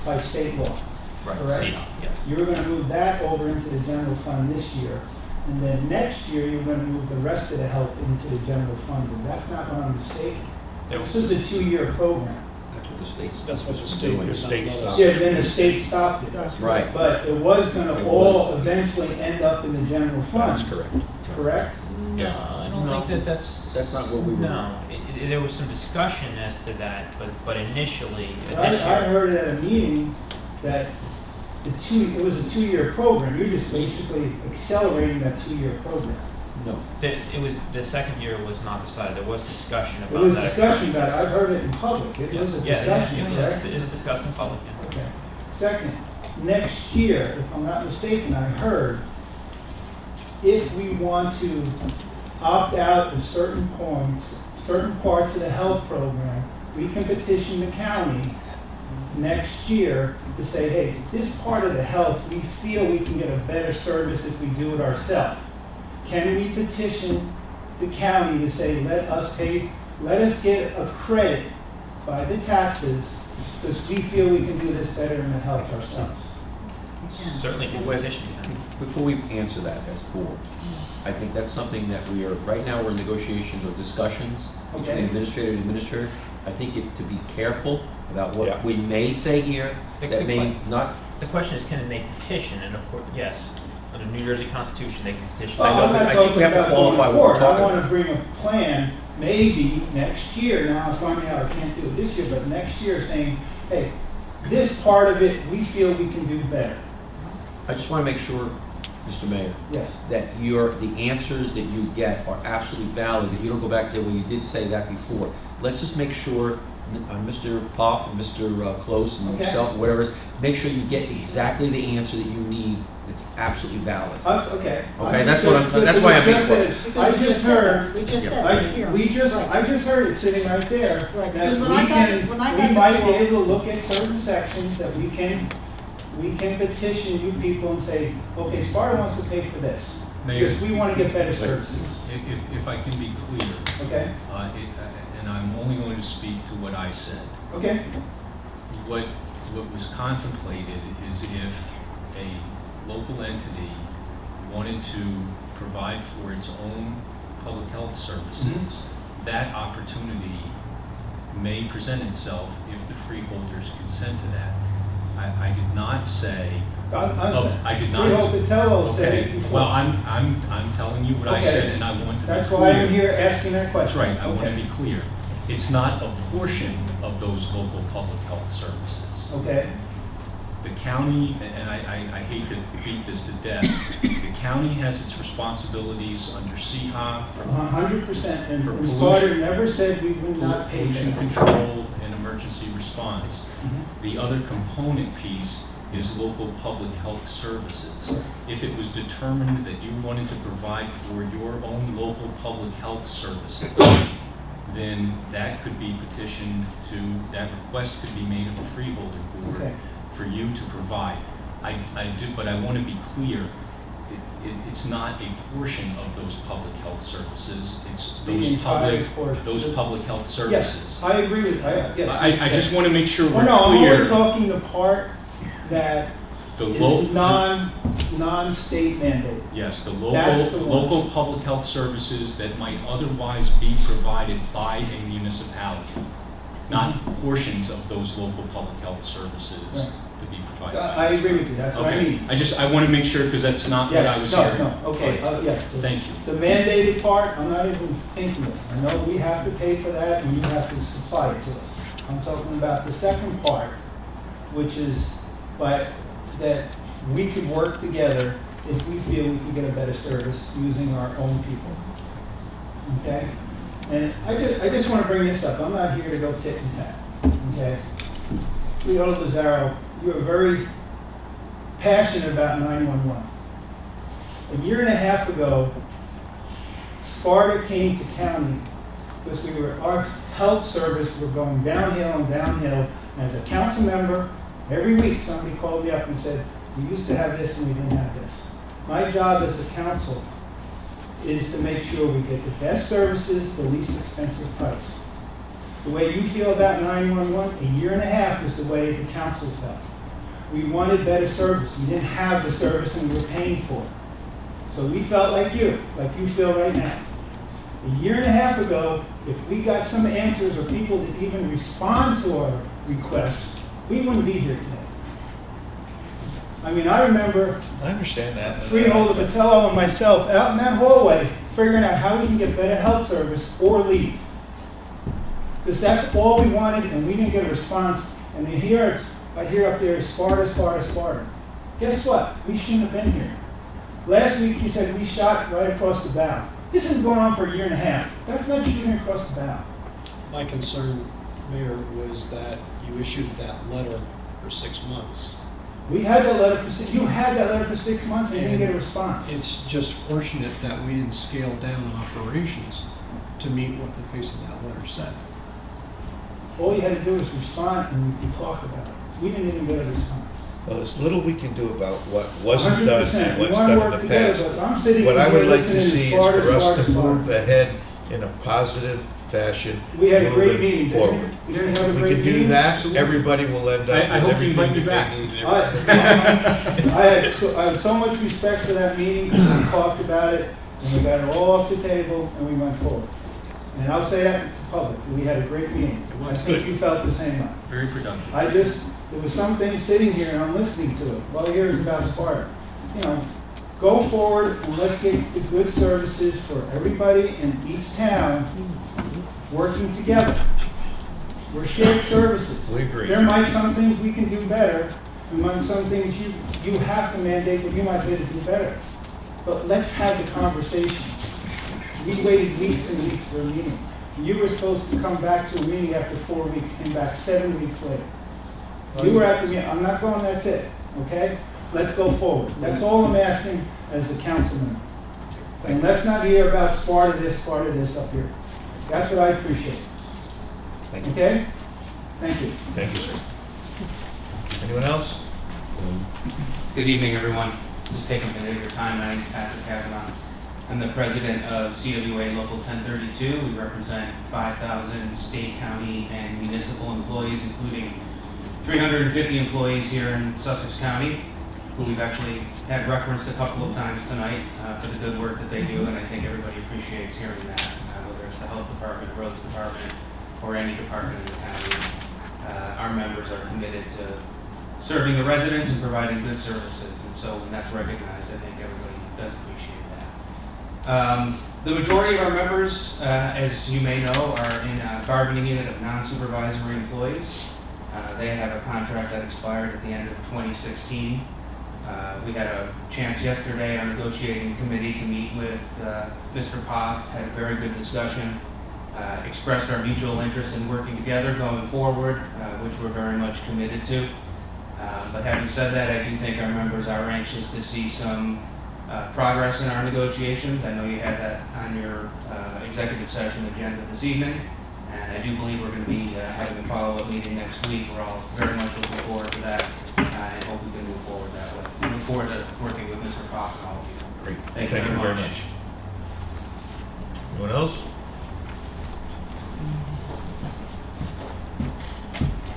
by state law. Right, Correct? yes. You were going to move that over into the general fund this year, and then next year you're going to move the rest of the health into the general fund. And that's not what I'm mistaken. This is a 2-year program. That's what the state's. That's what the state The is. state stopped. Yeah, then the state stopped it. Right. But it was going It to was. all eventually end up in the general fund. That's correct. Correct? No, I don't think that's. That's not what we were. No, there was some discussion as to that, but initially, I this I year, heard at a meeting that it was a 2-year program. You're just basically accelerating that 2-year program. No. it was, the second year was not decided, there was discussion There about was that. discussion about it. I've heard it in public. It was a discussion, correct? It's discussed in public, yeah. Okay. Second, next year, if I'm not mistaken, I heard if we want to opt out of certain points, certain parts of the health program, we can petition the county next year to say, hey, this part of the health, we feel we can get a better service if we do it ourselves. Can we petition the county to say, let us get a credit by the taxes because we feel we can do this better in the health ourselves? Certainly can petition. Before we answer that as board, I think that's something that we are, right now, we're in negotiations or discussions between Okay. administrator and administrator. I think to be careful about Yeah. what we may say here, that may not. The question is, can they petition? And of course, yes, under New Jersey Constitution, they can petition. I know, I'm but not I think talking we have to about qualify going what we're forward. I talking want about. to bring a plan, maybe next year. Now I'm finding out I can't do it this year, but next year saying, hey, this part of it, we feel we can do better. I just want to make sure, Mr. Mayor, Yes. that the answers that you get are absolutely valid, that you don't go back and say, well, you did say that before. Let's just make sure, Mr. Poff and Mr. Close and Okay. yourself, whatever, it is, make sure you get exactly the answer that you need that's absolutely valid. Okay. Okay, that's why I'm being quiet. I just heard. We just Yeah. said that here. Right. I just heard it sitting right there. Right, That because we when I got can, when I we got the might be call- able to look at certain sections that we can petition you people and say, okay, Sparta wants to pay for this. Mayor. Because we want to get better services. If I can be clear, Okay? and I'm only going to speak to what I said. Okay? What was contemplated is if a local entity wanted to provide for its own public health services, that opportunity may present itself if the freeholders consent to that. I did not say. I did not. Freehold Patello said it Okay. before. Well, I'm telling you what I Okay. said, and I want to be clear. That's why I'm here asking that That's question. right, I want to Okay. be clear. It's not a portion of those local public health services. Okay? The county, and I hate to beat this to death, the county has its responsibilities under CHA for 100%. And For Sparta pollution- never said we would not pay for pollution that. control and emergency response. Mhm. The other component piece is local public health services. If it was determined that you wanted to provide for your own local public health services, then that could be petitioned to, that request could be made of the freeholder board Okay. for you to provide. I do, but I want to be clear, it's not a portion of those public health services, it's The those entire portion. public health Yes, services. I agree with, yes. I just want to make sure Well, we're no, I'm clear. only talking the part that The is non-state mandated. Yes, the That's the local one. public health services that might otherwise be provided by a municipality, not portions of those local public health services Right. to be provided. by I this agree with body. you, that's what I Okay. mean. I want to make sure, because that's not what I was Yes, hearing. no, okay, Right. yes. Thank you. The mandated part, I'm not even thinking of. I know we have to pay for that and you have to supply it to us. I'm talking about the second part, which is but that we could work together if we feel we can get a better service using our own people. Okay? And I just want to bring this up. I'm not here to go tit and tat. Okay? Leo Lazaro, you are very passionate about 911. A year and a half ago, Sparta came to county because our health service were going downhill and downhill. And as a council member, every week somebody called me up and said, we used to have this and we didn't have this. My job as a council is to make sure we get the best services, the least expensive price. The way you feel about 911, a year and a half is the way the council felt. We wanted better service. We didn't have the service and we were paying for it. So we felt like you feel right now. A year and a half ago, if we got some answers or people that even respond to our requests, we wouldn't be here today. I mean, I remember I understand that. Freeholder Patello and myself out in that hallway figuring out how we can get better health service or leave. Because that's all we wanted and we didn't get a response. And I hear up there, Sparta, Sparta, Sparta. Guess what? We shouldn't have been here. Last week you said we shot right across the bow. This has been going on for a year and a half. That's not shooting across the bow. My concern, Mayor, was that you issued that letter for 6 months. We had that letter you had that letter for 6 months and you didn't get a response. It's just fortunate that we didn't scale down operations to meet what the face of that letter said. All you had to do was respond and we could talk about it. We didn't even get a response. Well, there's little we can do about what wasn't done 100%. and We what's wanna done work in the together, past. but I'm sitting What I here would like to listening to see is Sparta, for us Sparta, to Sparta. move ahead in a positive fashion. We had a great moving meeting, didn't forward. we? We didn't have a We great can do meeting? that, everybody will end up I with hope you invite everything me back. that they need. I had so much respect for that meeting because we talked about it and we got it all off the table and we went forward. And I'll say that to the public, we had a great meeting. I think you felt the same way. Very productive. There was something sitting here and I'm listening to it. All I hear is about Sparta. You know, go forward and let's get the good services for everybody in each town working together. We're shared services. We agree. There might some things we can do better, and might some things you have to mandate, but you might be able to do better. But let's have the conversation. We waited weeks and weeks for a meeting. You were supposed to come back to a meeting after 4 weeks, came back 7 weeks later. You were at the meeting. I'm not going, that's it, okay? Let's go forward. That's all I'm asking as a councilman. And let's not hear about Sparta this up here. That's what I appreciate. Thank you. Okay? Thank you. Thank you, sir. Anyone else? Good evening, everyone. Just taking a minute of your time. My name is Patrick Kavanaugh. I'm the president of CWA Local 1032. We represent 5,000 state, county, and municipal employees, including 350 employees here in Sussex County, who we've actually had referenced a couple of times tonight for the good work that they do, and I think everybody appreciates hearing that, whether it's the health department, roads department, or any department in the county. Our members are committed to serving the residents and providing good services, and so when that's recognized, I think everybody does appreciate that. The majority of our members, as you may know, are in a bargaining unit of non-supervisory employees. They have a contract that expired at the end of 2016. We had a chance yesterday, our negotiating committee, to meet with Mr. Poff, had a very good discussion, expressed our mutual interest in working together going forward, which we're very much committed to. But having said that, I do think our members are anxious to see some progress in our negotiations. I know you had that on your executive session agenda this evening, and I do believe we're going to be having a follow-up meeting next week. We're all very much looking forward to that, and hope we can move forward that way. We look forward to working with Mr. Poff and all of you. Great. Thank you very much. Anyone else?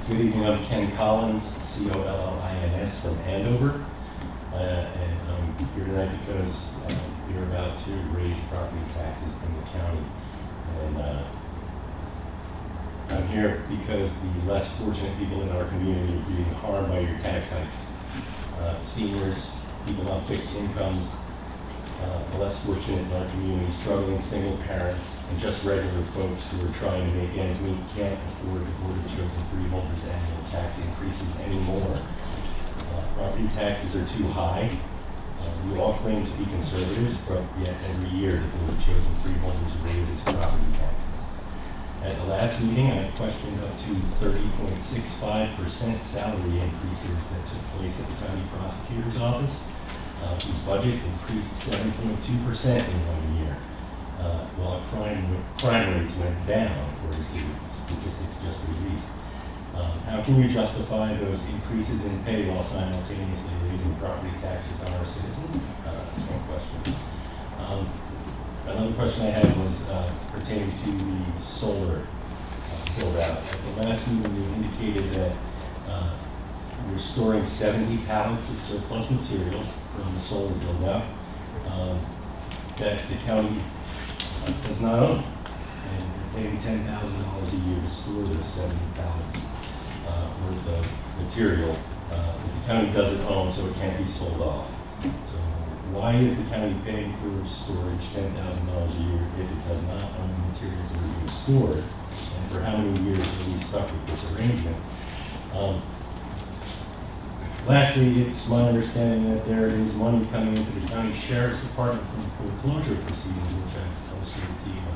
Good evening, I'm Ken Collins, C-O-L-L-I-N-S from Andover. And I'm here tonight because we're about to raise property taxes in the county. And I'm here because the less fortunate people in our community are being harmed by your tax hikes. Seniors, people on fixed incomes, the less fortunate in our community, struggling single parents, and just regular folks who are trying to make ends meet can't afford the Board of Chosen Freeholders annual tax increases anymore. property taxes are too high. We all claim to be conservatives, but yet every year the board of chosen freeholders raises property taxes. At the last meeting, I questioned up to 30.65% salary increases that took place at the county prosecutor's office, whose budget increased 7.2% in 1 year, while crime rates went down, according to statistics just released. How can you justify those increases in pay while simultaneously raising property taxes on our citizens? That's one question. Another question I had was pertaining to the solar build out. At the last meeting, you indicated that we're storing 70 pallets of surplus materials from the solar build out that the county does not own. And we're paying $10,000 a year to store those 70 pallets worth of material that the county doesn't own, so it can't be sold off. So why is the county paying for storage $10,000 a year if it does not own the materials that are being stored? And for how many years are we stuck with this arrangement? Lastly, it's my understanding that there is money coming into the county sheriff's department from foreclosure proceedings, which I've illustrated to you. I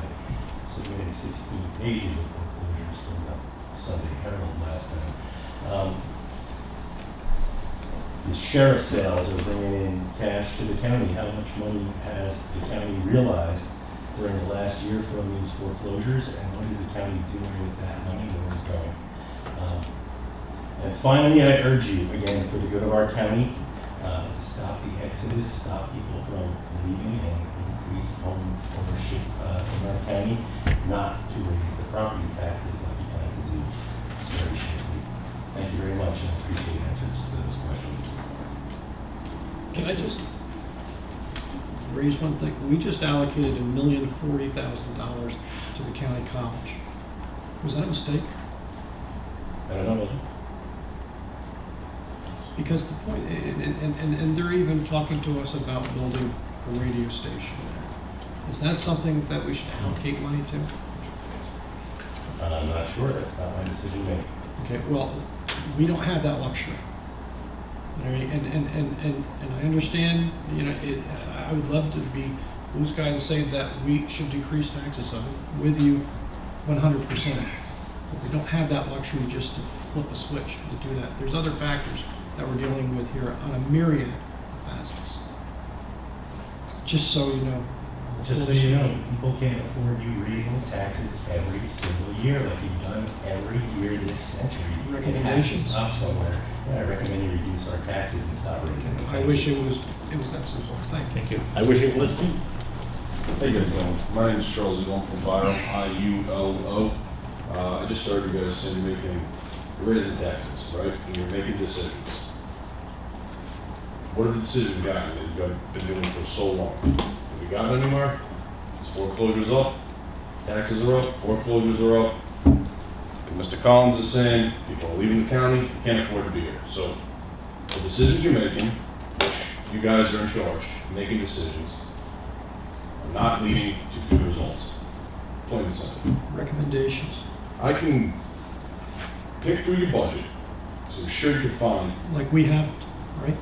submitted 16 pages of foreclosures from the Sunday Herald last time. The sheriff's sales are bringing in cash to the county. How much money has the county realized during the last year from these foreclosures, and what is the county doing with that money? Where is it going? And finally, I urge you, again, for the good of our county, to stop the exodus, stop people from leaving, and increase home ownership in our county, not to raise the property taxes like you plan to do very shortly. Thank you very much, and I appreciate answers to those questions. Can I just raise one thing? We just allocated $1,040,000 to the county college. Was that a mistake? I don't know. Because the point, and they're even talking to us about building a radio station there. Is that something that we should allocate money to? I'm not sure. That's not my decision to make. Okay, well, we don't have that luxury. All right, and I understand, you know, I would love to be blue sky and say that we should decrease taxes. I'm with you 100%. But we don't have that luxury just to flip a switch to do that. There's other factors that we're dealing with here on a myriad of facets. Just so you know. Just so you know, people can't afford you raising taxes every single year like you've done every year this century. It has to stop somewhere. Yeah, I recommend you reduce our taxes and stop raising them. I wish it was that simple. Thank you. I wish it was too. How you guys doing? My name is Charles Zilon from Byram, IULO. I just started you guys saying you're raising taxes, right? And you're making decisions. What have the decisions gotten that you've been doing for so long? Have we gotten anywhere? Is foreclosures up? Taxes are up? Foreclosures are up? And Mr. Collins is saying people are leaving the county, you can't afford to be here. So the decisions you're making, which you guys are in charge, making decisions, are not leading to good results. Plain and simple. Recommendations. I can pick through your budget, so I'm sure you can find. Like we have, right?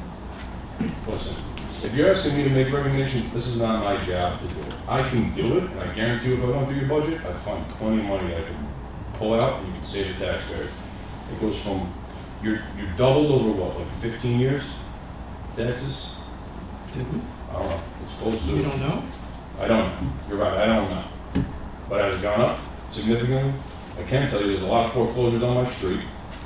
Listen, if you're asking me to make recommendations, this is not my job to do it. I can do it, and I guarantee you if I went through your budget, I'd find plenty of money I can pull out and you can save the taxpayers. It goes from, you're doubled over what, like 15 years? Taxes? Did we? I don't know. It's close to. You don't know? I don't know. You're right, I don't know. But has it gone up significantly? I can tell you there's a lot of foreclosures on my street.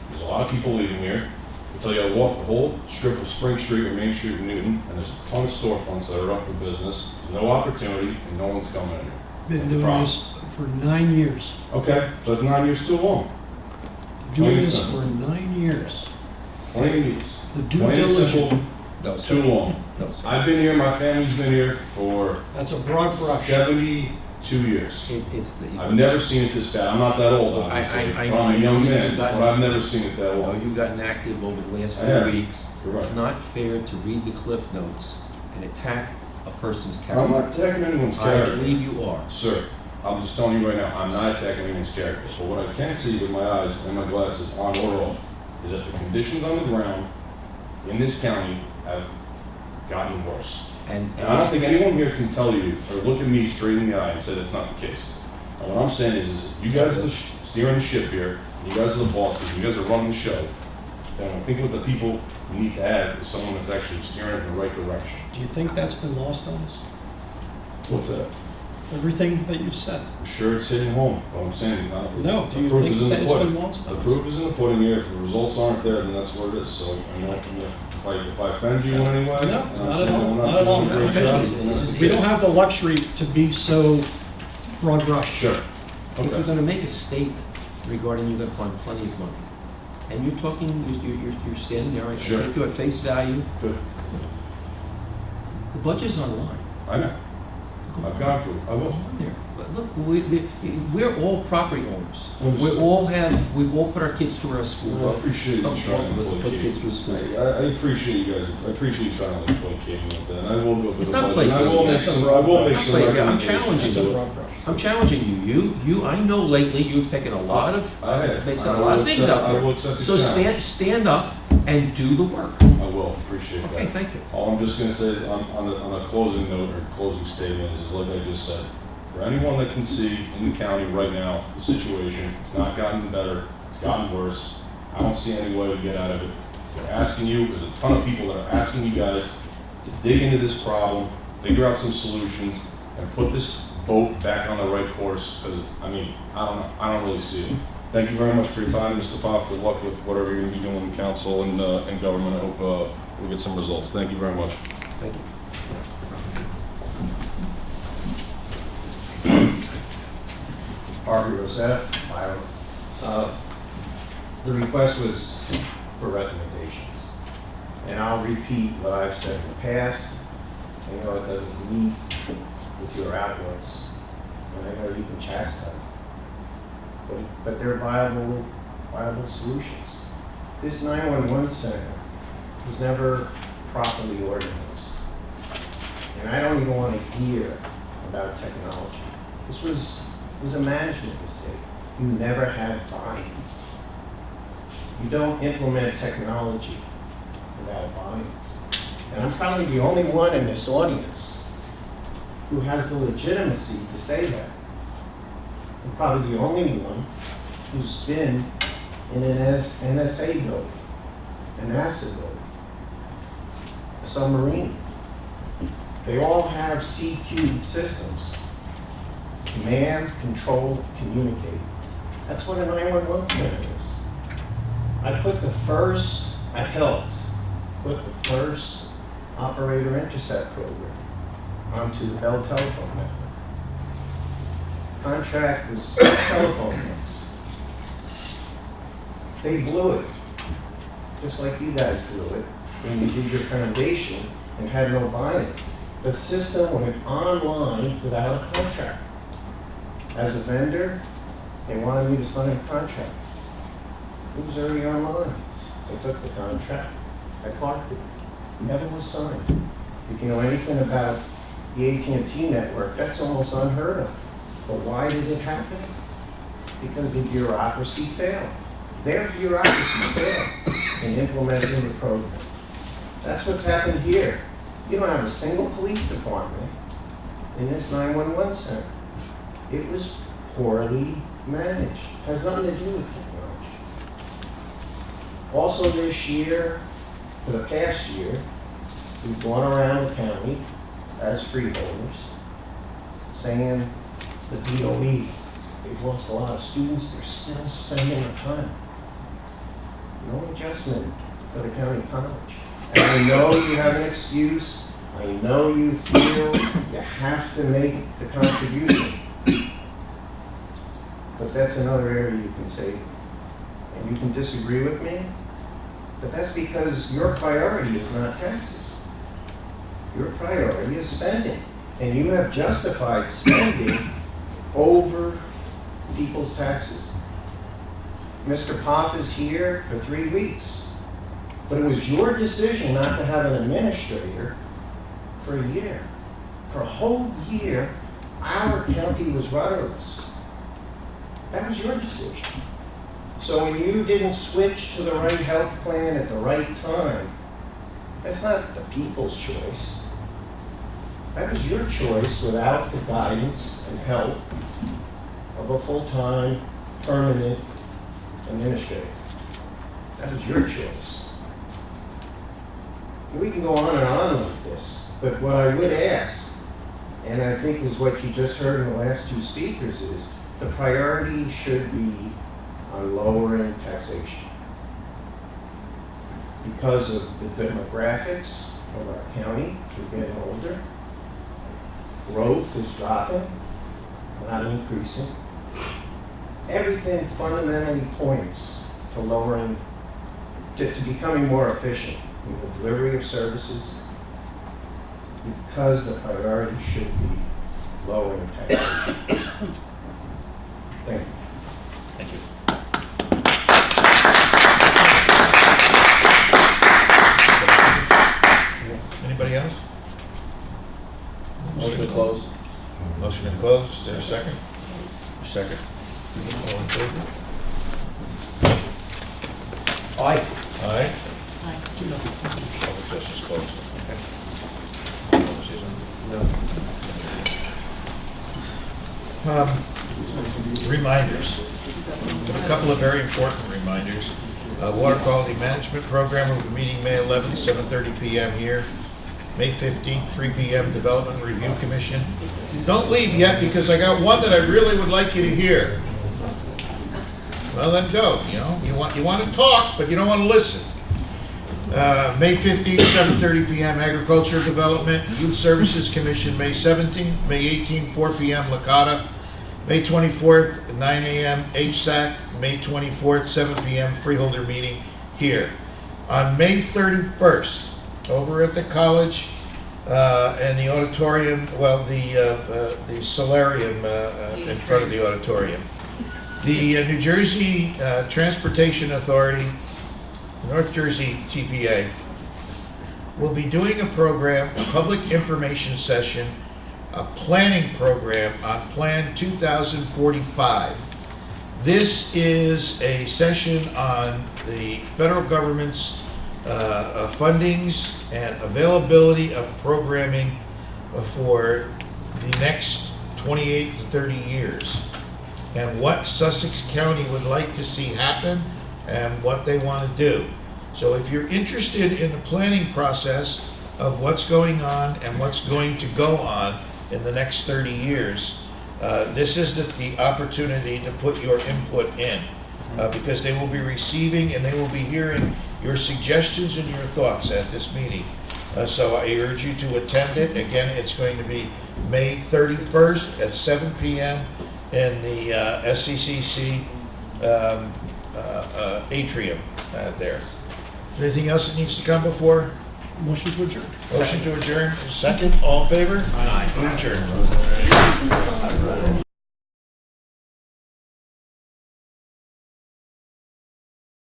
There's a lot of people leaving here. I tell you, I walk the whole strip of Spring Street or Main Street in Newton, and there's a ton of storefronts that are up for business. There's no opportunity, and no one's coming in here. Been doing this for 9 years. Okay, so that's 9 years too long. Doing this for 9 years. 20 years. The due Plain and diligence. simple, No, sir. too long. No, sir. I've been here, my family's been here for That's a broad brush. 72 years. It's the. I've never seen it this bad. I'm not that old, obviously. I I'm a young know man, you've but gotten- I've never seen it that I know old. you've gotten active over the last I 4 have. weeks. You're It's right. not fair to read the cliff notes and attack a person's character. I'm not attacking anyone's I character. believe you are. Sir, I'm just telling you right now, I'm not attacking anyone's character. So what I can see with my eyes and my glasses on or off is that the conditions on the ground in this county have gotten worse. And And I don't think anyone here can tell you, or look at me straight in the eye and say that's not the case. And what I'm saying is you guys are steering the ship here, and you guys are the bosses, you guys are running the show. And I think what the people need to have is someone that's actually steering it in the right direction. Do you think that's been lost on us? What's that? Everything that you've said. I'm sure it's hitting home, but I'm saying, No, do you the proof think is in that the it's pudding. been lost on The us? proof is in the pudding here. If the results aren't there, then that's what it is. So I know, if I offend you in any way, No, and I'm not at saying all, we're not at all. doing a great job, then that's the We case. don't have the luxury to be so broad brush. Sure. If Okay. you're gonna make a statement regarding you're gonna find plenty of money, and you're talking, you're standing there, I Sure. take you at face value, Good. the budget's on the line. I know. I've gone through. I Go will. on there. But look, we're all property owners. Understood. We've all put our kids through our school. Well, I appreciate you Some trying most of to us play put game. kids through school. I appreciate you guys. I appreciate you trying to like play game with that. And I will go through It's the not budget. And I will playing make game. some. I will make Not some playing game. I'm recommendations. challenging to you. it. I'm challenging you. I know lately you've taken a lot of, I have. they said I a lot will of things accept- out I will there. accept the So challenge. stand up and do the work. I will, appreciate that. Okay, thank you. All I'm just gonna say on a closing note or closing statement is like I just said, for anyone that can see in the county right now, the situation, it's not gotten better, it's gotten worse. I don't see any way to get out of it. They're asking you, there's a ton of people that are asking you guys to dig into this problem, figure out some solutions, and put this boat back on the right course, because, I mean, I don't really see it. Thank you very much for your time, Mr. Pop. Good luck with whatever you're gonna be doing in council and government. I hope we get some results. Thank you very much. Thank you. Harvey Rosette, Iowa. The request was for recommendations. And I'll repeat what I've said in the past. I know it doesn't meet with your outlooks, and I know you can chastise. But they're viable solutions. This 911 center was never properly organized. And I don't even want to hear about technology. This was a management mistake. You never had buy-ins. You don't implement technology without buy-ins. And I'm probably the only one in this audience who has the legitimacy to say that. I'm probably the only one who's been in an NSA building, a NASA building, a submarine. They all have CQ systems. Command, control, communicate. That's what a 911 center is. I helped put the first operator intercept program onto the Bell telephone network. Contract was telephone nets. They blew it, just like you guys blew it when you did your foundation and had no buy-ins. The system went online without a contract. As a vendor, they wanted me to sign a contract. It was already online. I took the contract, I parked it, never was signed. If you know anything about the AT&T network, that's almost unheard of. But why did it happen? Because the bureaucracy failed. Their bureaucracy failed in implementing the program. That's what's happened here. You don't have a single police department in this 911 center. It was poorly managed. Has nothing to do with technology. Also this year, for the past year, we've gone around the county as freeholders saying it's the DOE. They've lost a lot of students. They're still spending a ton. No adjustment for the county college. And I know you have an excuse. I know you feel you have to make the contribution. But that's another area you can save. And you can disagree with me, but that's because your priority is not taxes. Your priority is spending. And you have justified spending over people's taxes. Mr. Poff is here for 3 weeks. But it was your decision not to have an administrator for a year. For a whole year, our county was rudderless. That was your decision. So when you didn't switch to the right health plan at the right time, That's not the people's choice. That was your choice without the guidance and help of a full-time, permanent administrator. That was your choice. We can go on and on like this, but what I would ask, and I think is what you just heard in the last two speakers, is the priority should be on lowering taxation. Because of the demographics of our county, we're getting older. Growth is dropping, not increasing. Everything fundamentally points to lowering, to becoming more efficient in the delivery of services, because the priority should be lowering taxation. Thank you. Thank you. Anybody else? Motion to close. Motion to close, is there a second? Second. All in favor? Aye. Aye. Aye. Public session's closed. Reminders. A couple of very important reminders. Water Quality Management Program will be meeting May 11th, 7:30 p.m. here. May 15th, 3 p.m. Development Review Commission. Don't leave yet, because I got one that I really would like you to hear. Well, then go. You know, you want to talk, but you don't want to listen. May 15th, 7:30 p.m. Agriculture Development Youth Services Commission. May 17th, May 18th, 4 p.m. Licata. May 24th, 9 a.m. HSAC. May 24th, 7 p.m. Freeholder meeting here. On May 31st, over at the college and the auditorium, well, the solarium in front of the auditorium. The New Jersey Transportation Authority, North Jersey TPA, will be doing a program, a public information session, a planning program on Plan 2045. This is a session on the federal government's fundings and availability of programming for the next 28 to 30 years, and what Sussex County would like to see happen and what they want to do. So if you're interested in the planning process of what's going on and what's going to go on in the next 30 years, this is the opportunity to put your input in, because they will be receiving and they will be hearing your suggestions and your thoughts at this meeting. So I urge you to attend it. Again, it's going to be May 31st at 7 p.m. in the SCCC atrium there. Anything else that needs to come before? Motion to adjourn. Motion to adjourn, second, all in favor? Aye. Adjourn.